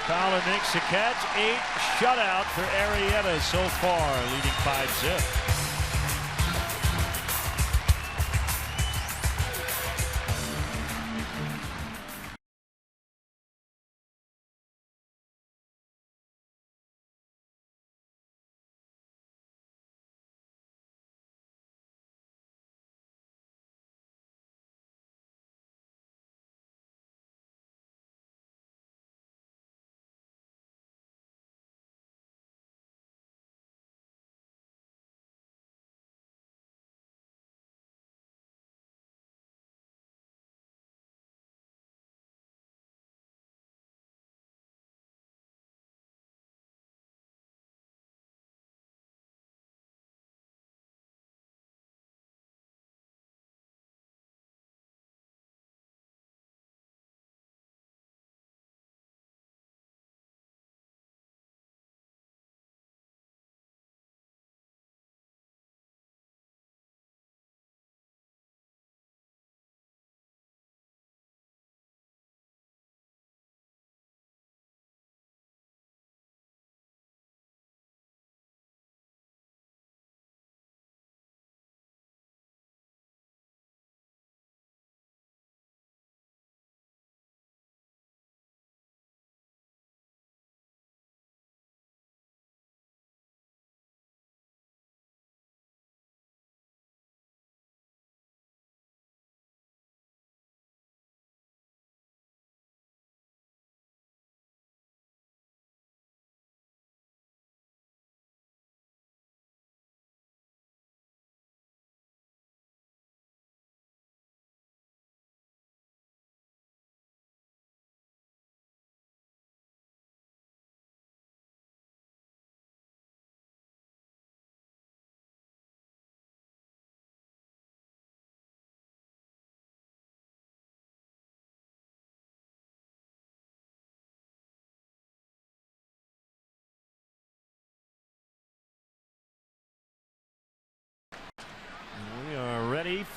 Fowler makes the catch. 8 shutout for Arrieta so far, leading 5-zip.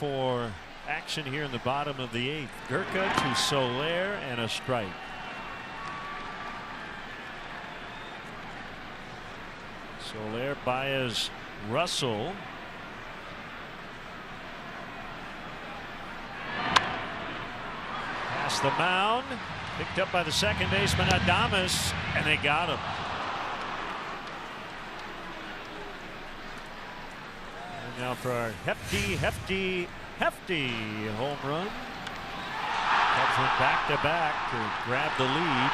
for action here in the bottom of the 8th. Gurka to Soler and a strike. Soler, Baez, Russell. Past the mound. Picked up by the second baseman Adames, and they got him. And now for our hefty home run. Cubs went back to back to grab the lead.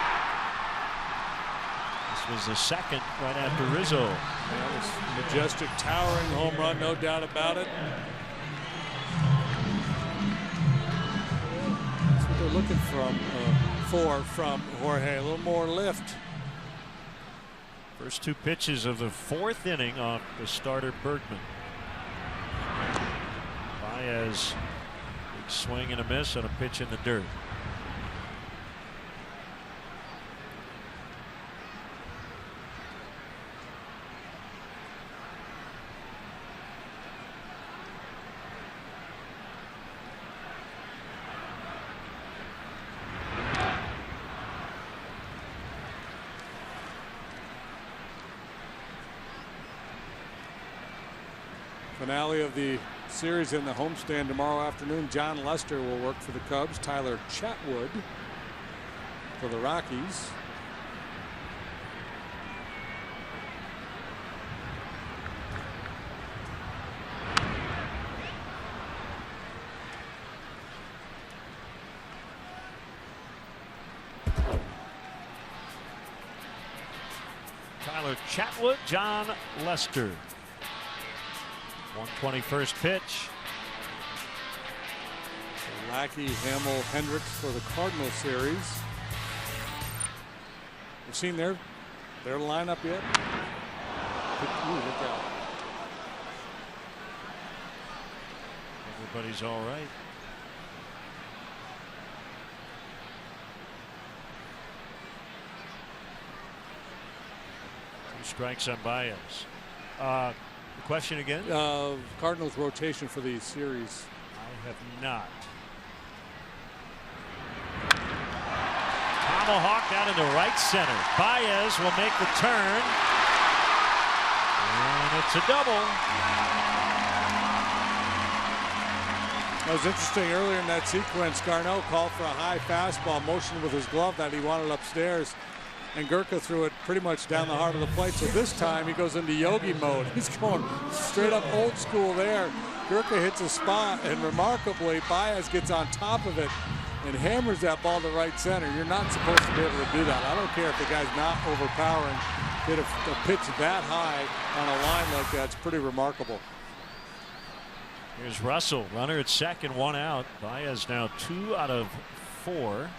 This was the second right after Rizzo. That was majestic, towering home run, no doubt about it. That's what they're looking from Jorge, a little more lift. First 2 pitches of the 4th inning off the starter Bergman. Baez, big swing and a miss on a pitch in the dirt. Finale of the series in the homestand tomorrow afternoon. John Lester will work for the Cubs. Tyler Chatwood for the Rockies. Tyler Chatwood, John Lester. 121st pitch. Lackey, Hamill, Hendricks for the Cardinals series. You've seen their lineup yet? Ooh, look out. Everybody's all right. Two strikes on Baez. The question again? Cardinals rotation for the series. I have not. Tomahawk out into right center. Baez will make the turn. And it's a double. That was interesting earlier in that sequence. Garneau called for a high fastball, motioned with his glove that he wanted upstairs. And Gurka threw it pretty much down the heart of the plate. So this time he goes into yogi mode. He's going straight up old school there. Gurka hits a spot, and remarkably, Baez gets on top of it and hammers that ball to right center. You're not supposed to be able to do that. I don't care if the guy's not overpowering. Hit a pitch that high on a line like that. It's pretty remarkable. Here's Russell, runner at second, 1 out. Baez now 2 out of 4.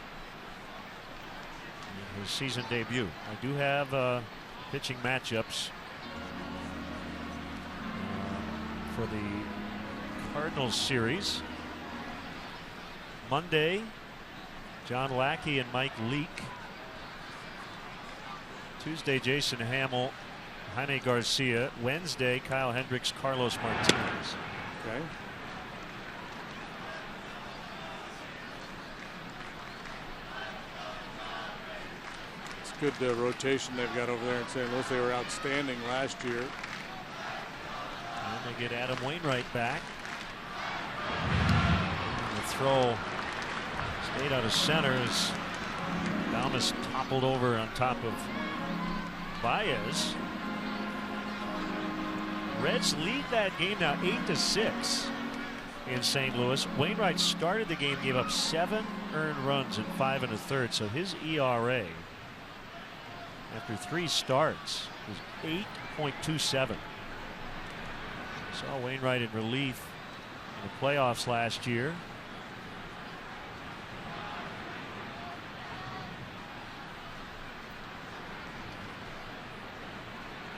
His season debut. I do have pitching matchups for the Cardinals series. Monday, John Lackey and Mike Leake. Tuesday, Jason Hamill, Jaime Garcia. Wednesday, Kyle Hendricks, Carlos Martinez. Okay. Good rotation they've got over there in St. Louis. They were outstanding last year. And they get Adam Wainwright back. And the throw stayed out of center as Adames toppled over on top of Baez. Reds lead that game now 8-6 in St. Louis. Wainwright started the game, gave up 7 earned runs in 5 1/3, so his ERA after 3 starts was 8.27. Saw Wainwright in relief in the playoffs last year.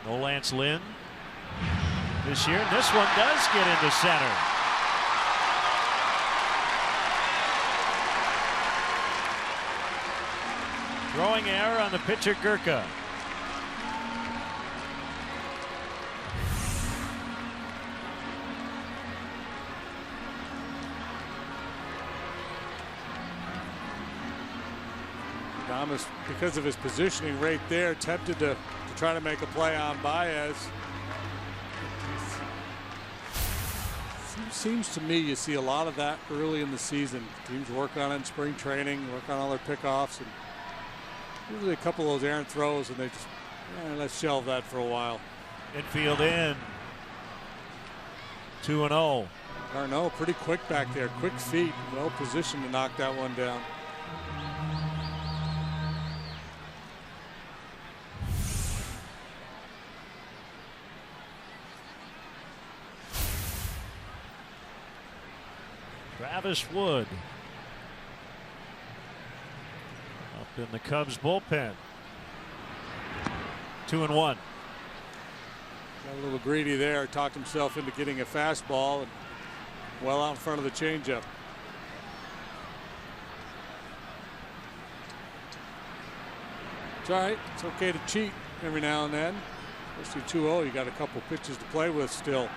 No Lance Lynn this year. This one does get into center. Throwing error on the pitcher Gurka. Thomas, because of his positioning right there, tempted to try to make a play on Baez. Seems to me you see a lot of that early in the season. Teams work on it in spring training, work on all their pickoffs, and usually a couple of those errant throws, and they just, let's shelve that for a while. Infield in. 2-0. Garneau pretty quick back there, quick feet, well positioned to knock that one down. Travis Wood up in the Cubs bullpen. 2-1. Got a little greedy there, talked himself into getting a fastball and well out in front of the changeup. It's all right. It's okay to cheat every now and then. Especially 2-0. You got a couple pitches to play with still.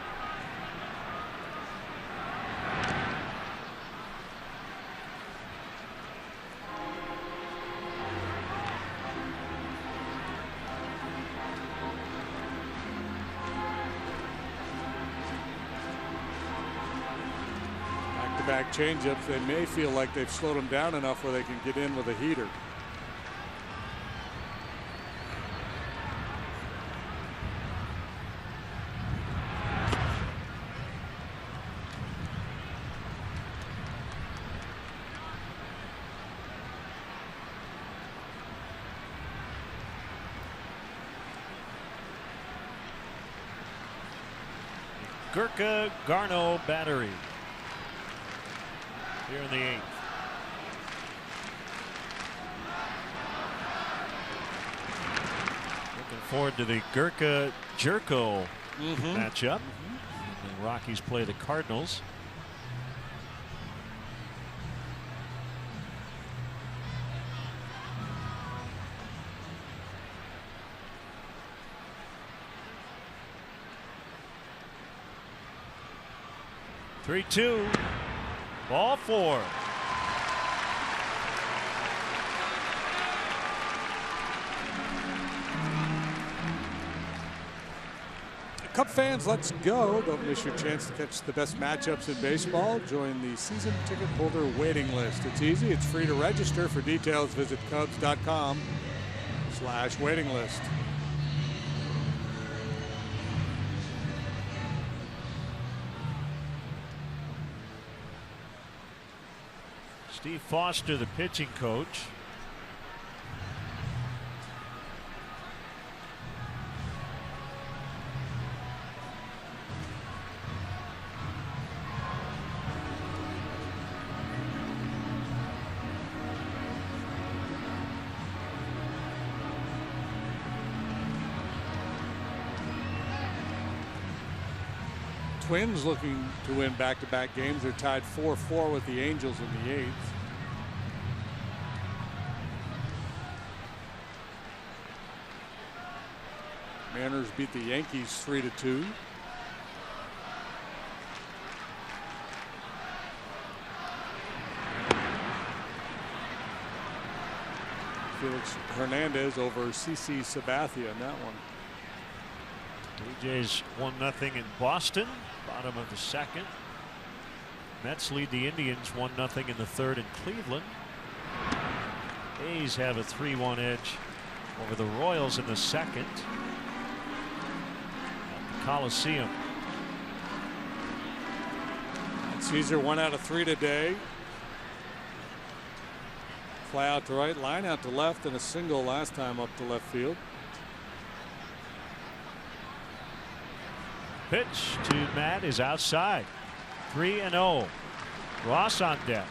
Back changeups, they may feel like they've slowed him down enough where they can get in with a heater. Gurka Garneau battery here in the 8th. Looking forward to the Gurka Jerko matchup. The Rockies play the Cardinals. Three-two. Ball 4. Cub fans, let's go. Don't miss your chance to catch the best matchups in baseball. Join the season ticket holder waiting list. It's easy. It's free to register. For details, visit Cubs.com/waiting list. Steve Foster, the pitching coach. Twins looking to win back-to-back games. They're tied 4-4 with the Angels in the 8th. Mariners beat the Yankees 3-2. Felix Hernandez over CC Sabathia in that one. Blue Jays 1-0 in Boston, bottom of the 2nd. Mets lead the Indians 1-0 in the 3rd in Cleveland. A's have a 3-1 edge over the Royals in the 2nd at the Coliseum. Caesar 1 out of 3 today. Fly out to right, line out to left, and a single last time up to left field. Pitch to Matt is outside. 3-0. Ross on deck.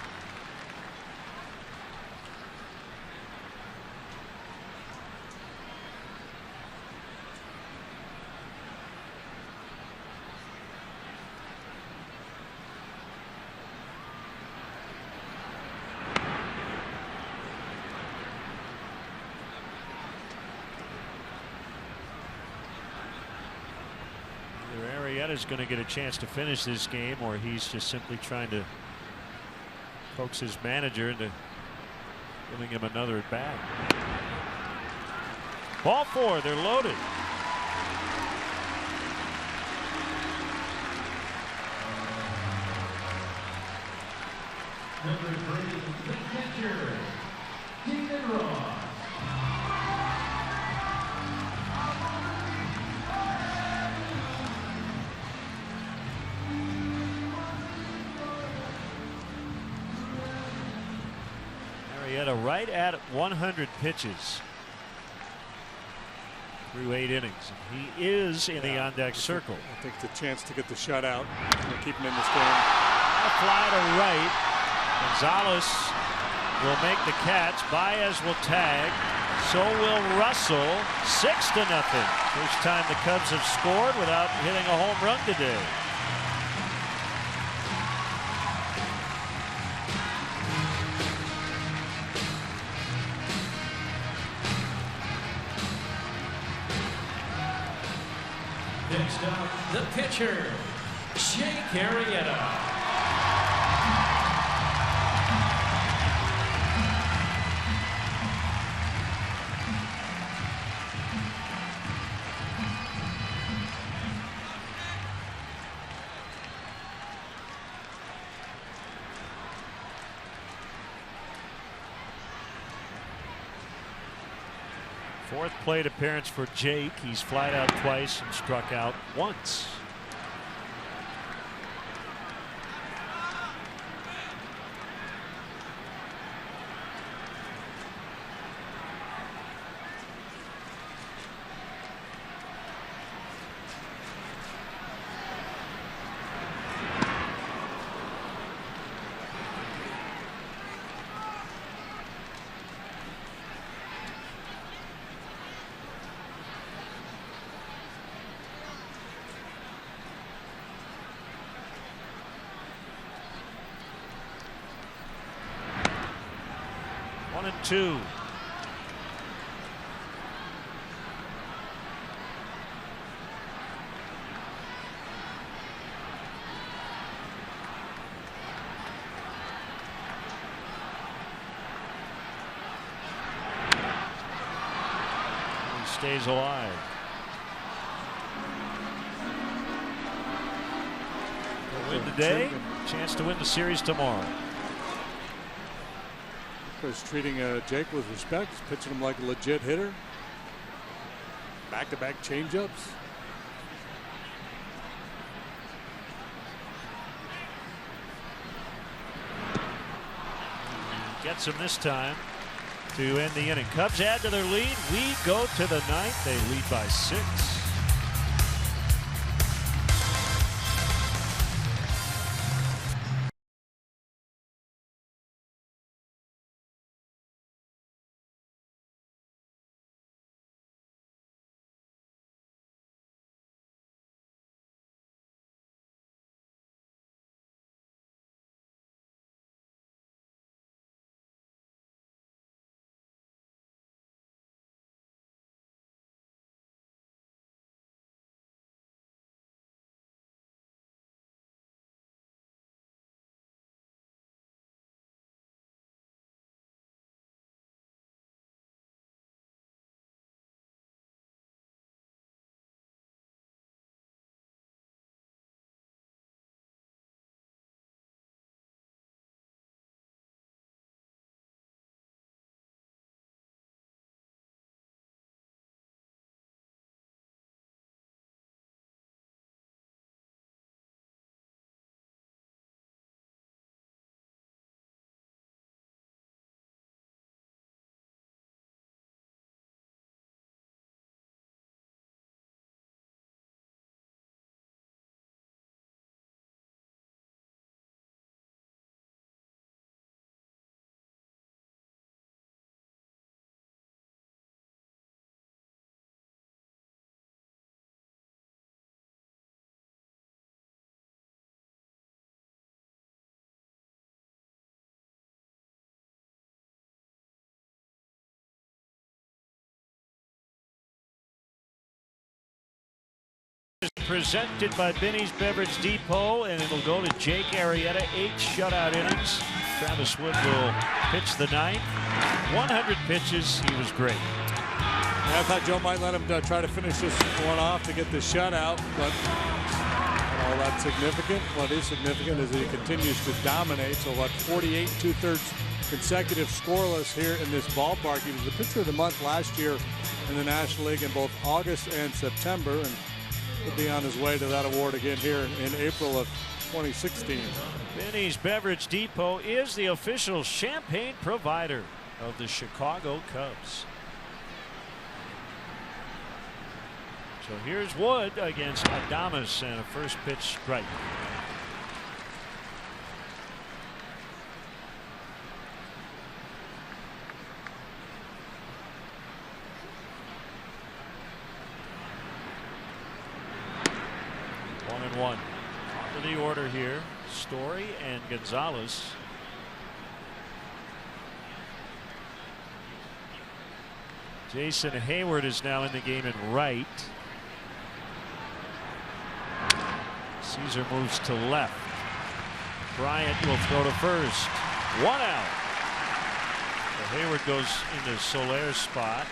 Is going to get a chance to finish this game, or he's just simply trying to coax his manager into giving him another at bat. Ball 4, they're loaded. Number 3, the catcher, David Ross. Arrieta right at 100 pitches through 8 innings. He is in the on-deck circle. I think the chance to get the shutout and keep him in this game. A fly to right. Gonzalez will make the catch. Baez will tag. So will Russell. 6-0. First time the Cubs have scored without hitting a home run today. Next up, the pitcher, Jake Arrieta. Fourth plate appearance for Jake. He's flied out twice and struck out once. One and two. He stays alive. He'll win today. Chance to win the series tomorrow. Is treating Jake with respect. He's pitching him like a legit hitter. Back-to-back changeups. Gets him this time to end the inning. Cubs add to their lead. We go to the ninth. They lead by 6. Presented by Binny's Beverage Depot, and it'll go to Jake Arrieta. 8 shutout innings. Travis Wood will pitch the ninth. 100 pitches. He was great. Yeah, I thought Joe might let him try to finish this one off to get the shutout, but all that significant. What is significant is that he continues to dominate. So what, 48 2/3 consecutive scoreless here in this ballpark. He was the pitcher of the month last year in the National League in both August and September, and will be on his way to that award again here in April of 2016. Benny's Beverage Depot is the official champagne provider of the Chicago Cubs. So here's Wood against Adames and a first pitch strike. One and one. Top of the order here, Story and Gonzalez. Jason Hayward is now in the game in right. Caesar moves to left. Bryant will throw to first. One out. So Hayward goes into Soler's spot.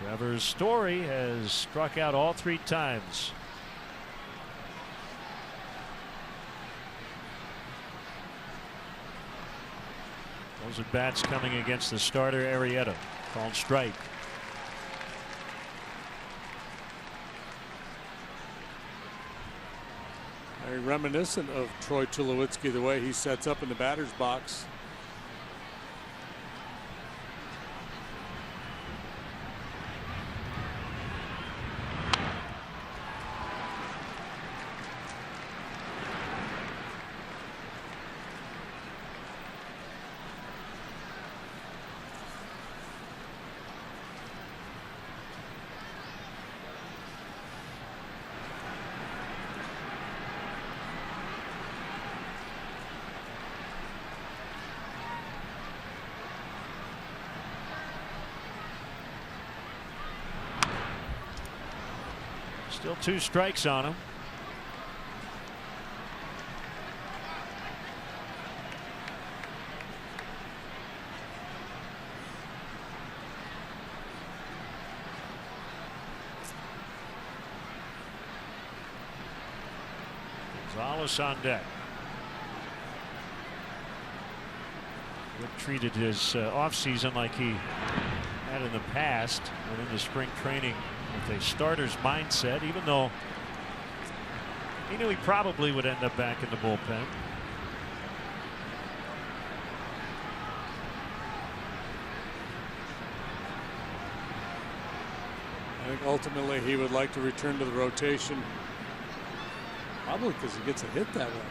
Trevor's Story has struck out all 3 times. Those at bats coming against the starter Arrieta. Called strike. Very reminiscent of Troy Tulowitzki, the way he sets up in the batter's box. Still 2 strikes on him. Gonzalez on deck. Wood treated his offseason like he had in the past, went into spring training with a starter's mindset, even though he knew he probably would end up back in the bullpen. I think ultimately he would like to return to the rotation, probably because he gets a hit that way.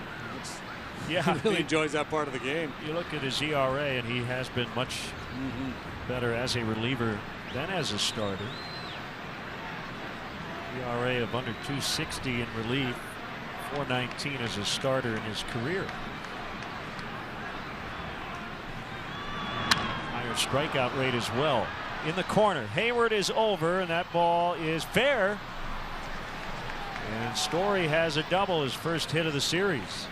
Yeah, he really enjoys that part of the game. You look at his ERA, and he has been much better as a reliever than as a starter. ERA of under 260 in relief, 419 as a starter in his career. Higher strikeout rate as well. In the corner, Hayward is over, and that ball is fair. And Story has a double, his first hit of the series.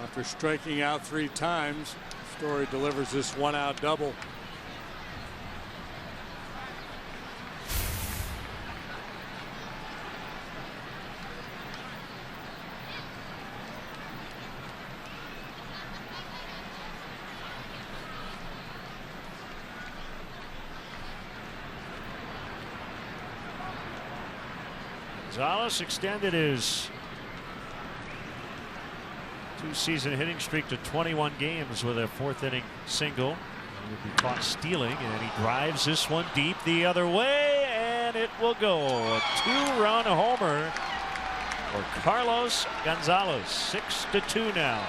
After striking out 3 times, Story delivers this 1-out double. Gonzalez extended his 2-season hitting streak to 21 games with a 4th inning single. He would be caught stealing, and he drives this one deep the other way, and it will go. A 2-run homer for Carlos Gonzalez. 6-2 now.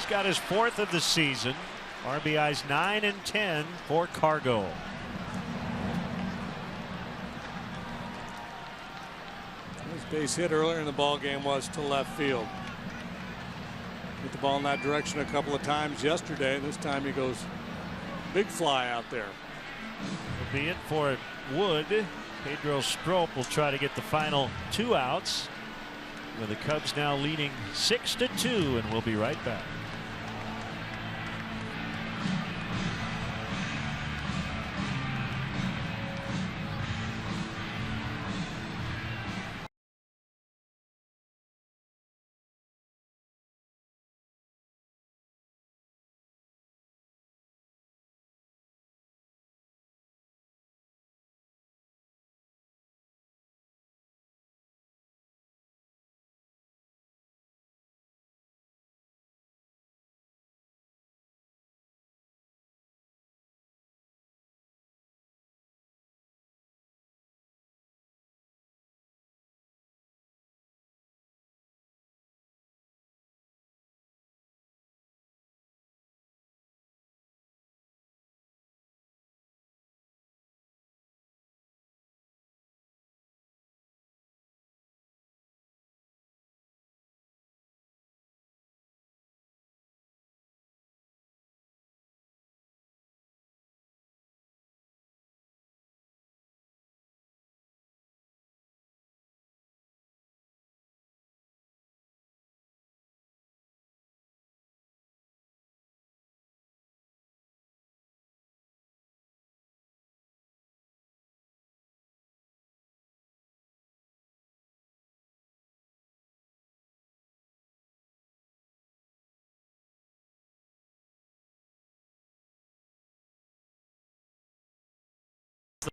He's got his 4th of the season. RBIs 9 and 10 for Cargo. His base hit earlier in the ball game was to left field. Hit the ball in that direction a couple of times yesterday. This time he goes big fly out there. Will be it for Wood. Pedro Strop will try to get the final 2 outs, with the Cubs now leading 6-2, and we'll be right back.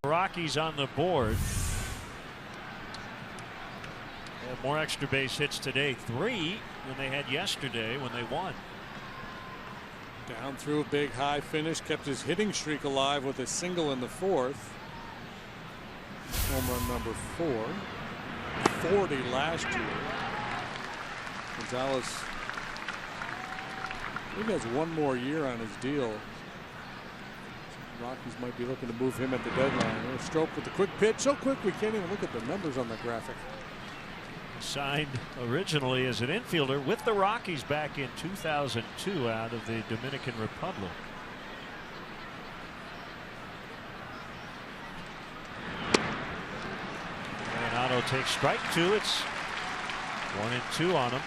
The Rockies on the board. They have more extra base hits today, 3 than they had yesterday when they won. Down through a big high finish, kept his hitting streak alive with a single in the 4th. Home run number 4. 40 last year. Gonzalez, I think, has 1 more year on his deal. Rockies might be looking to move him at the deadline. There's Strop with the quick pitch. So quick we can't even look at the numbers on the graphic. Signed originally as an infielder with the Rockies back in 2002 out of the Dominican Republic. Arenado takes strike 2. It's 1-2 on him.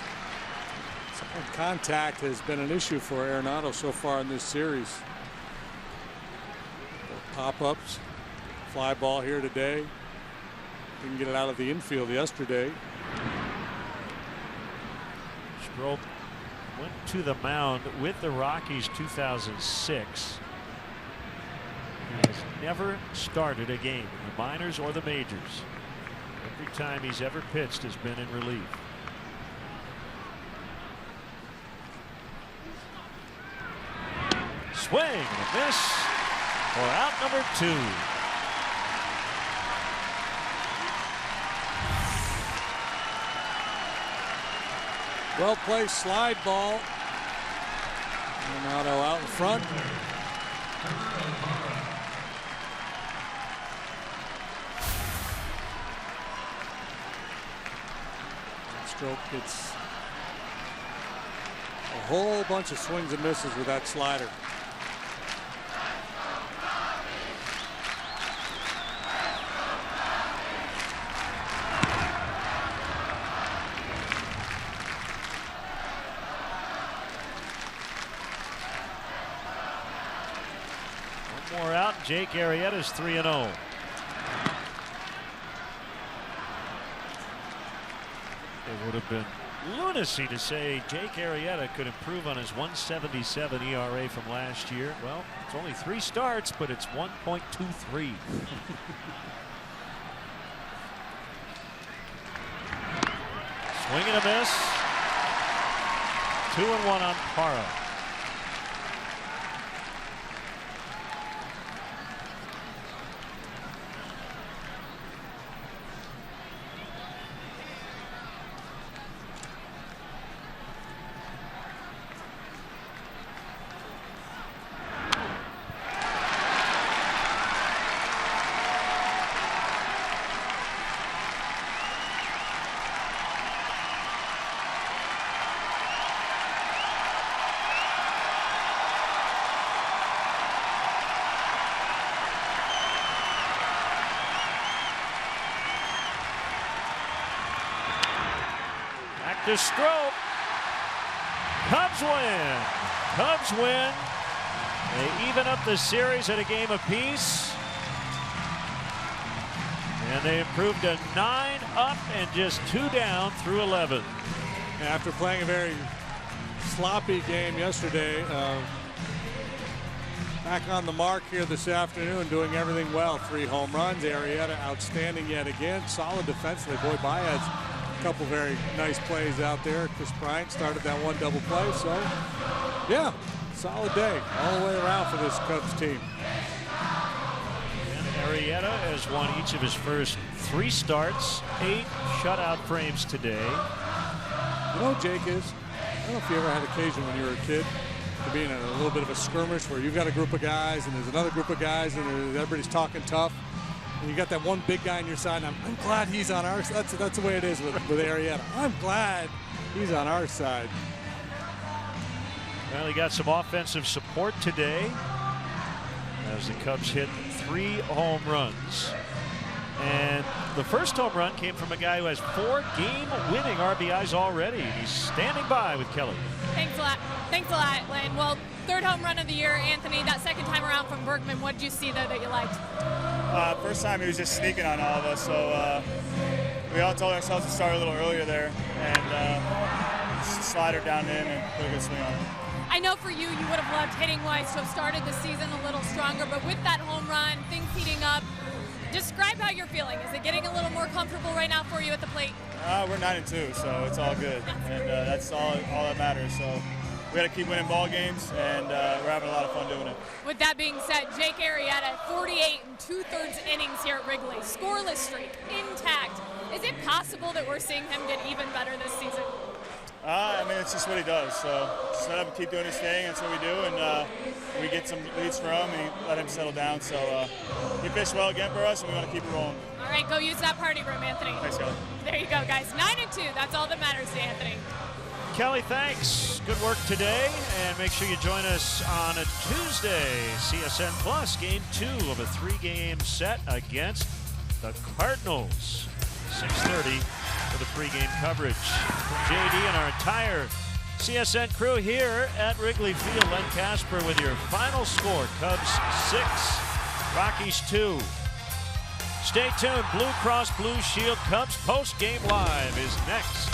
Contact has been an issue for Arenado so far in this series. Pop-ups, fly ball here today. Didn't get it out of the infield yesterday. Strop went to the mound with the Rockies 2006. He has never started a game in the minors or the majors. Every time he's ever pitched has been in relief. Swing and a miss for out number 2. Well placed slide ball. Arenado out in front. Strop gets a whole bunch of swings and misses with that slider. More out. Jake Arrieta's 3-0. It would have been lunacy to say Jake Arrieta could improve on his 1.77 ERA from last year. Well, it's only 3 starts, but it's 1.23. Swing and a miss. 2-1 on Parra. to Strop. Cubs win. Cubs win. They even up the series at a game apiece. And they improved to 9 up and just 2 down through 11. After playing a very sloppy game yesterday, back on the mark here this afternoon, doing everything well. 3 home runs. Arrieta outstanding yet again. Solid defensively. Boy, Baez, a couple very nice plays out there. Chris Bryant started that 1 double play. So, yeah, solid day all the way around for this Cubs team. And Arrieta has won each of his first 3 starts, 8 shutout frames today. You know, Jake, I don't know if you ever had occasion when you were a kid to be in a little bit of a skirmish where you've got a group of guys and there's another group of guys and everybody's talking tough, and you got that one big guy on your side. And I'm glad he's on our side. That's the way it is with Arrieta. I'm glad he's on our side. Well, he got some offensive support today as the Cubs hit 3 home runs. And the first home run came from a guy who has 4 game-winning RBIs already. He's standing by with Kelly. Thanks a lot. Thanks a lot, Lynn. Well, 3rd home run of the year, Anthony. That 2nd time around from Bergman, what did you see there that you liked? First time he was just sneaking on all of us, so we all told ourselves to start a little earlier there and just slide her down in and put a good swing on it. I know for you, you would have loved hitting-wise to have started the season a little stronger, but with that home run, things heating up, describe how you're feeling. Is it getting a little more comfortable right now for you at the plate? We're 9-2, so it's all good, and that's all that matters. So we got to keep winning ball games, and we're having a lot of fun doing it. With that being said, Jake Arrieta, 48 2/3 innings here at Wrigley, scoreless streak intact. Is it possible that we're seeing him get even better this season? I mean, it's just what he does. So set up and keep doing his thing. That's what we do, and we get some leads from him and let him settle down. So he pitched well again for us, and we want to keep it rolling. All right, go use that party room, Anthony. Thanks, Kelly. There you go, guys. 9-2. That's all that matters to Anthony. Kelly, thanks. Good work today. And make sure you join us on a Tuesday. CSN Plus, Game 2 of a 3-game set against the Cardinals. 6:30 for the pregame coverage. From JD and our entire CSN crew here at Wrigley Field. Len Casper with your final score. Cubs 6, Rockies 2. Stay tuned. Blue Cross Blue Shield Cubs post-game live is next.